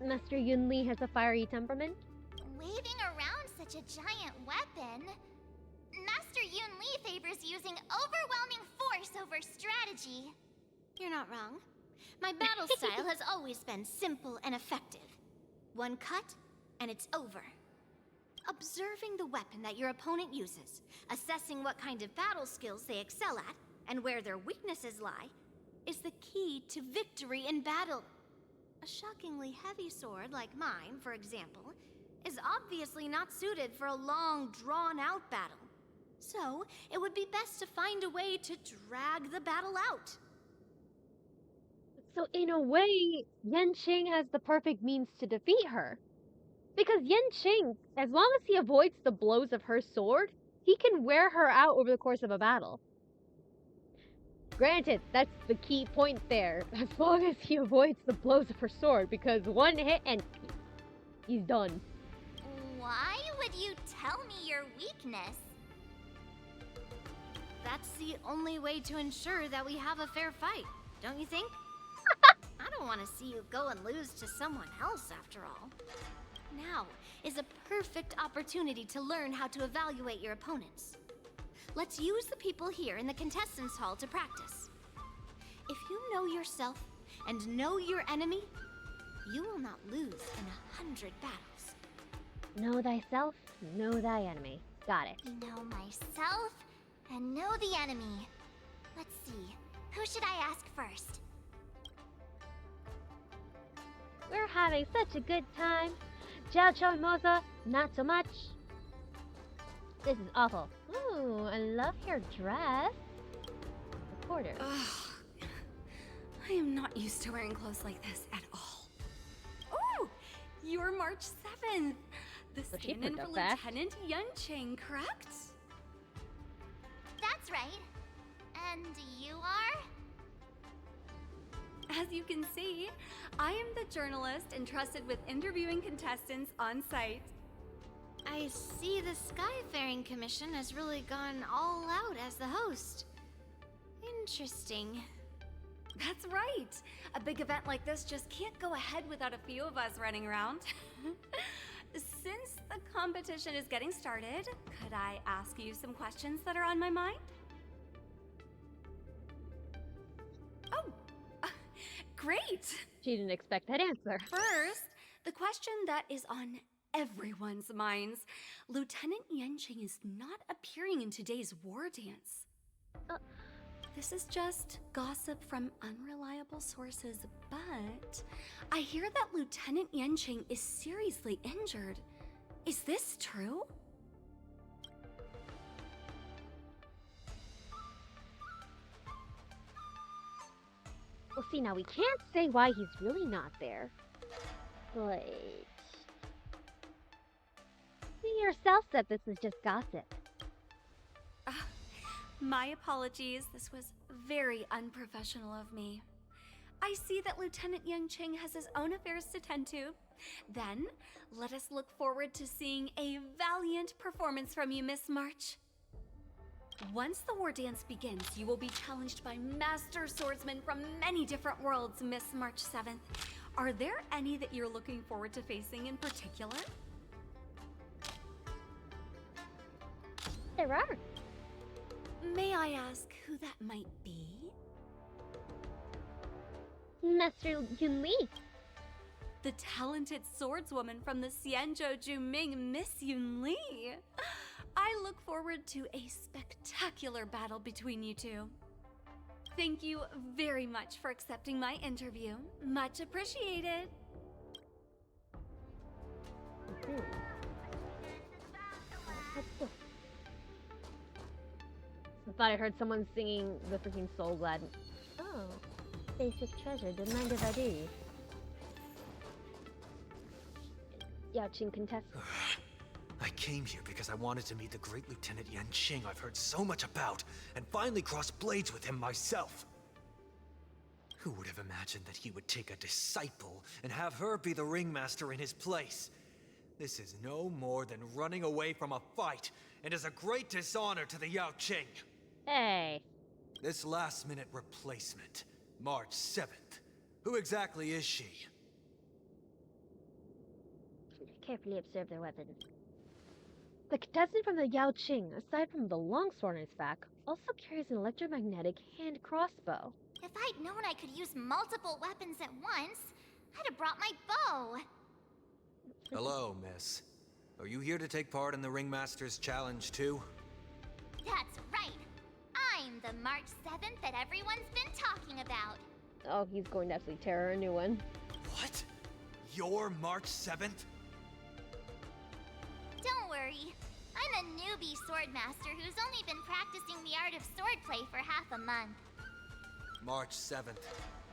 Master Yunli has a fiery temperament. Waving around such a giant weapon, Master Yunli favors using overwhelming force over strategy. You're not wrong. My battle style has always been simple and effective. One cut, and it's over. Observing the weapon that your opponent uses, assessing what kind of battle skills they excel at, and where their weaknesses lie, is the key to victory in battle. A shockingly heavy sword like mine, for example, is obviously not suited for a long, drawn-out battle. So, it would be best to find a way to drag the battle out. So in a way, Yanqing has the perfect means to defeat her. Because Yanqing, as long as he avoids the blows of her sword, he can wear her out over the course of a battle. Granted, that's the key point there. As long as he avoids the blows of her sword, because one hit and he's done. Why would you tell me your weakness? That's the only way to ensure that we have a fair fight, don't you think? I don't want to see you go and lose to someone else, after all. Now is a perfect opportunity to learn how to evaluate your opponents. Let's use the people here in the contestants hall to practice. If you know yourself and know your enemy, you will not lose in 100 battles. Know thyself, know thy enemy. Got it. Know myself and know the enemy. Let's see, who should I ask first? We're having such a good time. Jiaoqiu and Moza, not so much. This is awful. Ooh, I love your dress. Reporter. Ugh. I am not used to wearing clothes like this at all. Oh, you're March 7th. The stand-in for Lieutenant Yunqing, correct? That's right. And you are? As you can see, I am the journalist entrusted with interviewing contestants on site. I see the Skyfaring Commission has really gone all out as the host. Interesting. That's right. A big event like this just can't go ahead without a few of us running around. Since the competition is getting started, could I ask you some questions that are on my mind? Oh, great! She didn't expect that answer. First, the question that is on everyone's minds. Lieutenant Yunqing is not appearing in today's war dance. This is just gossip from unreliable sources, but I hear that Lieutenant Yunqing is seriously injured. Is this true? Well, see, now we can't say why he's really not there. But you yourself said this is just gossip. My apologies, this was very unprofessional of me. I see that Lieutenant Yunqing has his own affairs to tend to. Then, let us look forward to seeing a valiant performance from you, Miss March. Once the war dance begins, you will be challenged by master swordsmen from many different worlds, Miss March 7th. Are there any that you're looking forward to facing in particular? There are. May I ask who that might be? Master Yunli. The talented swordswoman from the Xianzhou Ming, Miss Yunli. I look forward to a spectacular battle between you two. Thank you very much for accepting my interview. Much appreciated. I thought I heard someone singing the freaking Soul Glad. Oh, basic treasure, don't mind if I do. Yaoqing contestant. I came here because I wanted to meet the great Lieutenant Yunqing I've heard so much about, and finally cross blades with him myself. Who would have imagined that he would take a disciple and have her be the ringmaster in his place? This is no more than running away from a fight, and is a great dishonor to the Yaoqing. Hey. This last-minute replacement, March 7th. Who exactly is she? Carefully observe their weapons. The contestant from the Yaoqing, aside from the longsword on his back, also carries an electromagnetic hand crossbow. If I'd known I could use multiple weapons at once, I'd have brought my bow. Hello, miss. Are you here to take part in the Ringmaster's Challenge too? That's right. I'm the March 7th that everyone's been talking about. Oh, he's going to absolutely tear her a new one. What? You're March 7th? Don't worry. I'm a newbie swordmaster who's only been practicing the art of swordplay for half a month. March 7th.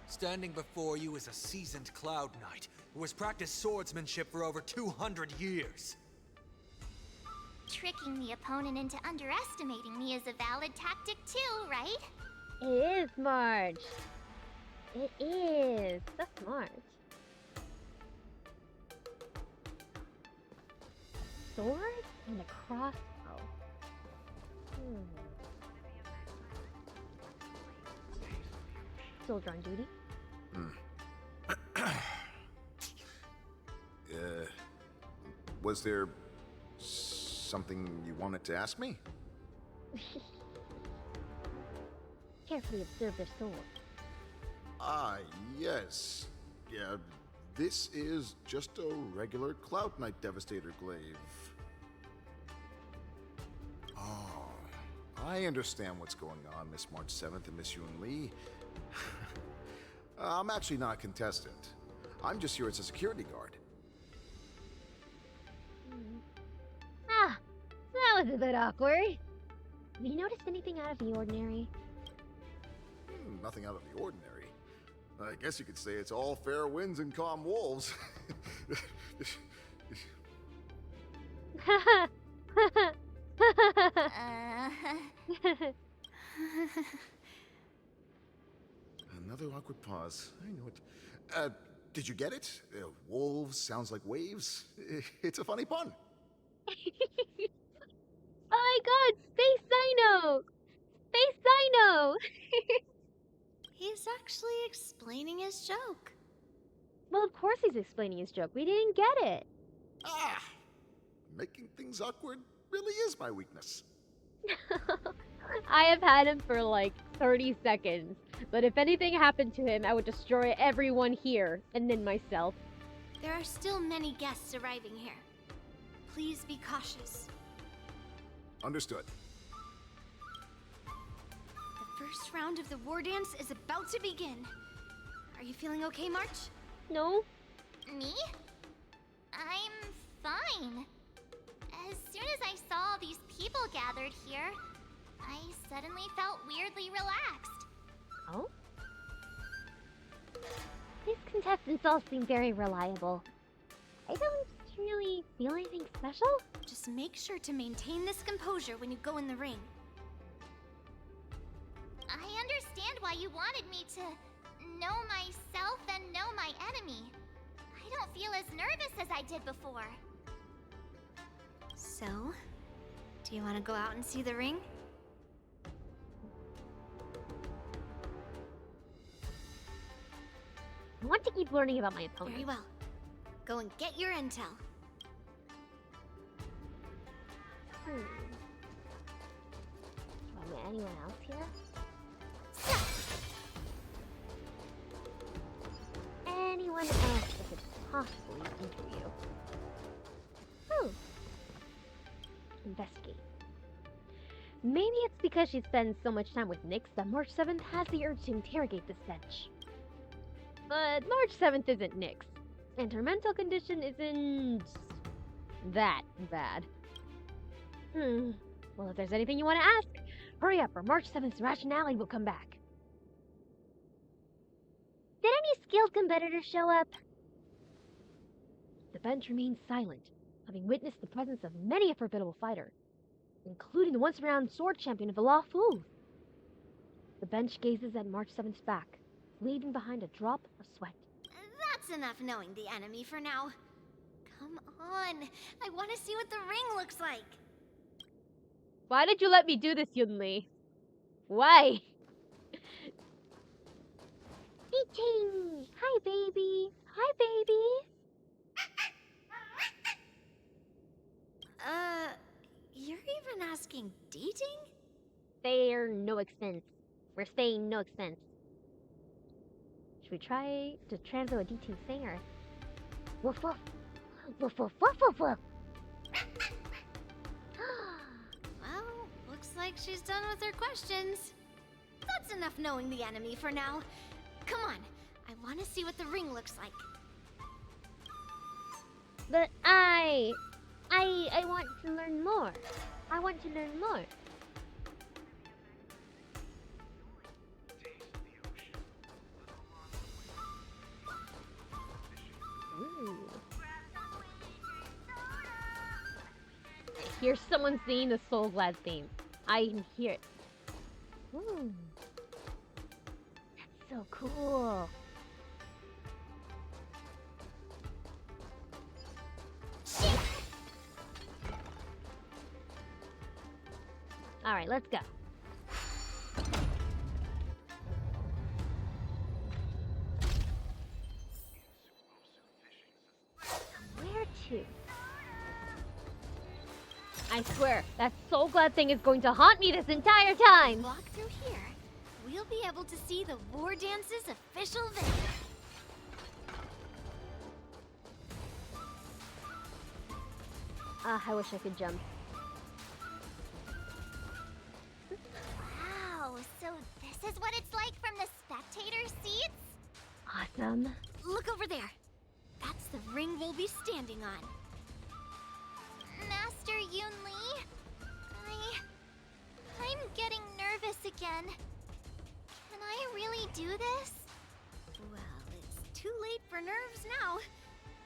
Standing before you is a seasoned Cloud Knight who has practiced swordsmanship for over 200 years. Tricking the opponent into underestimating me is a valid tactic too, right? It is March. It is. That's March. Sword and a crossbow. Soldier on duty. Was there something you wanted to ask me? Carefully observe their sword. Ah, yes. Yeah, this is just a regular Cloud Knight Devastator glaive. Oh, I understand what's going on, Miss March 7th and Miss Yun Li. I'm actually not a contestant. I'm just here as a security guard. Ah, that was a bit awkward. Have you noticed anything out of the ordinary? Nothing out of the ordinary. I guess you could say it's all fair winds and calm wolves. Another awkward pause. I know it. Did you get it? Wolves sounds like waves. It's a funny pun. Oh my god, Space Dino! Space Dino! He's actually explaining his joke. Well, of course he's explaining his joke. We didn't get it. Ah! Making things awkward really is my weakness. I have had him for like 30 seconds, but if anything happened to him, I would destroy everyone here, and then myself. There are still many guests arriving here. Please be cautious. Understood. The first round of the war dance is about to begin. Are you feeling okay, March? No. Me? I'm fine. As soon as I saw these people gathered here, I suddenly felt weirdly relaxed. Oh? These contestants all seem very reliable. I don't really feel anything special. Just make sure to maintain this composure when you go in the ring. I understand why you wanted me to know myself and know my enemy. I don't feel as nervous as I did before. So, do you want to go out and see the ring? I want to keep learning about my opponent. Very well. Go and get your intel. Do I meet anyone else here? Anyone else that could possibly interview? Investigate. Maybe it's because she spends so much time with Nyx that March 7th has the urge to interrogate the stench. But March 7th isn't Nyx, and her mental condition isn't that bad. Well, if there's anything you want to ask, hurry up or March 7th's rationality will come back. Did any skilled competitors show up? The bench remains silent, having witnessed the presence of many a formidable fighter, including the once-renowned sword champion of the Law Fu. The bench gazes at March 7th's back, leaving behind a drop of sweat. That's enough knowing the enemy for now. Come on, I want to see what the ring looks like. Why did you let me do this, Yun Li? Why? Eating! Hi, baby! Hi, baby! You're even asking dating? They're no expense. We're staying no expense. Should we try to translate what DT's saying, or... Woof woof! Woof woof woof woof woof! Well, looks like she's done with her questions. That's enough knowing the enemy for now. Come on, I want to see what the ring looks like. But I want to learn more. I want to learn more. Ooh. I hear someone singing the Soul Glad theme. I can hear it. Ooh. so cool. Alright, let's go. Where to? I swear, that soul glad thing is going to haunt me this entire time! Walk through here. We'll be able to see the War Dance's official venue. I wish I could jump. Wow, so this is what it's like from the spectator seats? Awesome. Look over there. That's the ring we'll be standing on. Master Yun Li? I'm getting nervous again. Can I really do this? Well, it's too late for nerves now.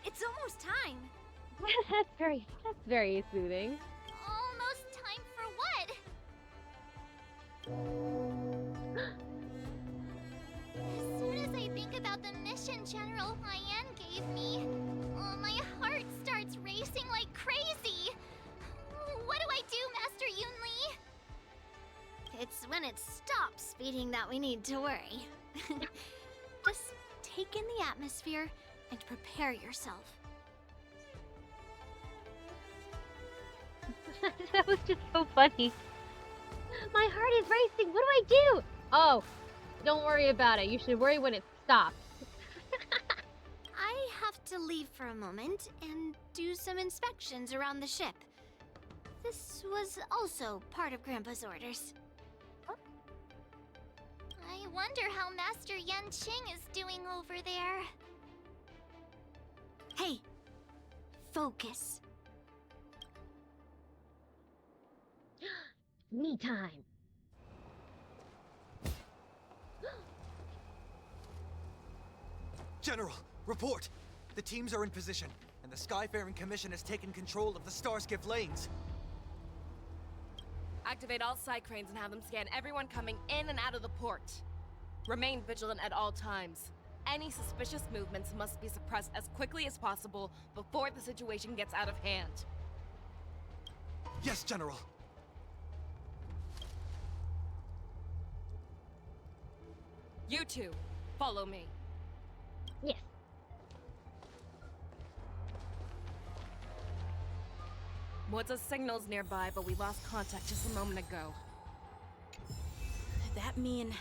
It's almost time. That's very soothing. Almost time for what? As soon as I think about the mission General Hyan gave me, my heart starts racing like crazy. What do I do, Master Yun Li? It's when it stops beating that we need to worry. Just take in the atmosphere and prepare yourself. That was just so funny. My heart is racing. What do I do? Oh, don't worry about it. You should worry when it stops. I have to leave for a moment and do some inspections around the ship. This was also part of Grandpa's orders. I wonder how Master Yanqing is doing over there. Hey, focus. Me time. General, report! The teams are in position, and the Skyfaring Commission has taken control of the Starskiff lanes. Activate all side cranes and have them scan everyone coming in and out of the port. Remain vigilant at all times. Any suspicious movements must be suppressed as quickly as possible before the situation gets out of hand. Yes, General. You two, follow me. Yes. Moza's signal's nearby, but we lost contact just a moment ago. That mean...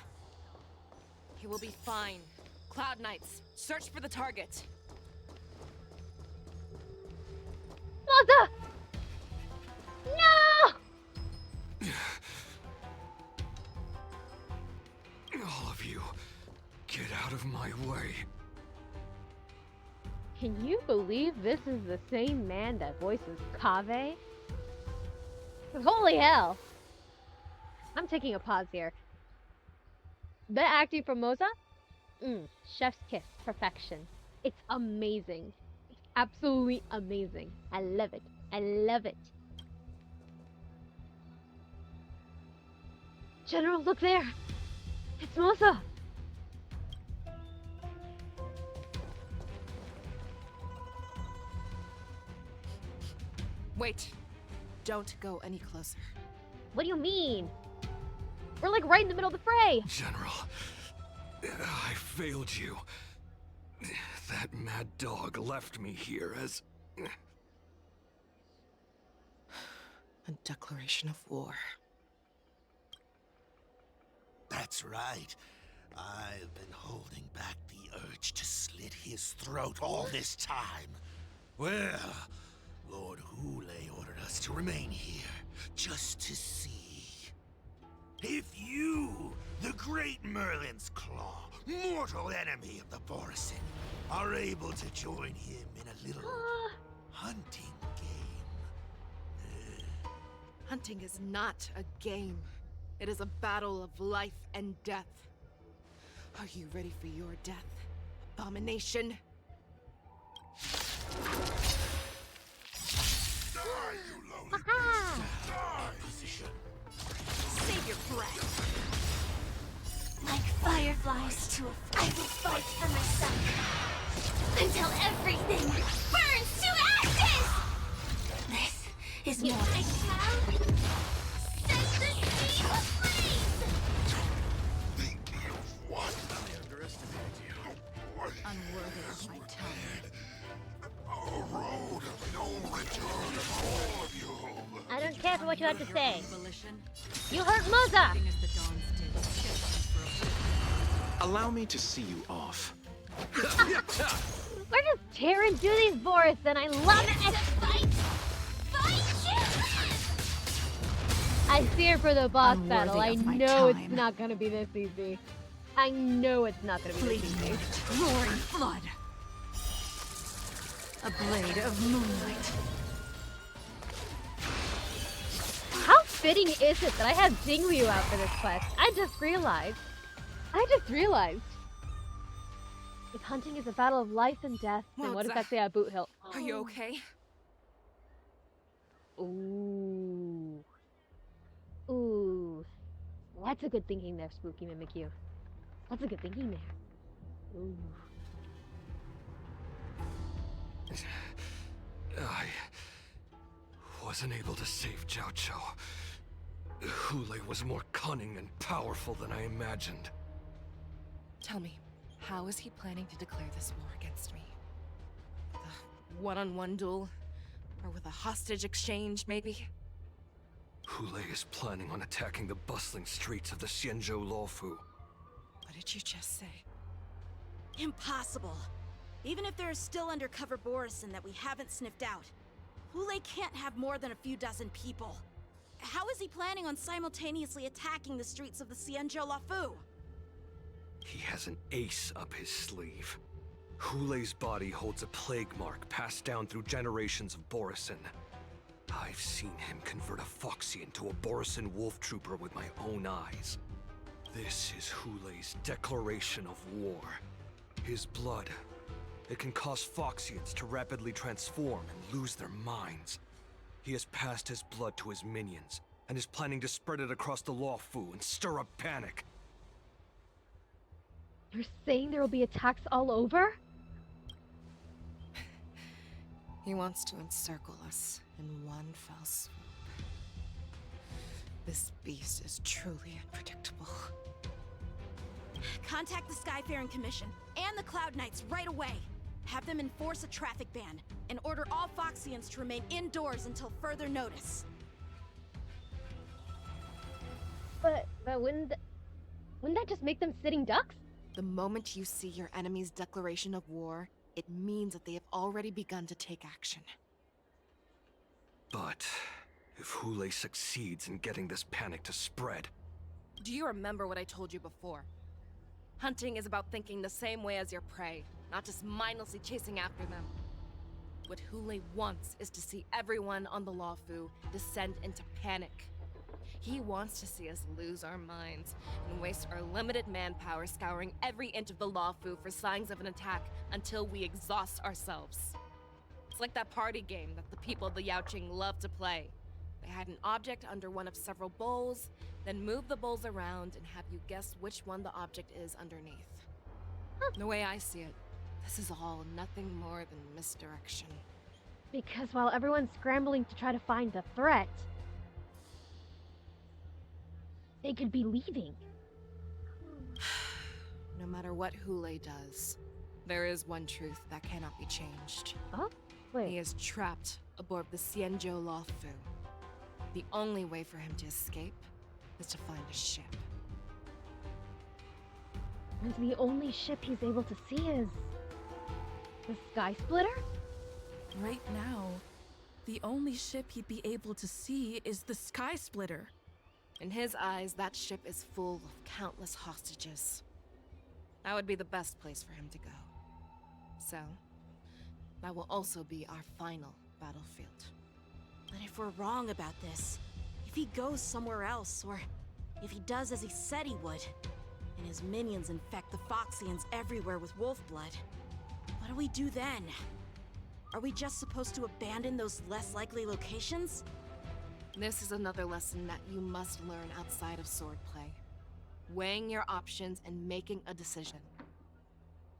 He will be fine. Cloud Knights, search for the target. Mother! No! All of you, get out of my way. Can you believe this is the same man that voices Kaveh? Holy hell! I'm taking a pause here. The acting from Moza? Chef's kiss. Perfection. It's amazing. It's absolutely amazing. I love it. I love it. General, look there! It's Moza! Wait. Don't go any closer. What do you mean? We're like right in the middle of the fray! General, I failed you. That mad dog left me here as... A declaration of war. That's right. I've been holding back the urge to slit his throat all this time. Well, Lord Hule ordered us to remain here, just to see. If you, the great Merlin's Claw, mortal enemy of the Borisin, are able to join him in a little hunting game. Hunting is not a game. It is a battle of life and death. Are you ready for your death, abomination? Die, you lowly beast! Die! Position. Save your breath. Like Fireflies to a I will fight for myself until everything burns to ashes! This is more. I shall set the sea ablaze! Think you've won. I underestimated you. Unworthy of my talent. A road of no return for all of you. I don't care for what you have to say. Volition. You hurt Moza! As the dawns did, Allow me to see you off. We're just tearing through these forests, and I love it! I fear for the boss battle. I know it's not gonna be this easy. I know it's not gonna be this easy. roaring flood. A blade of moonlight. How fitting is it that I have Jingliu out for this quest? I just realized. If hunting is a battle of life and death, then what does that say about Boot Hill? Are you okay? Ooh. Ooh. That's a good thinking there, Spooky Mimikyu. That's a good thinking there. Ooh. I wasn't able to save Jiaoqiu. Hule was more cunning and powerful than I imagined. Tell me, how is he planning to declare this war against me? With a one-on-one duel? Or with a hostage exchange, maybe? Hule is planning on attacking the bustling streets of the Xianzhou Luofu. What did you just say? Impossible. Even if there is still undercover Borisin that we haven't sniffed out, Hule can't have more than a few dozen people. How is he planning on simultaneously attacking the streets of the Xianzhou Luofu? He has an ace up his sleeve. Hule's body holds a plague mark passed down through generations of Borisin. I've seen him convert a Foxy into a Borisin wolf trooper with my own eyes. This is Hule's declaration of war. His blood. It can cause Foxians to rapidly transform and lose their minds. He has passed his blood to his minions, and is planning to spread it across the Luofu and stir up panic. You're saying there will be attacks all over? He wants to encircle us in one fell swoop. This beast is truly unpredictable. Contact the Skyfaring Commission and the Cloud Knights right away. Have them enforce a traffic ban and order all Foxians to remain indoors until further notice. But wouldn't that just make them sitting ducks? The moment you see your enemy's declaration of war, it means that they have already begun to take action. But if Hule succeeds in getting this panic to spread... Do you remember what I told you before? Hunting is about thinking the same way as your prey, not just mindlessly chasing after them. What Hule wants is to see everyone on the Luofu descend into panic. He wants to see us lose our minds and waste our limited manpower scouring every inch of the Luofu for signs of an attack until we exhaust ourselves. It's like that party game that the people of the Yaoqiu love to play. They hide an object under one of several bowls, then move the bowls around and have you guess which one the object is underneath. The way I see it, this is all nothing more than misdirection. Because while everyone's scrambling to try to find the threat, they could be leaving. No matter what Hule does, there is one truth that cannot be changed. Oh? Wait. He is trapped aboard the Xianzhou Luofu. The only way for him to escape is to find a ship. And the only ship he's able to see is... the Sky Splitter? Right now, the only ship he'd be able to see is the Sky Splitter. In his eyes, that ship is full of countless hostages. That would be the best place for him to go. So, that will also be our final battlefield. But if we're wrong about this, if he goes somewhere else, or if he does as he said he would, and his minions infect the Foxians everywhere with wolf blood, what do we do then? Are we just supposed to abandon those less likely locations? This is another lesson that you must learn outside of swordplay. weighing your options and making a decision.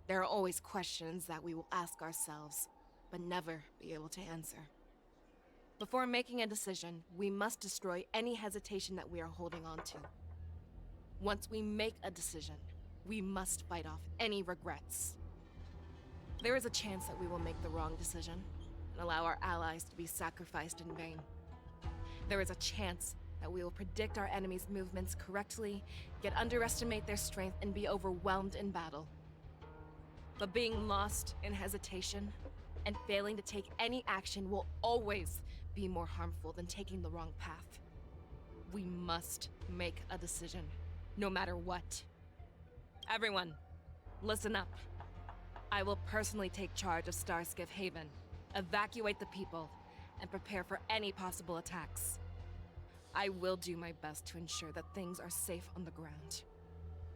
There are always questions that we will ask ourselves, but never be able to answer. Before making a decision, we must destroy any hesitation that we are holding on to. Once we make a decision, we must fight off any regrets. There is a chance that we will make the wrong decision and allow our allies to be sacrificed in vain. There is a chance that we will predict our enemies' movements correctly, yet underestimate their strength and be overwhelmed in battle. But being lost in hesitation and failing to take any action will always be more harmful than taking the wrong path. We must make a decision, no matter what. Everyone, listen up. I will personally take charge of Starskiff Haven, evacuate the people, and prepare for any possible attacks. I will do my best to ensure that things are safe on the ground.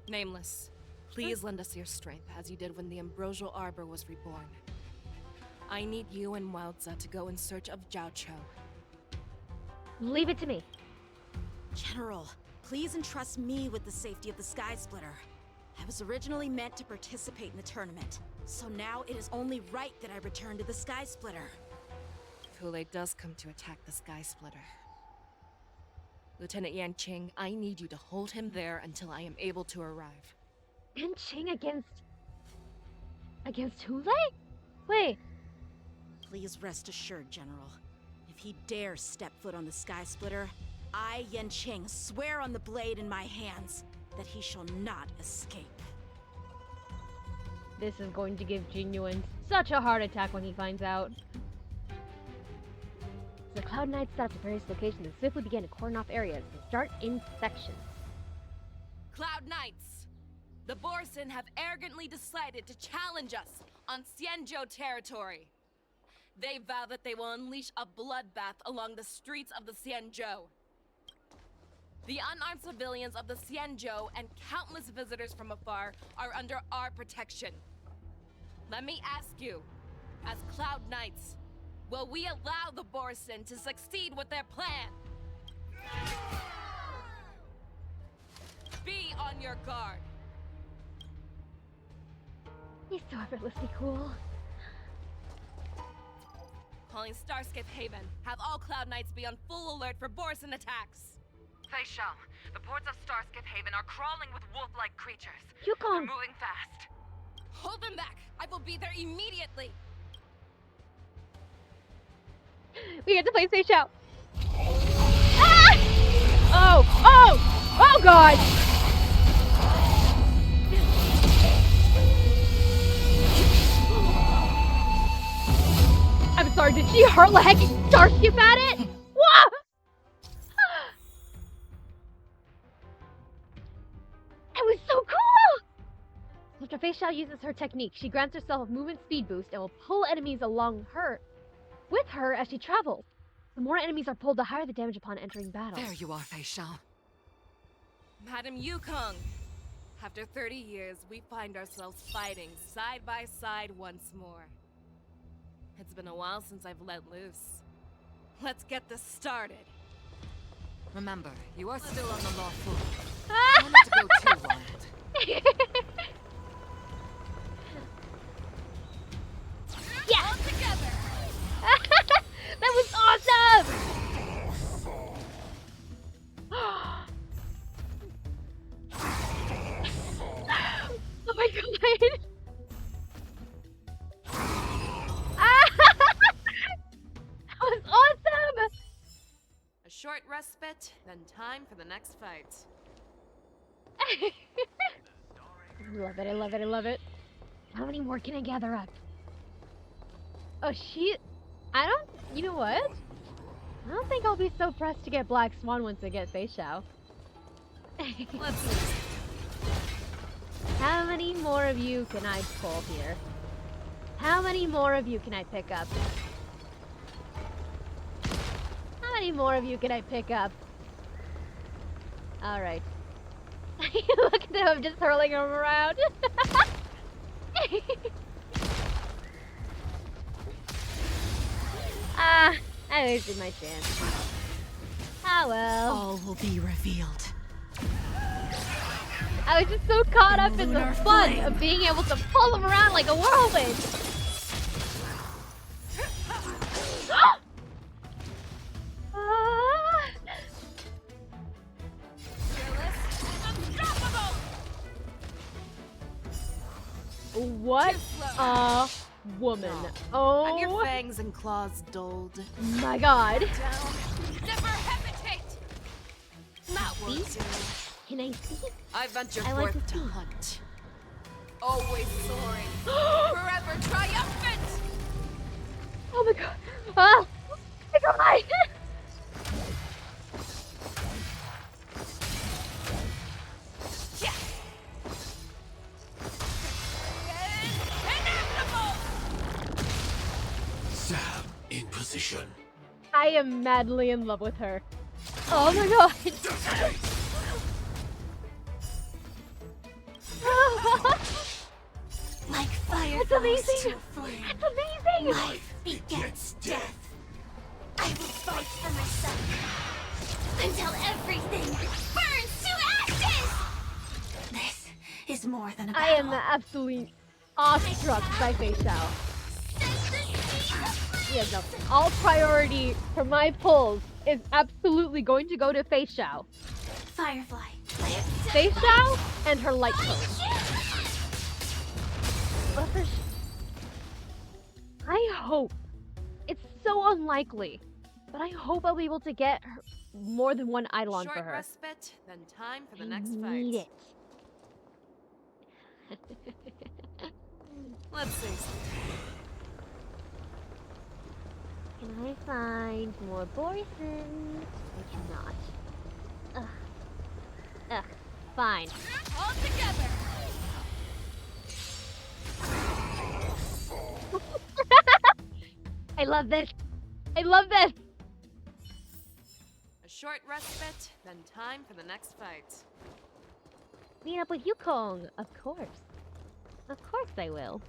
Nameless, please lend us your strength as you did when the Ambrosial Arbor was reborn. I need you and Wildza to go in search of Jiaoqiu. Leave it to me. General, please entrust me with the safety of the Sky Splitter. I was originally meant to participate in the tournament, so now it is only right that I return to the Sky Splitter. If Hule does come to attack the Sky Splitter, Lieutenant Yanqing, I need you to hold him there until I am able to arrive. Yanqing against Hule? Wait. Please rest assured, General. If he dares step foot on the Sky Splitter, I, Yanqing, swear on the blade in my hands that he shall not escape. This is going to give Genuine such a heart attack when he finds out. The Cloud Knights set up to various locations and swiftly began to cordon off areas and start inspections. Cloud Knights! The Borson have arrogantly decided to challenge us on Xianzhou territory. They vow that they will unleash a bloodbath along the streets of the Xianzhou. The unarmed civilians of the Xianzhou and countless visitors from afar are under our protection. Let me ask you, as Cloud Knights, will we allow the Borson to succeed with their plan? Be on your guard. He's so effortlessly cool. Calling Starskiff Haven. Have all Cloud Knights be on full alert for Borson attacks. Fei Shao, the ports of Starskiff Haven are crawling with wolf-like creatures. Yukon! They're moving fast. Hold them back! I will be there immediately! We have to play Fei Shao. Ah! Oh God! I'm sorry, did she hurl a hecking starship at it? Whoa! It was so cool! After Fei Shao uses her technique, she grants herself a movement speed boost and will pull enemies along with her as she travels. The more enemies are pulled, the higher the damage upon entering battle. There you are, Fei Shao. Madam Yukong, after 30 years, we find ourselves fighting side by side once more. It's been a while since I've let loose. Let's get this started. Remember, you are still on the lawful. Don't let it go too wild. Yeah! All together! That was awesome! Oh my god! That was awesome! A short respite, then time for the next fight. Love it, I love it, I love it. How many more can I gather up? Oh, you know what? I don't think I'll be so pressed to get Black Swan once I get Fei Shao. Let's see. How many more of you can I pull here? How many more of you can I pick up? How many more of you can I pick up? Alright. Look at them, I'm just hurling them around. I wasted my chance. Ah well. All will be revealed. I was just so caught up in the fun of being able to pull him around like a whirlwind. What a woman. Oh. And your fangs and claws dulled. My god. Never hesitate! Not See? Can I see? I venture I like forth to to see. hunt. Always soaring. Forever triumphant! Oh my god. Ah! My god. Sam in position. I am madly in love with her. Oh my god. Like fire That's falls amazing. to a flame. That's amazing. Life begets death. I will fight for myself until everything burns to ashes. This is more than a I battle. am absolutely awestruck by Fei Xiao. Yeah, no. All priority for my pulls is absolutely going to go to Fei Xiao. Firefly. Fei Xiao and her light pose. I hope. It's so unlikely. But I hope I'll be able to get her more than one Eidolon for Short her. respite, then time for the I next need fight. Let's see. Can I find more Borson? I cannot. Ugh. Ugh. Fine. All together. I love this. I love this. A short respite, then time for the next fight. Meet up with Yukong, of course. Of course I will.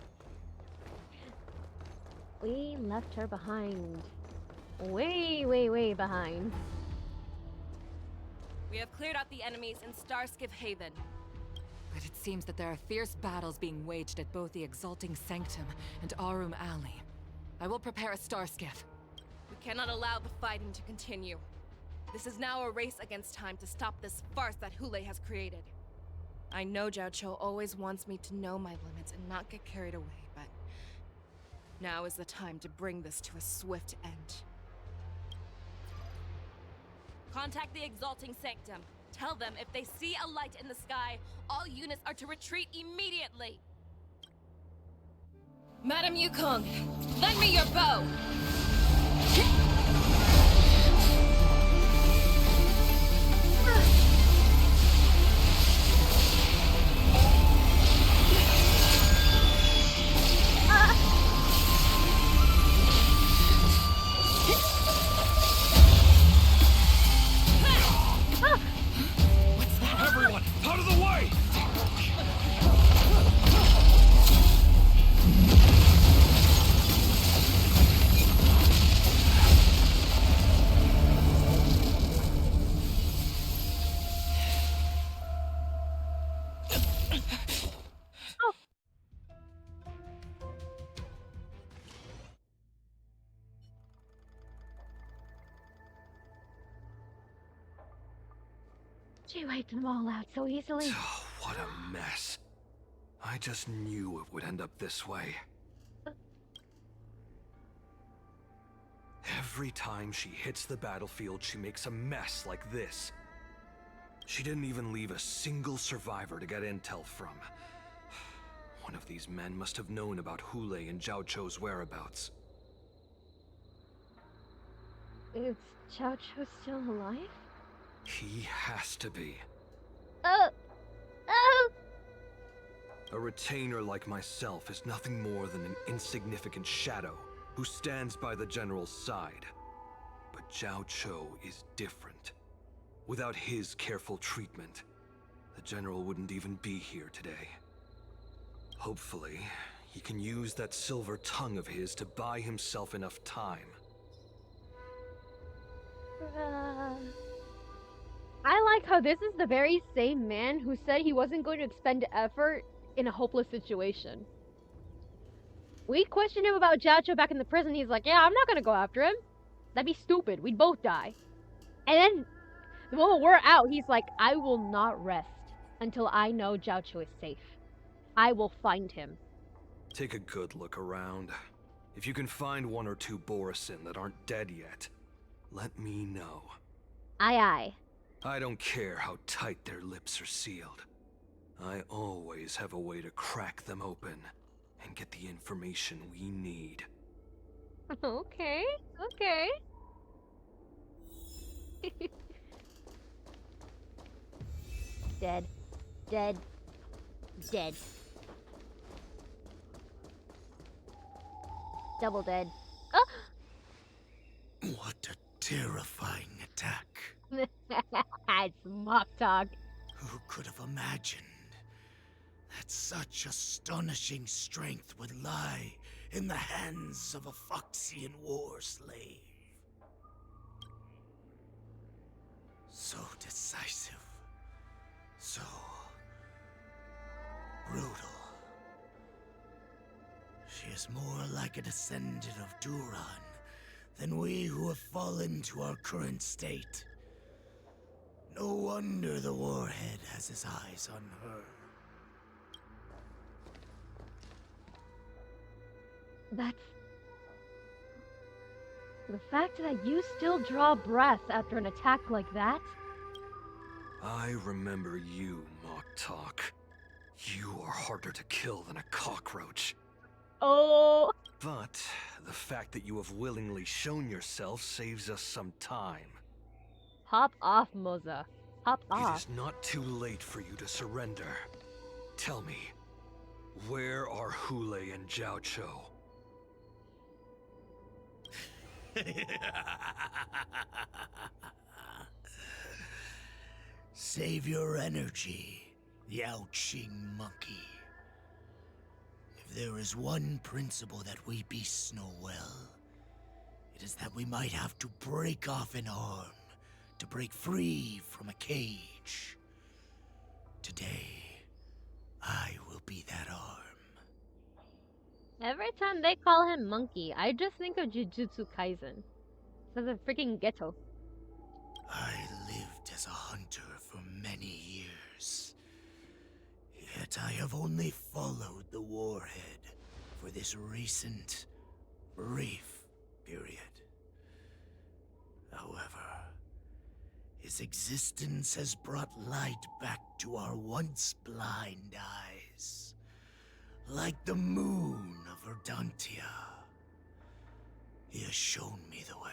We left her behind. Way, way, way behind. We have cleared out the enemies in Starskiff Haven. But it seems that there are fierce battles being waged at both the Exalting Sanctum and Arum Alley. I will prepare a Starskiff. We cannot allow the fighting to continue. This is now a race against time to stop this farce that Hule has created. I know Jiaoqiu always wants me to know my limits and not get carried away, but now is the time to bring this to a swift end. Contact the Exalting Sanctum. Tell them if they see a light in the sky, all units are to retreat immediately. Madam Yukong, lend me your bow! Everyone, out of the way! She wiped them all out so easily. Oh, what a mess. I just knew it would end up this way. Every time she hits the battlefield, she makes a mess like this. She didn't even leave a single survivor to get intel from. One of these men must have known about Hule and Jiaoqiu's whereabouts. Is Jiaoqiu still alive? He has to be. Oh! Oh! A retainer like myself is nothing more than an insignificant shadow who stands by the general's side. But Jiaoqiu is different. Without his careful treatment, the general wouldn't even be here today. Hopefully, he can use that silver tongue of his to buy himself enough time. I like how this is the very same man who said he wasn't going to expend effort in a hopeless situation. We questioned him about Jiaoqiu back in the prison. He's like, yeah, I'm not gonna go after him. That'd be stupid. We'd both die. And then, the moment we're out, he's like, I will not rest until I know Jiaoqiu is safe. I will find him. Take a good look around. If you can find one or two Borisin that aren't dead yet, let me know. Aye aye. I don't care how tight their lips are sealed. I always have a way to crack them open and get the information we need. Okay, okay. Dead. Dead. Dead. Double dead. Oh! What a terrifying attack. It's mock talk. Who could have imagined that such astonishing strength would lie in the hands of a Foxian war slave? So decisive. So brutal. She is more like a descendant of Duran than we who have fallen to our current state. No wonder the Warhead has his eyes on her. That's... The fact that you still draw breath after an attack like that? I remember you, Mock Talk. You are harder to kill than a cockroach. Oh! But the fact that you have willingly shown yourself saves us some time. Hop off, Moza. Hop It off. is not too late for you to surrender. Tell me, where are Hule and Jiaoqiu? Save your energy, Yaoqing monkey. If there is one principle that we beasts know well, it is that we might have to break off an arm to break free from a cage. Today, I will be that arm. Every time they call him Monkey, I just think of Jujutsu Kaisen. It's a freaking ghetto. I lived as a hunter for many years. Yet I have only followed the Warhead for this recent, brief period. However, his existence has brought light back to our once blind eyes. Like the moon of Verdantia. He has shown me the way.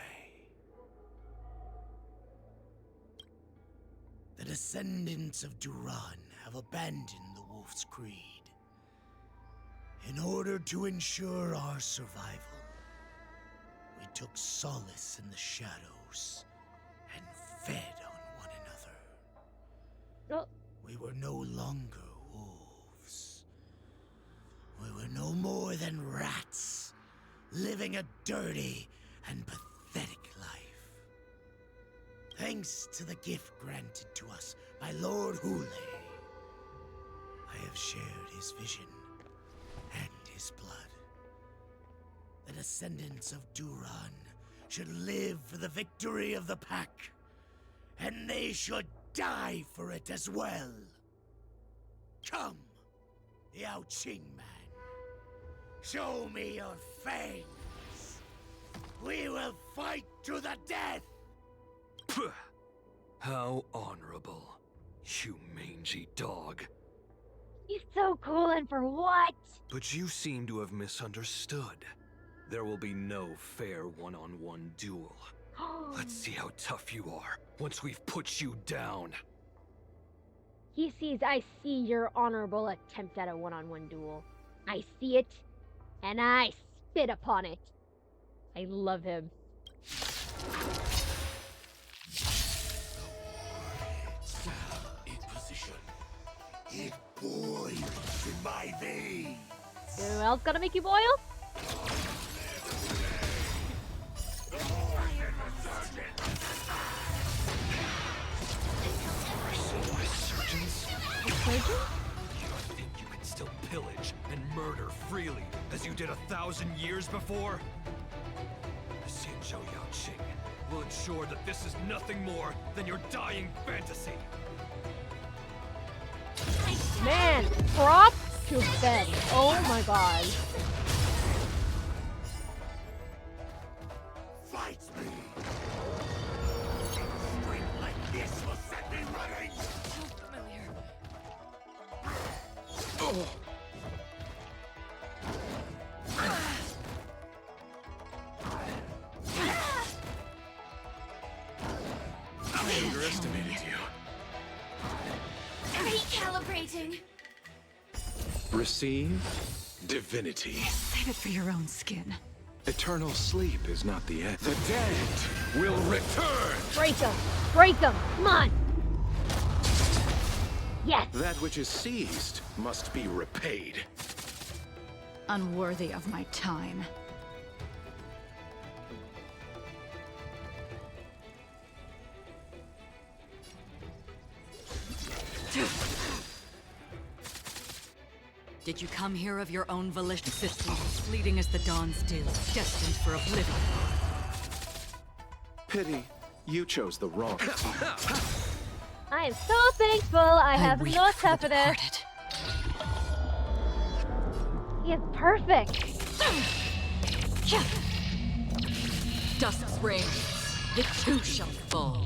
The descendants of Duran have abandoned the Wolf's Creed. In order to ensure our survival, we took solace in the shadows and fed on one another. We were no longer wolves. We were no more than rats, living a dirty and pathetic life. Thanks to the gift granted to us by Lord Hule, I have shared his vision and his blood. The descendants of Duran should live for the victory of the pack, and they should die for it as well. Come, Yaoqing man. Show me your fangs. We will fight to the death. Pugh. How honorable, you mangy dog. He's so cool, and for what? But you seem to have misunderstood. There will be no fair one-on-one duel. Let's see how tough you are once we've put you down. He sees I see your honorable attempt at a one-on-one duel. I see it, and I spit upon it. I love him. In position. It boils in my veins. Who else gonna make you boil? Until Surgeon? You think you can still pillage and murder freely as you did 1,000 years before? The Xianzhou Yaoqing will ensure that this is nothing more than your dying fantasy. Man, prop to bed. Oh my god. Fight me! Strength like this will set me running! So familiar. Oh. I underestimated you. Recalibrating. Receive divinity. Save it for your own skin. Eternal sleep is not the end. The dead will return! Break them! Break them! Come on! Yes! That which is seized must be repaid. Unworthy of my time. Did you come here of your own volition, existence as fleeting as the dawn's dew, destined for oblivion? Pity, you chose the wrong. I am so thankful I have no toughness. He is perfect. Dusk's reign, it too shall fall.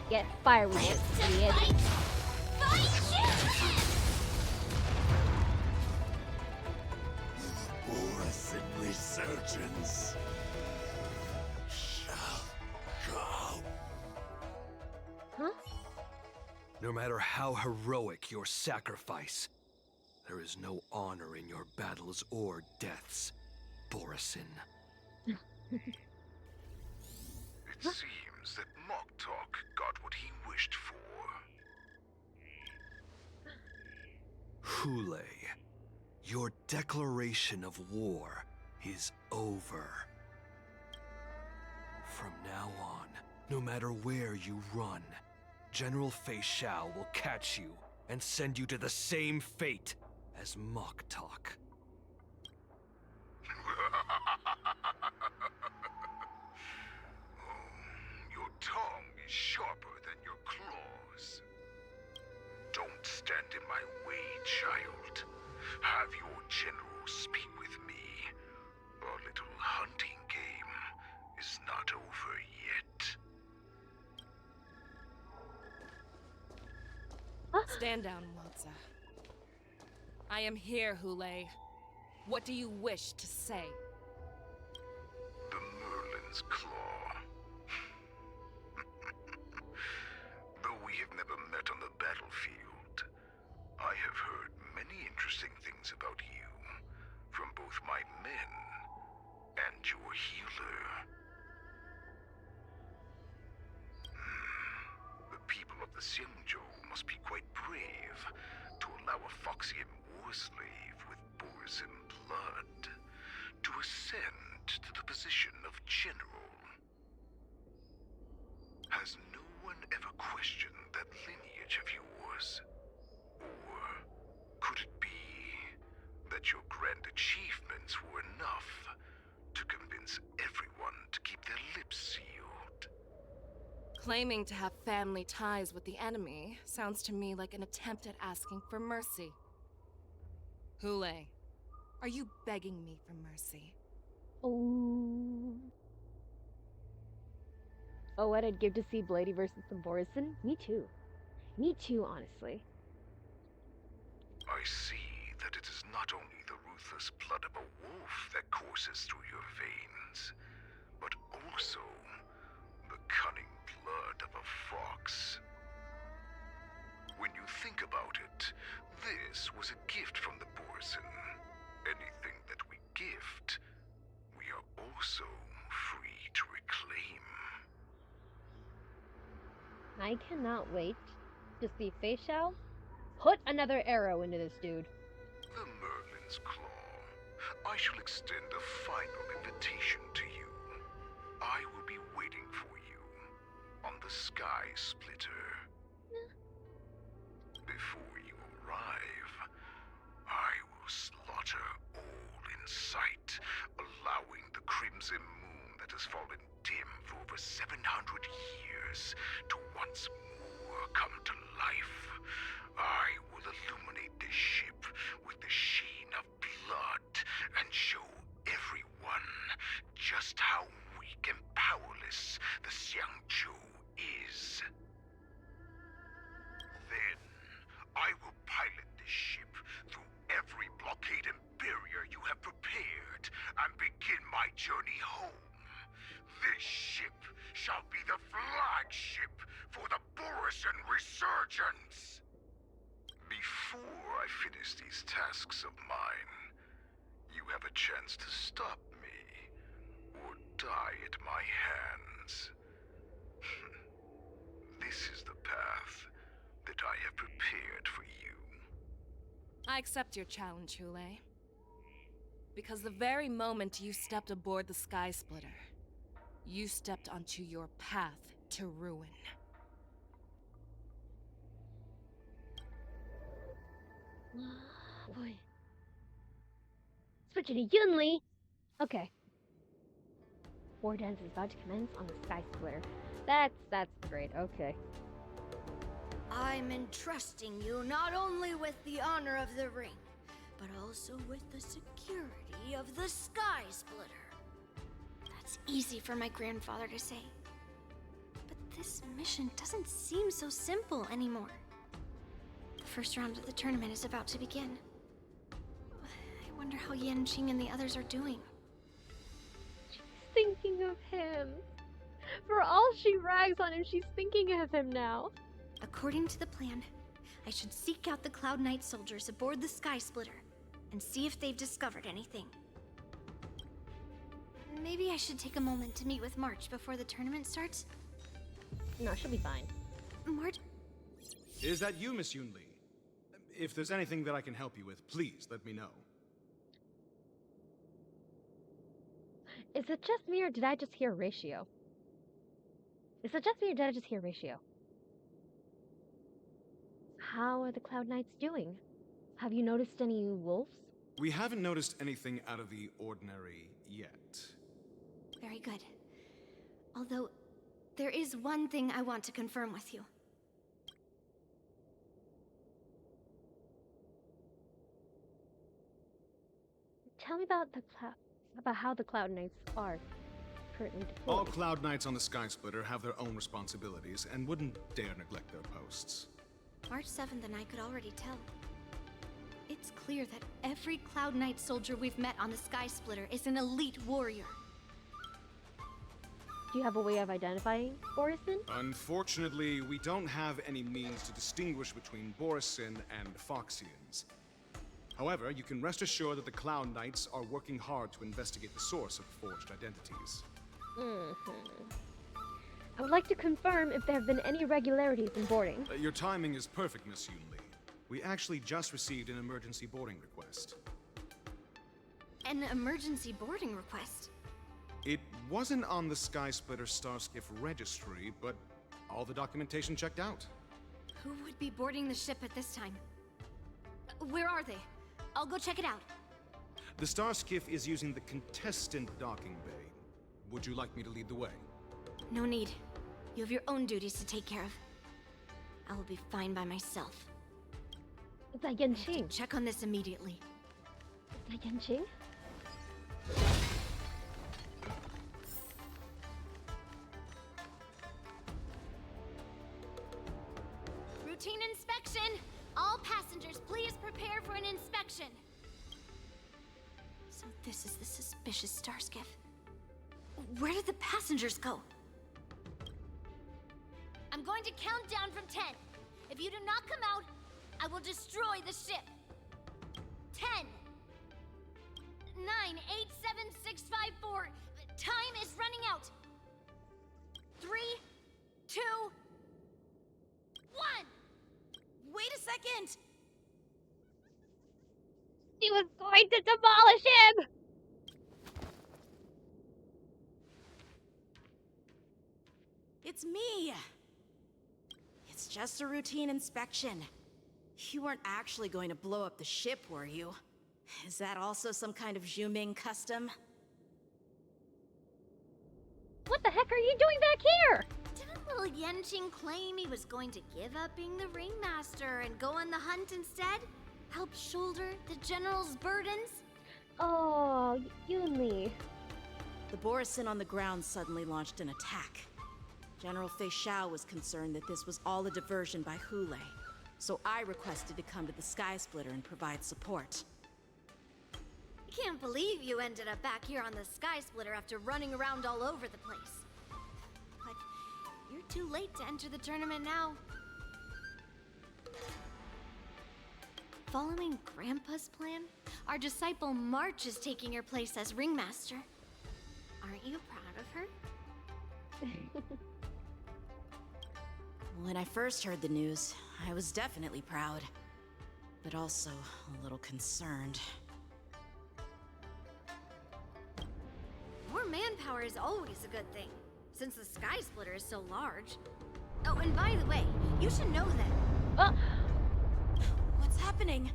Get fire with it, idiot. Boris in resurgence shall come. Huh? No matter how heroic your sacrifice, there is no honor in your battles or deaths, Borisin. It seems that Moktok got what he wished for. Hule, your declaration of war is over. From now on, no matter where you run, General Fei Xiao will catch you and send you to the same fate as Moktok. Your tongue is sharper than your claws. Don't stand in my way, child. Have your general speak with me. Our little hunting game is not over yet. Stand down, Waltza. I am here, Hule. What do you wish to say? The Merlin's Claw. Though we have never met on the battlefield, I have heard many interesting things about you from both my men and your healer. The people of the Xianzhou must be quite brave to allow a Foxian war slave with Borisin blood to ascend to the position of general. Has no one ever questioned that lineage of yours? Or could it be that your grand achievements were enough to convince everyone to keep their lips sealed? Claiming to have family ties with the enemy sounds to me like an attempt at asking for mercy. Hule, are you begging me for mercy? Oh, what I'd give to see Blady versus some Borisin? Me too. Me too, honestly. I see that it is not only the ruthless blood of a wolf that courses through your veins, but also the cunning blood of a fox. When you think about it, this was a gift from the Borisin. Anything that we gift, we are also free to reclaim. I cannot wait to see Fei Xiao put another arrow into this dude. The Merlin's Claw. I shall extend a final invitation to you. I will be waiting the Sky Splitter. Before you arrive, I will slaughter all in sight, allowing the crimson moon that has fallen dim for over 700 years to once more come to life. I will illuminate this ship with the sheen of blood and show everyone just how weak and powerless the Jiaoqiu is. Then, I will pilot this ship through every blockade and barrier you have prepared and begin my journey home. This ship shall be the flagship for the Borisin Resurgence. Before I finish these tasks of mine, you have a chance to stop me or die at my hands. This is the path that I have prepared for you. I accept your challenge, Hule. Because the very moment you stepped aboard the Sky Splitter, you stepped onto your path to ruin. Boy. Switching to Yunli. Okay. War dance is about to commence on the Sky Splitter. That's great. Okay. I'm entrusting you not only with the honor of the ring, but also with the security of the Sky Splitter. That's easy for my grandfather to say. But this mission doesn't seem so simple anymore. The first round of the tournament is about to begin. I wonder how Yanqing and the others are doing. She's thinking of him. For all she rags on him, she's thinking of him now. According to the plan, I should seek out the Cloud Knight soldiers aboard the Sky Splitter and see if they've discovered anything. Maybe I should take a moment to meet with March before the tournament starts. No, she'll be fine. March? Is that you, Miss Yunli? If there's anything that I can help you with, please let me know. Is it just me or did I just hear Ratio? Is it just me or did I just hear Ratio? How are the Cloud Knights doing? Have you noticed any wolves? We haven't noticed anything out of the ordinary yet. Very good. Although, there is one thing I want to confirm with you. Tell me about how the Cloud Knights are currently deployed. All Cloud Knights on the Sky Splitter have their own responsibilities and wouldn't dare neglect their posts. March 7th and I could already tell. It's clear that every Cloud Knight soldier we've met on the Sky Splitter is an elite warrior. Do you have a way of identifying Borisin? Unfortunately, we don't have any means to distinguish between Borisin and Foxians. However, you can rest assured that the Cloud Knights are working hard to investigate the source of forged identities. I would like to confirm if there have been any irregularities in boarding. Your timing is perfect, Miss Yunli. We actually just received an emergency boarding request. An emergency boarding request? It wasn't on the Sky Splitter Starskiff registry, but all the documentation checked out. Who would be boarding the ship at this time? Where are they? I'll go check it out. The Starskiff is using the contestant docking bay. Would you like me to lead the way? No need. You have your own duties to take care of. I will be fine by myself. Is that Yanqing? Check on this immediately. Is that Yanqing? Routine inspection! All passengers, please prepare for an inspection. So this is the suspicious Starskiff. Where did the passengers go? I'm going to count down from 10. If you do not come out, I will destroy the ship. 10, 9, 8, 7, 6, 5, 4. Time is running out. 3, 2, 1. Wait a second! He was going to demolish him! It's me! It's just a routine inspection. You weren't actually going to blow up the ship, were you? Is that also some kind of Zhuming custom? What the heck are you doing back here? Didn't little Yanqing claim he was going to give up being the ringmaster and go on the hunt instead? Help shoulder the general's burdens? Oh, Yunli. The Borisin on the ground suddenly launched an attack. General Fei Xiao was concerned that this was all a diversion by Hule, so I requested to come to the Sky Splitter and provide support. Can't believe you ended up back here on the Sky Splitter after running around all over the place. But you're too late to enter the tournament now. Following Grandpa's plan, our disciple March is taking your place as ringmaster. Aren't you proud of her? When I first heard the news, I was definitely proud, but also a little concerned. More manpower is always a good thing, since the Sky Splitter is so large. Oh, and by the way, you should know that... What's happening?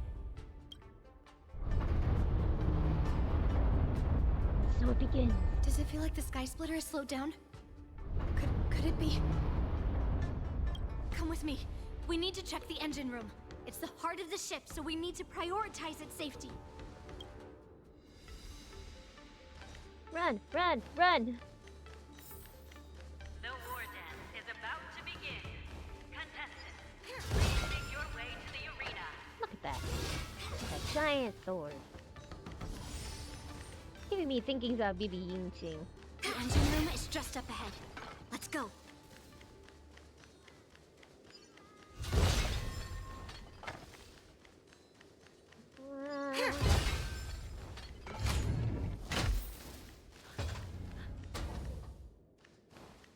So it begins. Does it feel like the Sky Splitter has slowed down? Could it be? Come with me. We need to check the engine room. It's the heart of the ship, so we need to prioritize its safety. Run, run, run! The war dance is about to begin. Contestants, please make your way to the arena. Look at that. A giant sword. Giving me thinkings of Bibi Yingqing. The engine room is just up ahead. Let's go.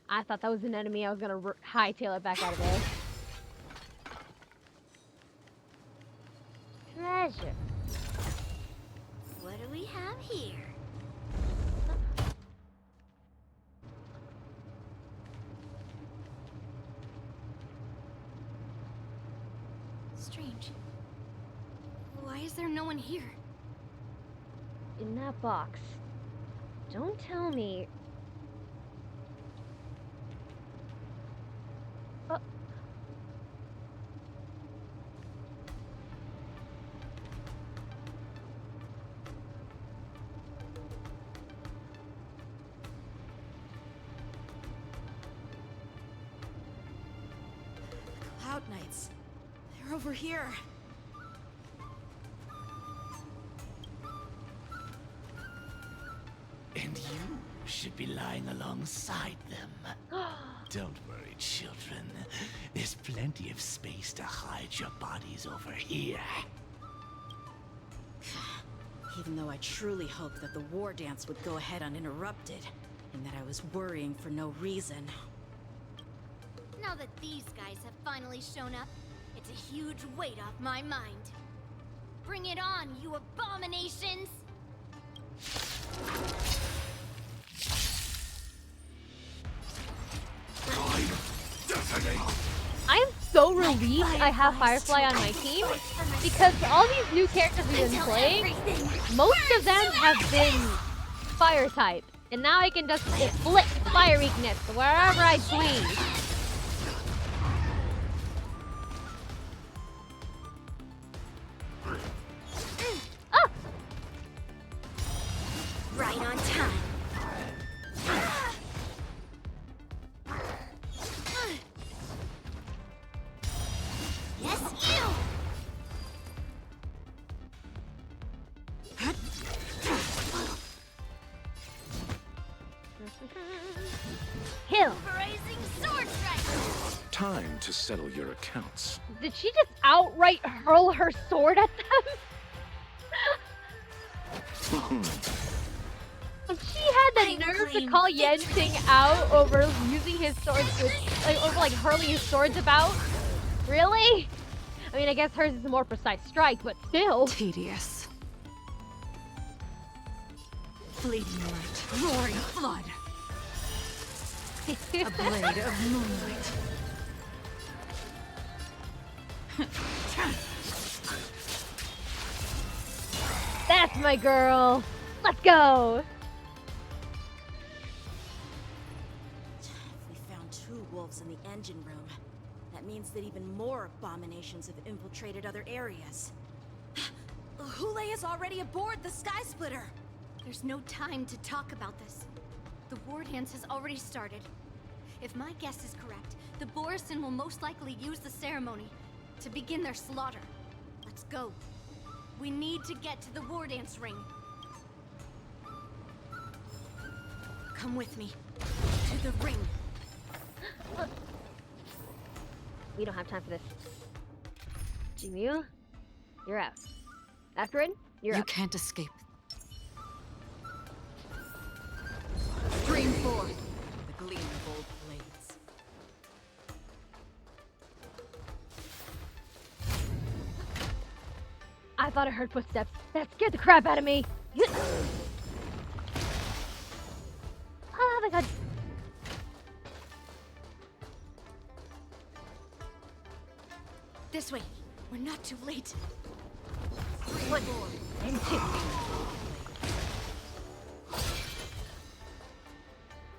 I thought that was an enemy. I was gonna hightail it back out of there. Treasure. What do we have here? Strange. Why is there no one here? In that box. Don't tell me. Cloud Knights. They're over here. And you should be lying alongside them. Don't worry, children. There's plenty of space to hide your bodies over here. Even though I truly hoped that the war dance would go ahead uninterrupted, and that I was worrying for no reason. Now that these guys have finally shown up, it's a huge weight off my mind. Bring it on, you abominations! I am so relieved I have Firefly on my team, because all these new characters we've been playing, most of them have been fire type. And now I can just inflict fire weakness wherever I please. Right on time. Yes, you! Hill! Brazen sword strike! Time to settle your accounts. Did she just outright hurl her sword at them? She had the nerve to call Yanqing out over using his swords, over like hurling his swords about. Really? I mean, I guess hers is a more precise strike, but still. Tedious. Fleeting light, roaring flood. A blade of moonlight. That's my girl. Let's go. We found 2 wolves in the engine room. That means that even more abominations have infiltrated other areas. Hule is already aboard the Sky Splitter. There's no time to talk about this. The war dance has already started. If my guess is correct, the Borisin will most likely use the ceremony to begin their slaughter. Let's go. We need to get to the war dance ring. Come with me. To the ring. We don't have time for this. Jiaoqiu, you're out. Afterin, you're You up. can't escape. Stream 4. The gleam of old blades. I thought I heard footsteps. That scared the crap out of me. Oh my god. This way. We're not too late. 1 and 2.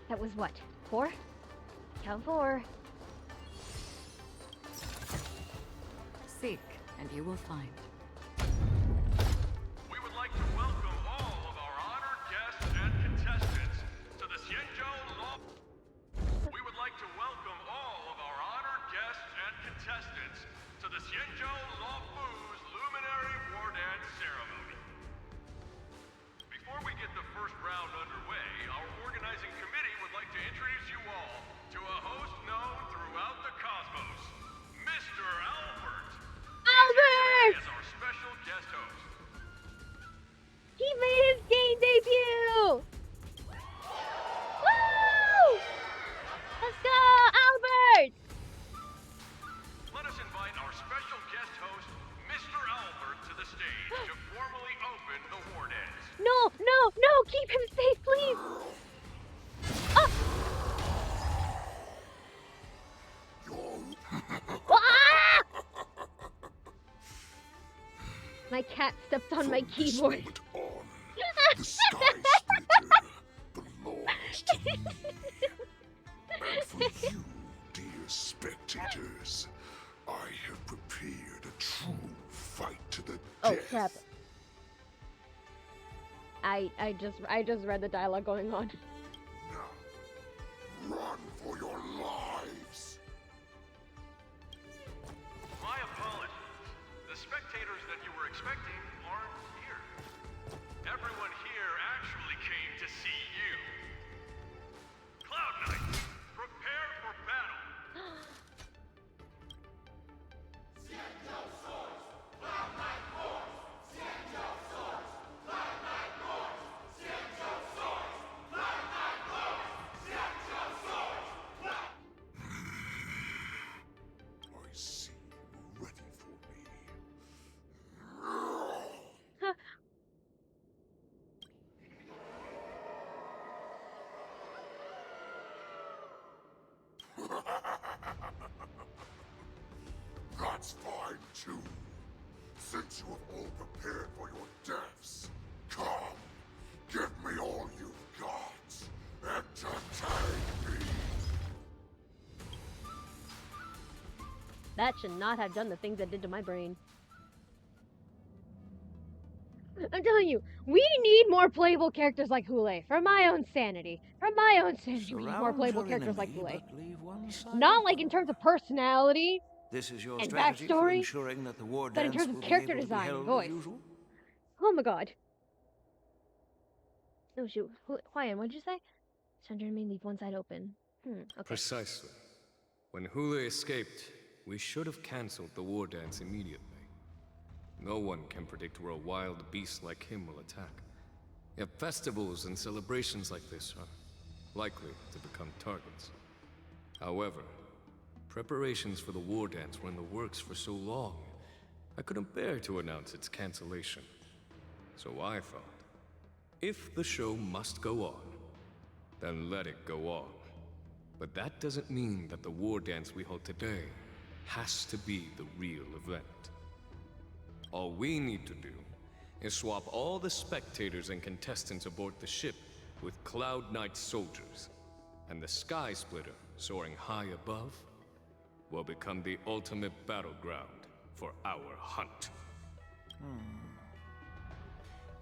That was what? 4? Count 4. Seek, and you will find. We would like to welcome all of our honored guests and contestants to the Xianzhou Law. We would like to welcome all of our honored guests and contestants to the Xianzhou Law Fu's Luminary War Dance Ceremony. Before we get the first round underway, our organizing committee would like to introduce you all to a host known throughout the cosmos, Mr. Albert. Albert! As our special guest host. He made his game debut! Woo! Let's go, Albert! Let us invite our special guest host, Mr. Albert, to the stage to formally open the war dance. No, no, no! Keep him safe, please! Oh! Ah! My cat stepped on my keyboard. The Sky Splitter belongs to me. And for you, dear spectators, I have prepared a true fight to the Oh death. crap. I just read the dialogue going on. Run for your lives! My apologies. The spectators that you were expecting aren't here. Everyone here actually came to see you. Cloud Knight, prepare for battle. I see you ready for me. That's fine too. Since you have all prepared for your deaths, come, give me all you've got. Entertain me. That should not have done the things it did to my brain. I'm telling you, we need more playable characters like Hule. For my own sanity. For my own sanity, we need more playable characters like Hule. Not like in terms of personality This is your and strategy for backstory, ensuring that the war but in dance terms will of be character able to be design held and as voice. usual? Oh my god. Oh shoot. Hwaiyan, what'd you say? Chandra made leave one side open. Okay. Precisely. When Hule escaped, we should have cancelled the war dance immediately. No one can predict where a wild beast like him will attack. Yet festivals and celebrations like this are likely to become targets. However, preparations for the war dance were in the works for so long, I couldn't bear to announce its cancellation. So I thought, if the show must go on, then let it go on. But that doesn't mean that the war dance we hold today has to be the real event. All we need to do is swap all the spectators and contestants aboard the ship with Cloud Knight soldiers, and the Sky Splitter, soaring high above, will become the ultimate battleground for our hunt.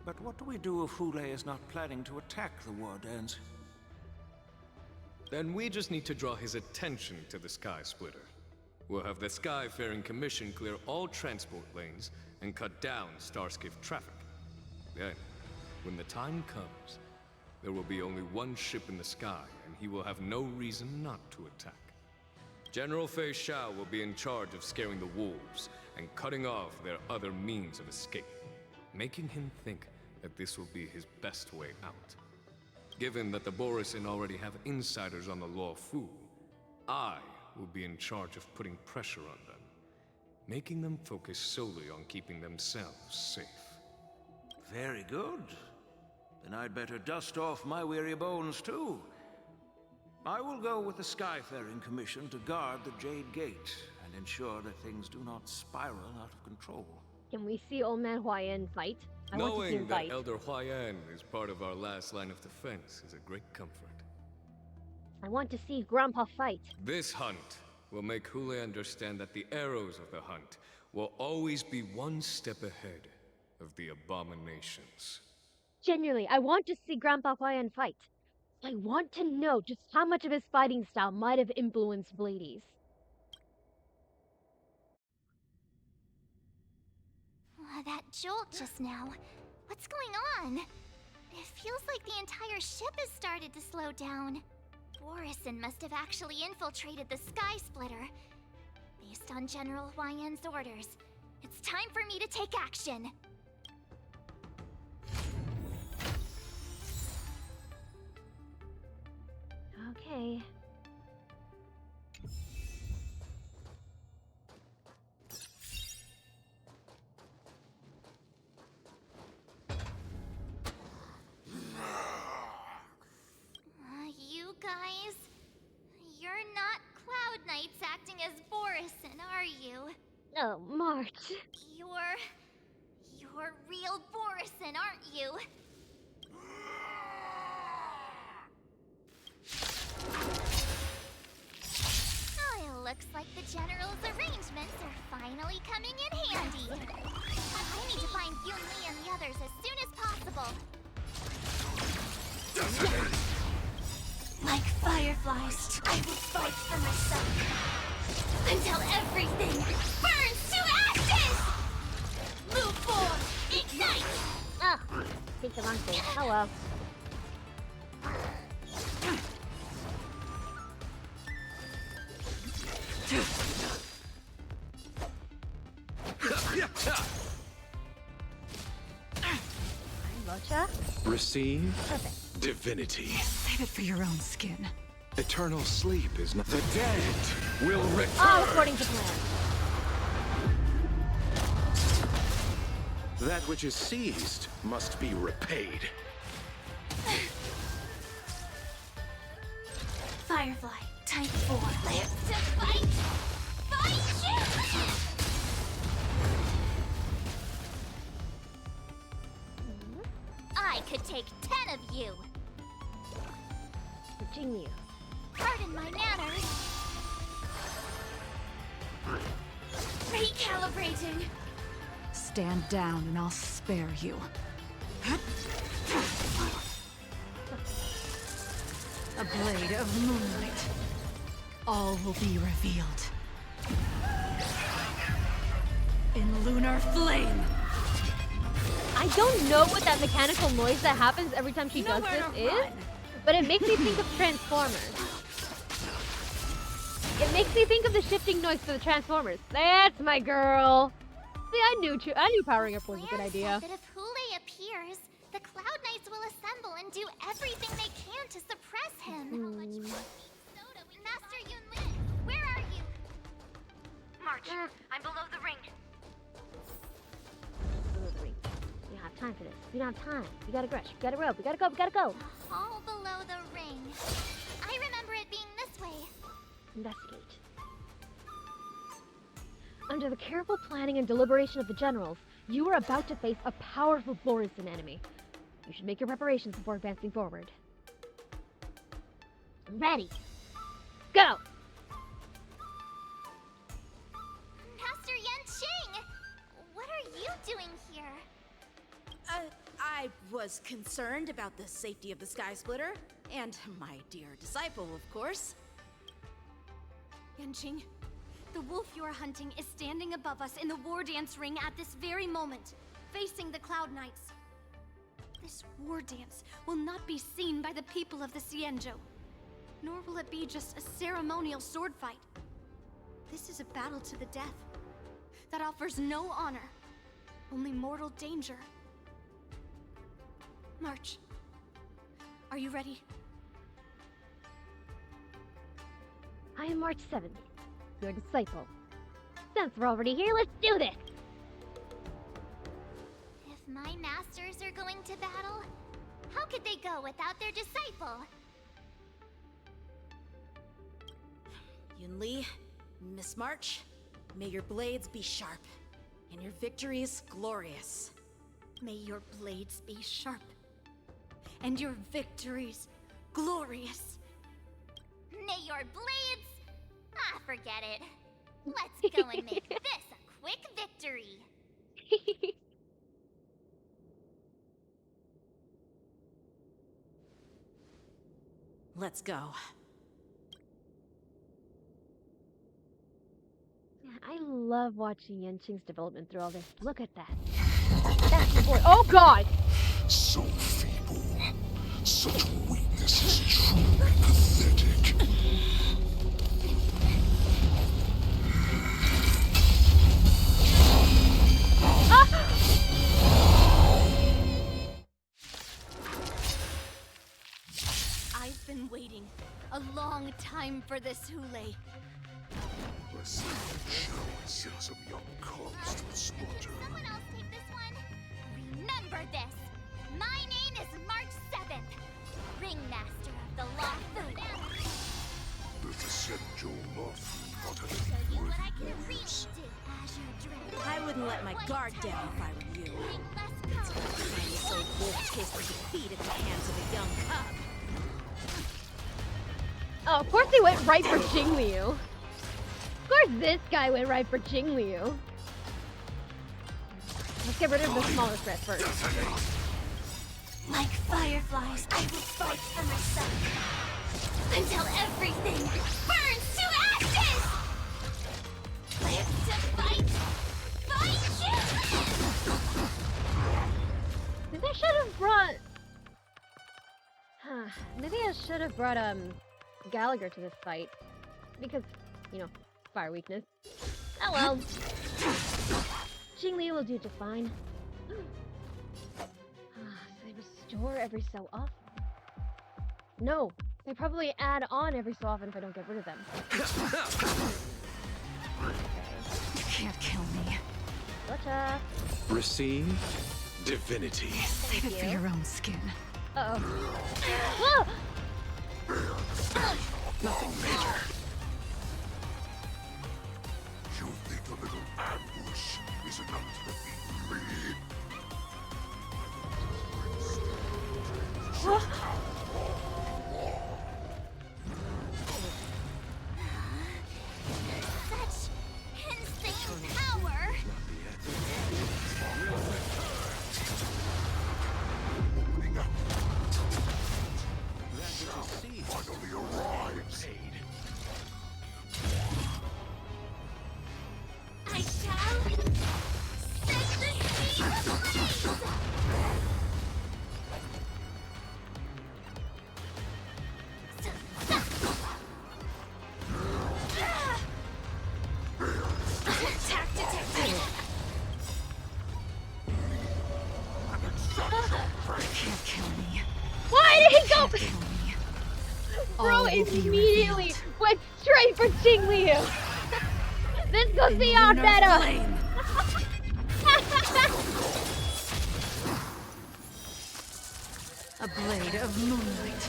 But what do we do if Hule is not planning to attack the War Dance? Then we just need to draw his attention to the Sky Splitter. We'll have the Skyfaring Commission clear all transport lanes and cut down Starskiff traffic. Then, when the time comes, there will be only one ship in the sky, and he will have no reason not to attack. General Fei Shao will be in charge of scaring the wolves and cutting off their other means of escape, making him think that this will be his best way out. Given that the Borisin already have insiders on the Luo Fu, I will be in charge of putting pressure on them, making them focus solely on keeping themselves safe. Very good. Then I'd better dust off my weary bones too. I will go with the Skyfaring Commission to guard the Jade Gate and ensure that things do not spiral out of control. Can we see Old Man Huayan fight? I want to see him Knowing that fight. Elder Huayan is part of our last line of defense is a great comfort. I want to see Grandpa fight. This hunt will make Hule understand that the arrows of the hunt will always be one step ahead of the abominations. Genuinely, I want to see Grandpa Huayan fight. I want to know just how much of his fighting style might have influenced Blades. That jolt just now. What's going on? It feels like the entire ship has started to slow down. Borisin must have actually infiltrated the Sky Splitter. Based on General Huayan's orders, it's time for me to take action. Okay. You guys, you're not Cloud Knights acting as Borisin, are you? Oh, March. You're real Borisin, aren't you? Oh, it looks like the General's arrangements are finally coming in handy. I need to find Yun Li and the others as soon as possible. Like fireflies, I will fight for myself until everything burns to ashes! Move forward! Ignite! Ah, take the wrong thing. Oh well. Gotcha. Receive Perfect. divinity. Save it for your own skin. Eternal sleep is not. The dead will return. Oh, according to plan. That which is seized must be repaid. Firefly, type 4. Live to fight! Fight you! I could take 10 of you. Continue. Pardon my manners. Recalibrating. Stand down and I'll spare you. A blade of moonlight. All will be revealed. In lunar flame. I don't know what that mechanical noise that happens every time she does this is, but it makes me think of Transformers. It makes me think of the shifting noise for the Transformers. That's my girl. See, I knew powering up was a good idea. That if Hule appears, the Cloud Knights will assemble and do everything they can to suppress him. Master Yun Li, where are you? March, I'm below the ring. We don't have time for this. We don't have time. We gotta rush. We gotta rope. We gotta go. We gotta go. All below the ring. I remember it being this way. Investigate. Under the careful planning and deliberation of the generals, you are about to face a powerful Borisin enemy. You should make your preparations before advancing forward. Ready. Go! Master Yanqing! What are you doing here? I was concerned about the safety of the Sky Splitter, and my dear disciple, of course. Yanqing, the wolf you are hunting is standing above us in the war dance ring at this very moment, facing the Cloud Knights. This war dance will not be seen by the people of the Xianzhou, nor will it be just a ceremonial sword fight. This is a battle to the death that offers no honor, only mortal danger. March. Are you ready? I am March 7th, your disciple. Since we're already here, let's do this! If my masters are going to battle, how could they go without their disciple? Yunli, Miss March, may your blades be sharp, and your victories glorious. May your blades be sharp, and your victories glorious. May your blades... Ah, forget it. Let's go and make this a quick victory. Let's go. I love watching Yanqing's development through all this. Look at that. That's the boy. Oh god! So feeble. Such weakness is truly pathetic. I've been waiting a long time for this, Hule. A single show sent some young cubs to the slaughter. Someone else take this one. Remember this. My name is March 7th, Ringmaster of the Law Food. The Xianzhou Law Food not have Show any you what I worthy can really warriors. do as you dream. I wouldn't let my guard down if I were you. Let's go. Tiny soul wolf tasted defeat at the hands of a young cub. Oh, of course they went right for Jingliu. Of course this guy went right for Jingliu. Let's get rid of the smaller threat first. Like fireflies, I will fight for myself until everything burns to ashes! Live to fight! Fight you! Maybe I should have brought... Maybe I should have brought, Gallagher to this fight. Because, you know, fire weakness. Oh well. Jingliu will do just fine. They restore every so often. No, they probably add on every so often if I don't get rid of them. You can't kill me. Gotcha. Receive divinity. Save it for your own skin. Uh-oh. Whoa! Nothing major. You think a little ambush is enough to defeat me? Such insane power! Finally arrives. I shall set the sea ablaze! Attack detected! You can't kill me. Why did he go? Bro All will be immediately revealed. went straight for Jingliu. This goes beyond lunar meta. flame. A blade of moonlight.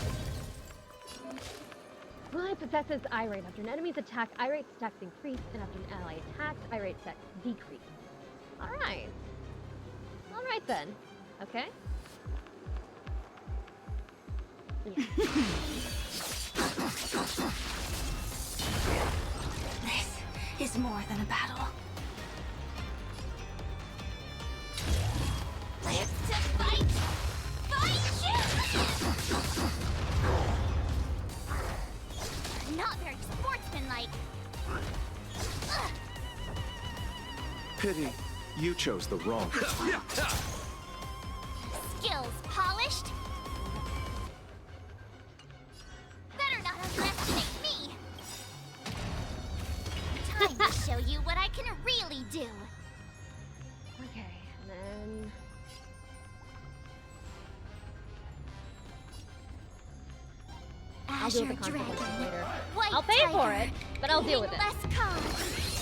Gulai possesses Irate. After an enemy's attack, Irate's attacks increase, and after an ally attacks, Irate's attacks decrease. Alright. Alright then. Okay. Yeah. This is more than a battle. Live to fight! Fight you! Not very sportsmanlike. Pity, you chose the wrong. Skills polished. Better not underestimate me. Time to show you what I can really do. Okay, and then... I'll deal with the consequences later. White I'll pay for tiger, it, but I'll deal with it. less calm.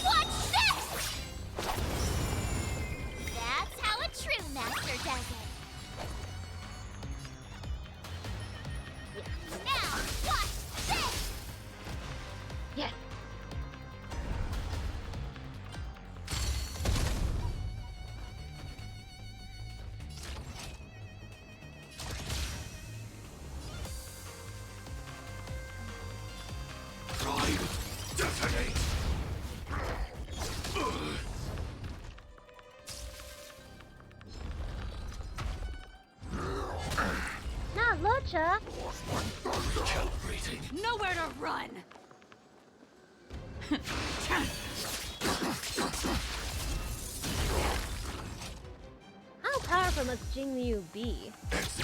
Watch this! That's how a true master does it. Now, watch this! Yes! Pride, detonate! Not Lucha! Calibrating. Nowhere to run! How powerful must Jingliu be? This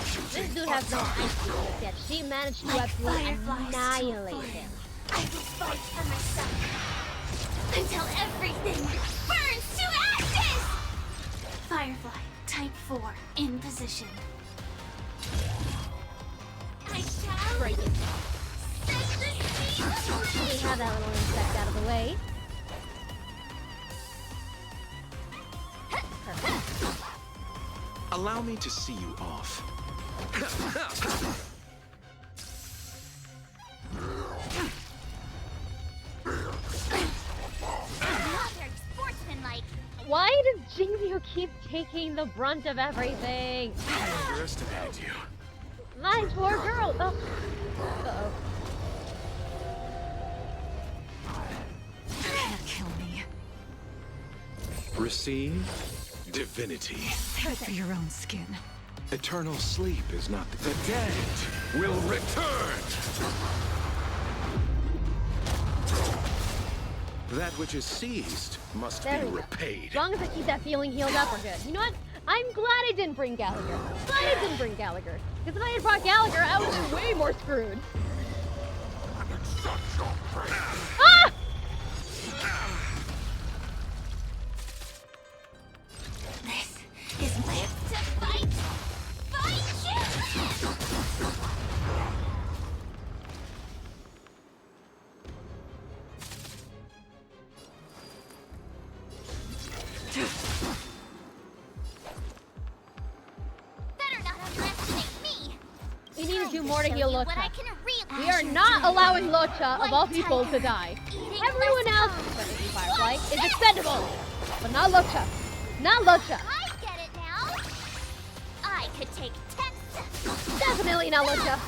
dude has no ice weakness yet. She managed to absolutely annihilate him. I will fight for myself until everything burns to ashes! Firefly, type 4, in position. I shall Break it. set the sea. We have that little insect out of the way. Perfect. Allow me to see you off. Not very sportsmanlike. Why does Jingliu keep taking the brunt of everything? I underestimated you. My poor girl! Oh. Uh-oh. You can't kill me. Receive divinity. Save it for your own skin. Eternal sleep is not the dead will return. That which is seized must There be we go. repaid. As long as I keep that feeling healed up, we're good. You know what? I'm glad I didn't bring Gallagher. Glad I didn't bring Gallagher. Because if I had brought Gallagher, I would have been way more screwed. Ah! This is live to fight. Fight you! Better not underestimate me. We need to do more to heal Show you what I Lucha. can really We are not allowing Lucha, of all people, to die. Everyone else, especially Firefly, is expendable. But not Lucha. Not Lucha. I get it now. I could take 10 steps. Definitely not Lucha.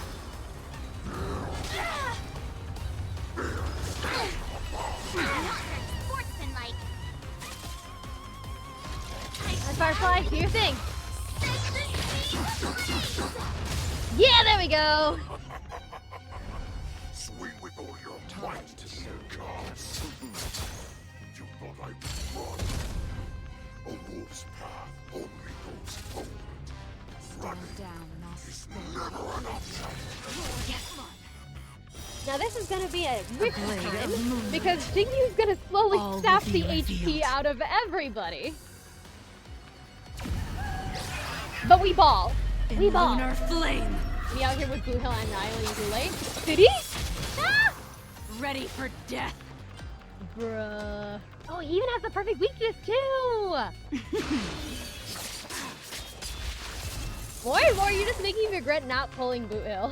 Not very sportsmanlike. And Firefly, do your thing. Set the sea ablaze. Yeah, there we go. Swing with all your might to Senka. You thought I would run? A wolf's path only goes forward. Running is never an option. Now this is gonna be a rich time because Jingyu's gonna slowly All sap will the be HP revealed. out of everybody. But we ball. We In ball. lunar flame. We out here with Blue Hill annihilating Goulet. Did he? Ah! Ready for death. Bruh. Oh, he even has the perfect weakness too! More and more, you're just making me regret not pulling Boot Hill.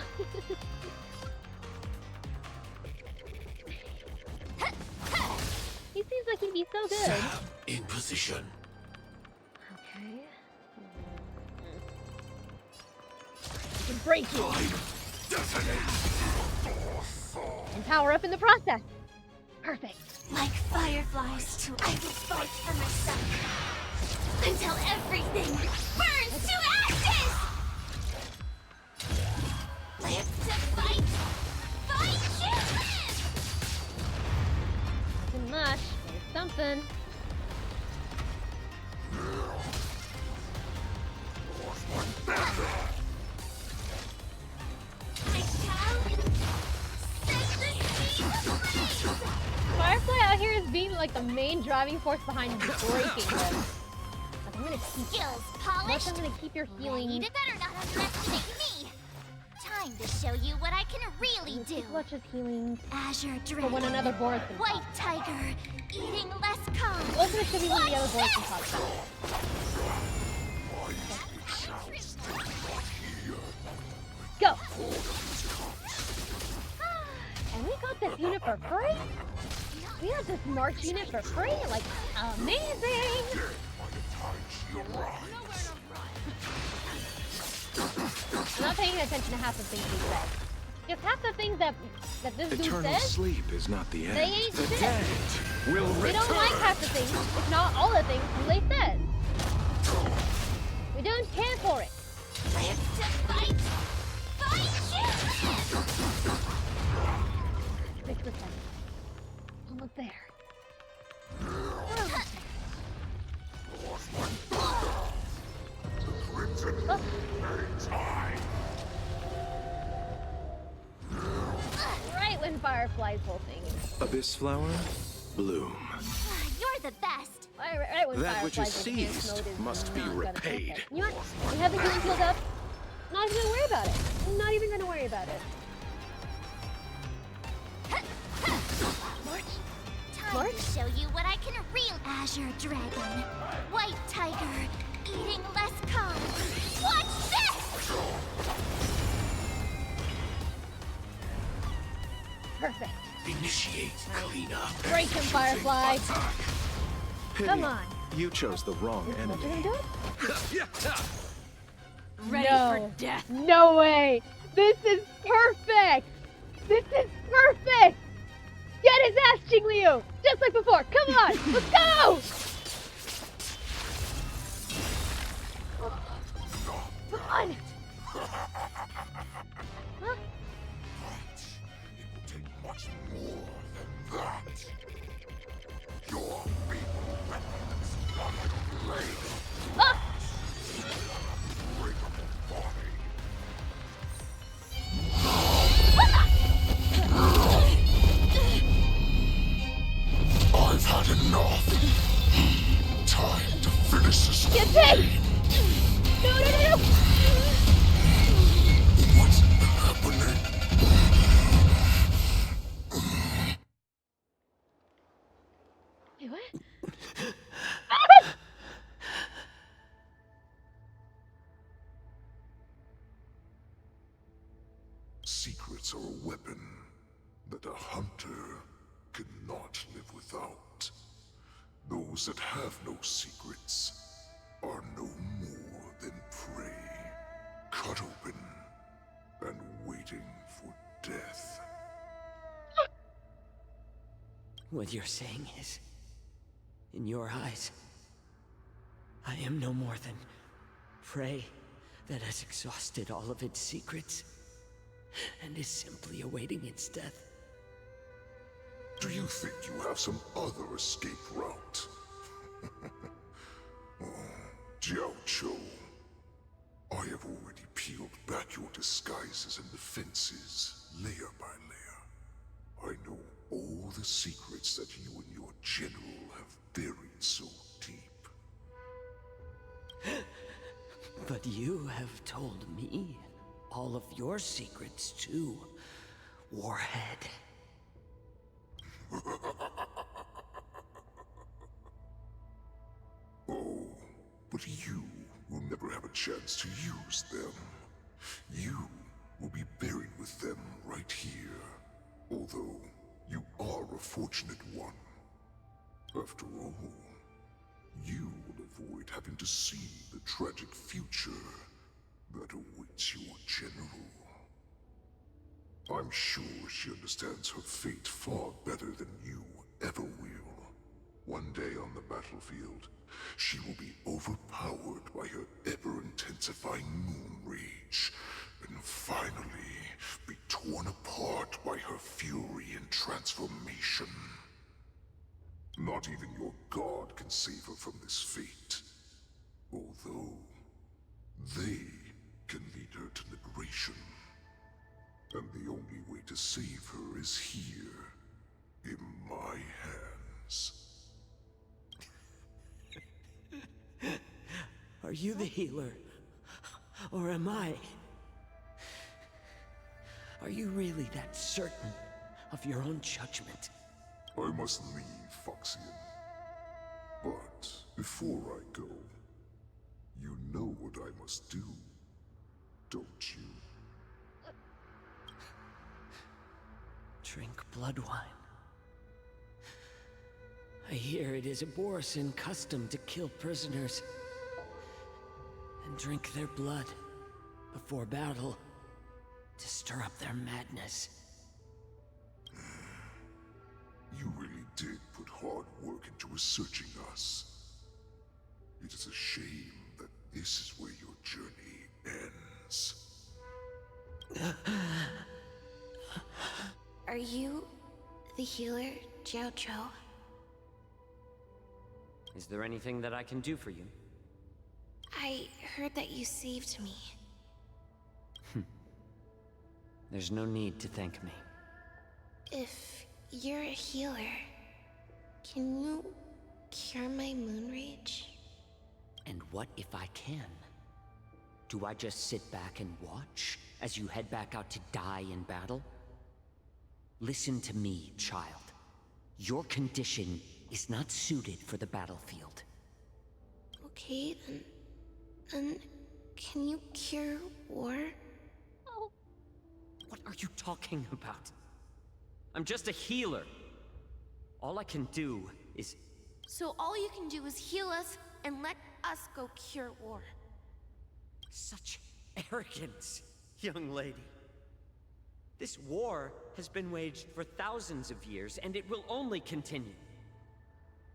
like he'd be so good. Sam, in position. Okay. I can break you. And power up in the process. Perfect. Like fireflies too, I will fight for myself until everything burns to ashes. Live to fight, fight to live. Nothing much, but it's something. Firefly out here is being like the main driving force behind breaking them. Like, I'm gonna keep skills polished. I'm gonna keep your healing. You better not underestimate me. Time to show you what I can really do. Watch his healing. Azure For Dragon. when another board can White Tiger. Eating less calm. Let's make sure we when the other board can pop out. Go! And we got this unit for free? We got this March unit for free? Like, amazing! I'm not paying attention to half the things he said. Because half the things that this dude Eternal says, sleep is not the end. they ain't The shit. dead will We return. don't like half the things, if not all the things they said. We don't care for it. Live to fight, fight you. 6%. Almost there. Right when Firefly's whole thing. Abyss flower, bloom. You're the best. Right when That which is Firefly's enhanced seized mode is must be not gonna repaid. benefit. You know what? We have the healing field up. Not even gonna worry about it. I'm not even gonna worry about it. Time to show you what I can real. Azure Dragon. White Tiger. Eating less calm. Watch this! Perfect. Initiate cleanup. Break him, Firefly. Pity. Come on. You chose the wrong What enemy. you gonna do? Ready No. for death. No way. This is perfect. This is perfect. Get his ass, Jingliu. Just like before. Come on. Let's go. Come on. Huh? Much more than that. Your people weapons like blades. Ah! I've had enough. Time to finish this. Get hit! No, no, no, no! What's happening? Wait, what? Secrets are a weapon that a hunter cannot live without. Those that have no secrets are no more than prey, cut open and waiting for death. What you're saying is, in your eyes, I am no more than prey that has exhausted all of its secrets and is simply awaiting its death. Do you think you have some other escape route? Oh, Jiaoqiu, I have already peeled back your disguises and defenses, layer by layer. I know all the secrets that you and your general have buried so deep. But you have told me all of your secrets too, Warhead. Oh, but you will never have a chance to use them. You will be buried with them right here. Although, you are a fortunate one. After all, you will avoid having to see the tragic future that awaits your general. I'm sure she understands her fate far better than you ever will. One day on the battlefield, she will be overpowered by her ever-intensifying moon rage, and finally be torn apart by her fury and transformation. Not even your god can save her from this fate, although they can lead her to liberation. And the only way to save her is here, in my hands. Are you the healer? Or am I? Are you really that certain of your own judgment? I must leave, Foxian. But before I go, you know what I must do, don't you? Drink blood wine. I hear it is a Borisan custom to kill prisoners and drink their blood before battle to stir up their madness. You really did put hard work into researching us. It is a shame that this is where your journey ends. Are you the healer, Jiaoqiu? Is there anything that I can do for you? I heard that you saved me. There's no need to thank me. If you're a healer, can you cure my moon rage? And what if I can? Do I just sit back and watch as you head back out to die in battle? Listen to me, child. Your condition is not suited for the battlefield. Okay, then can you cure war? What are you talking about? I'm just a healer. All I can do is... So all you can do is heal us and let us go cure war. Such arrogance, young lady. This war has been waged for thousands of years, and it will only continue.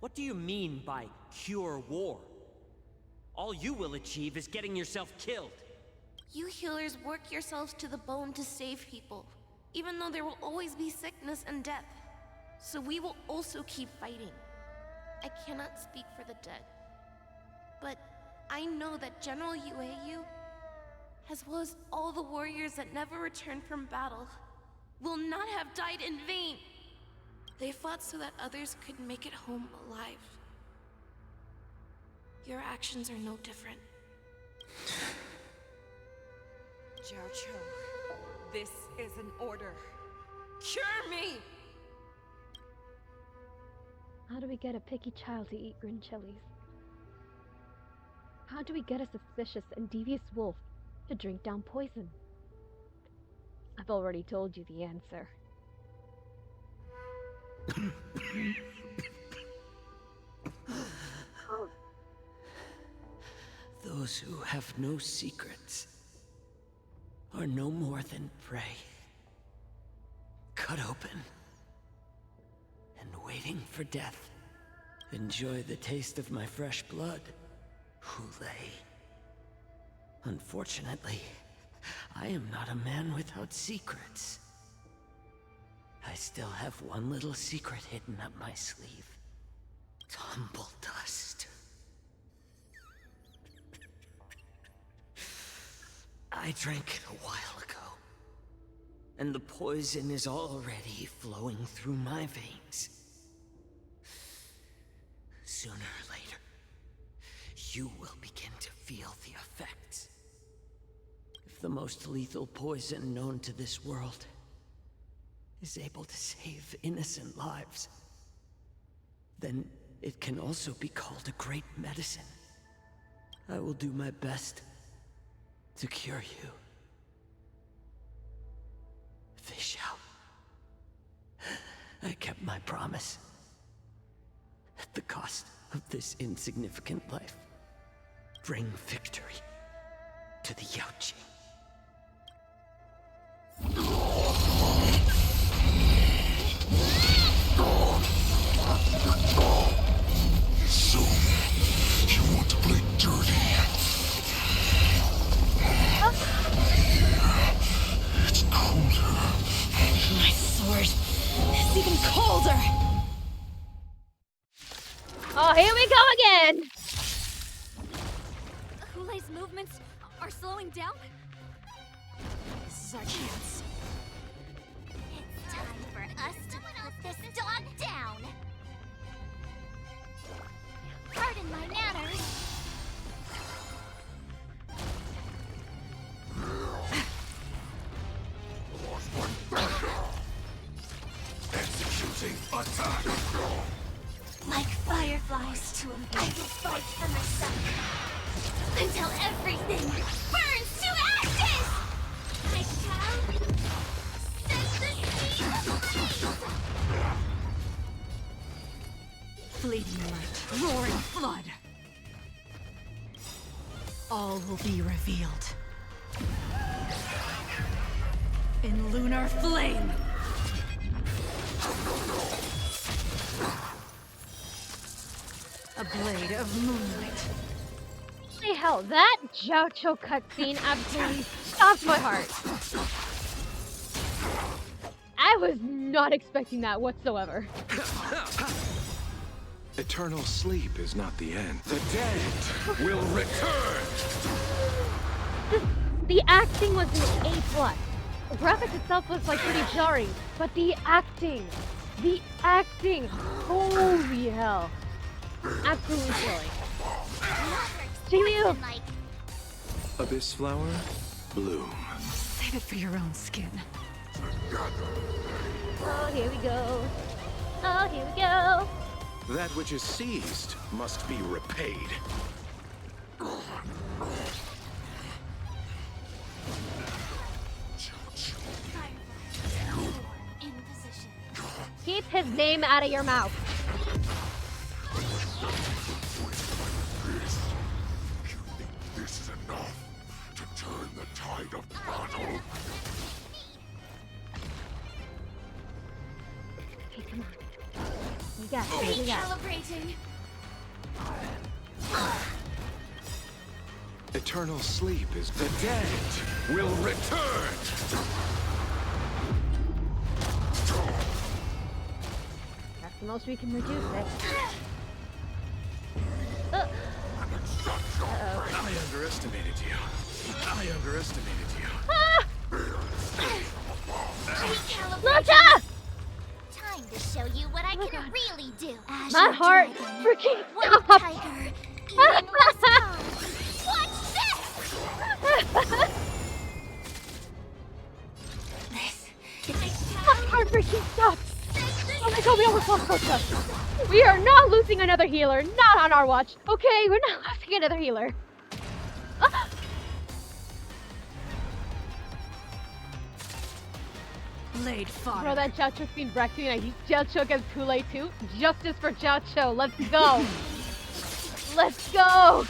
What do you mean by cure war? All you will achieve is getting yourself killed. You healers work yourselves to the bone to save people, even though there will always be sickness and death. So we will also keep fighting. I cannot speak for the dead, but I know that General Jiaoqiu, as well as all the warriors that never returned from battle, will not have died in vain. They fought so that others could make it home alive. Your actions are no different. Jiaoqiu, this is an order. Cure me! How do we get a picky child to eat green chilies? How do we get a suspicious and devious wolf to drink down poison? I've already told you the answer. Those who have no secrets are no more than prey. Cut open and waiting for death. Enjoy the taste of my fresh blood, Hule. Unfortunately, I am not a man without secrets. I still have one little secret hidden up my sleeve. Tumble dust. I drank it a while ago, and the poison is already flowing through my veins. Sooner or later, you will begin to feel the effects. If the most lethal poison known to this world is able to save innocent lives, then it can also be called a great medicine. I will do my best to cure you. Fish out. I kept my promise. the cost of this insignificant life. Bring victory to the Jiaoqiu. So, you want to play dirty? It's colder. My sword is even colder! Oh, here we go again! Hulei's movements are slowing down? This is our chance. It's time for us to put this dog down. Pardon my manners. Executing attack. Like fireflies to a I will fight for myself until everything burns to ashes! I shall set the sea ablaze! Fleeting light, roaring flood. All will be revealed. In lunar flame. A blade of moonlight. Holy hell, that Jiaoqiu cutscene absolutely stopped my heart. I was not expecting that whatsoever. Eternal sleep is not the end. The dead will return! The acting was an A+. The graphics itself was like pretty jarring, but the acting, holy hell. Absolutely chilling. Jiaoqiu! Abyss flower, bloom. Save it for your own skin. Oh, here we go. Oh, here we go. That which is seized must be repaid. In position. Keep his name out of your mouth. This is enough to turn the tide of battle. Okay, come on. You got it. You got it. Recalibrating. Eternal sleep is the dead will return! That's the most we can reduce it. I underestimated you. I underestimated you. Lucha! Time to show you what I can really do. My heart freaking White stopped. tiger, even less calm. Watch this! My heart freaking stopped. Oh my god, we almost lost Lucha. We are not losing another healer. Not on our watch. Okay, we're not losing another healer. Ah! Blade fodder. Bro, that Jiaoqiu's been breaking. I use Jiaoqiu against Kool-Aid too. Justice for Jiaoqiu. Let's go. Let's go.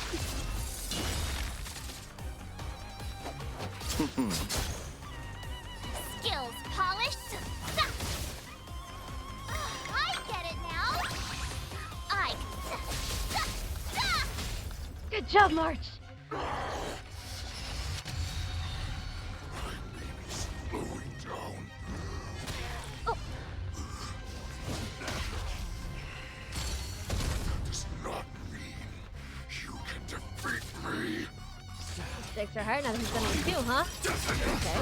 Skills polished. I get it now. Good job, March. Slowing down. Oh. That does not mean you can defeat me. Stakes are hard. Now this is gonna be 2, huh? Okay.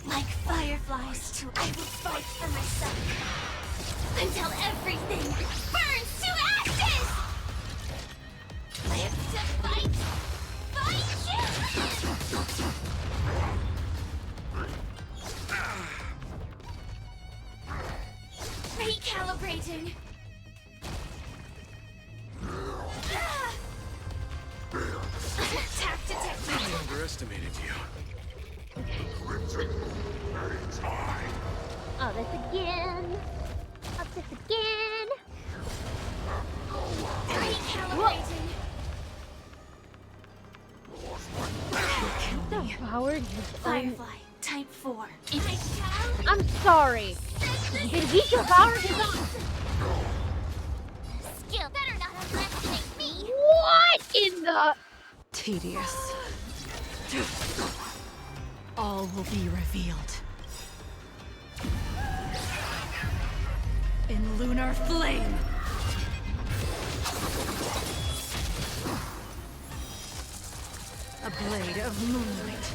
Like fireflies too, I will fight for myself until everything burns to ashes. Live to fight, Recalibrating. Attack detected. I underestimated you. Oh, this again. Oh, this again. powered his own... Firefly, type 4. If I shall... I'm sorry. Did Jiaoqiu power his own... Skill better not underestimate me. What in the... Tedious. All will be revealed. In lunar flame! A blade of moonlight.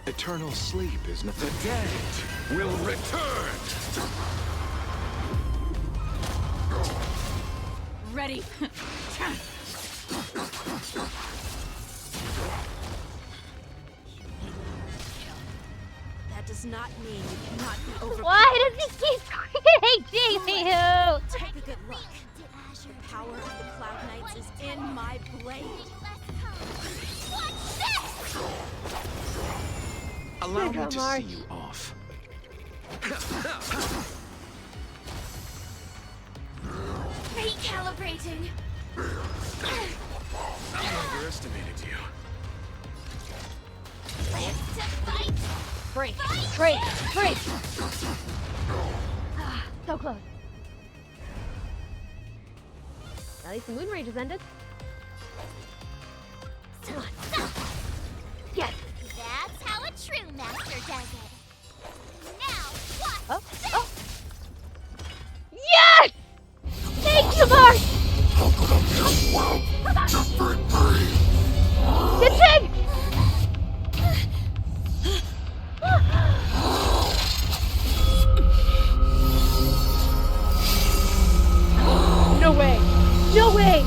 Eternal sleep is not... The dead will return! Ready. That does not mean you cannot be overpowered. Why does he keep hating you? Take a good look. The power of the Cloud Knights is in my blade. What's this? Allow me to March. see you off. Recalibrating. I underestimated you. Live to fight. Break. Ah, so close. At least the moon rage has ended. Yes. That's how a true master does it. Now what? Oh. Yes! Thank you, Mark! Good thing! No way! No way!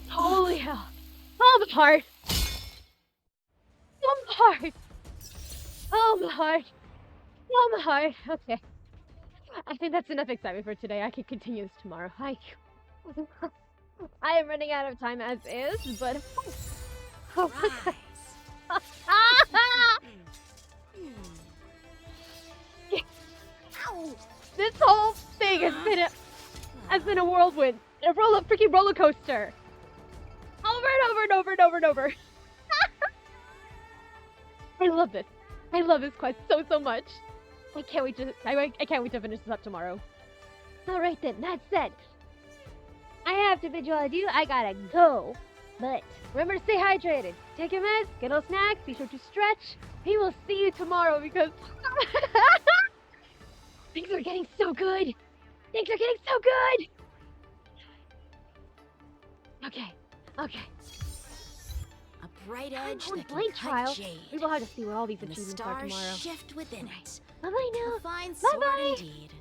Holy hell. Oh, my heart. Oh, my heart. Oh, my heart. Oh, my heart. Okay. I think that's enough excitement for today. I can continue this tomorrow. I am running out of time as is, but... Oh, this whole thing has been a whirlwind. A freaking roller coaster. Over and over and over and over and over. I love this. I love this quest so much. I can't wait to finish this up tomorrow. Alright then, that said, I have to bid you all adieu. I gotta go. But remember to stay hydrated. Take your meds, get those snacks, be sure to stretch. We will see you tomorrow because things are getting so good. Things are getting so good. Okay. A bright edge that can Blade cut trial. jade. We will have to see what all these And the achievements are stars tomorrow. shift within it. Bye bye now. A fine Bye sword bye. indeed.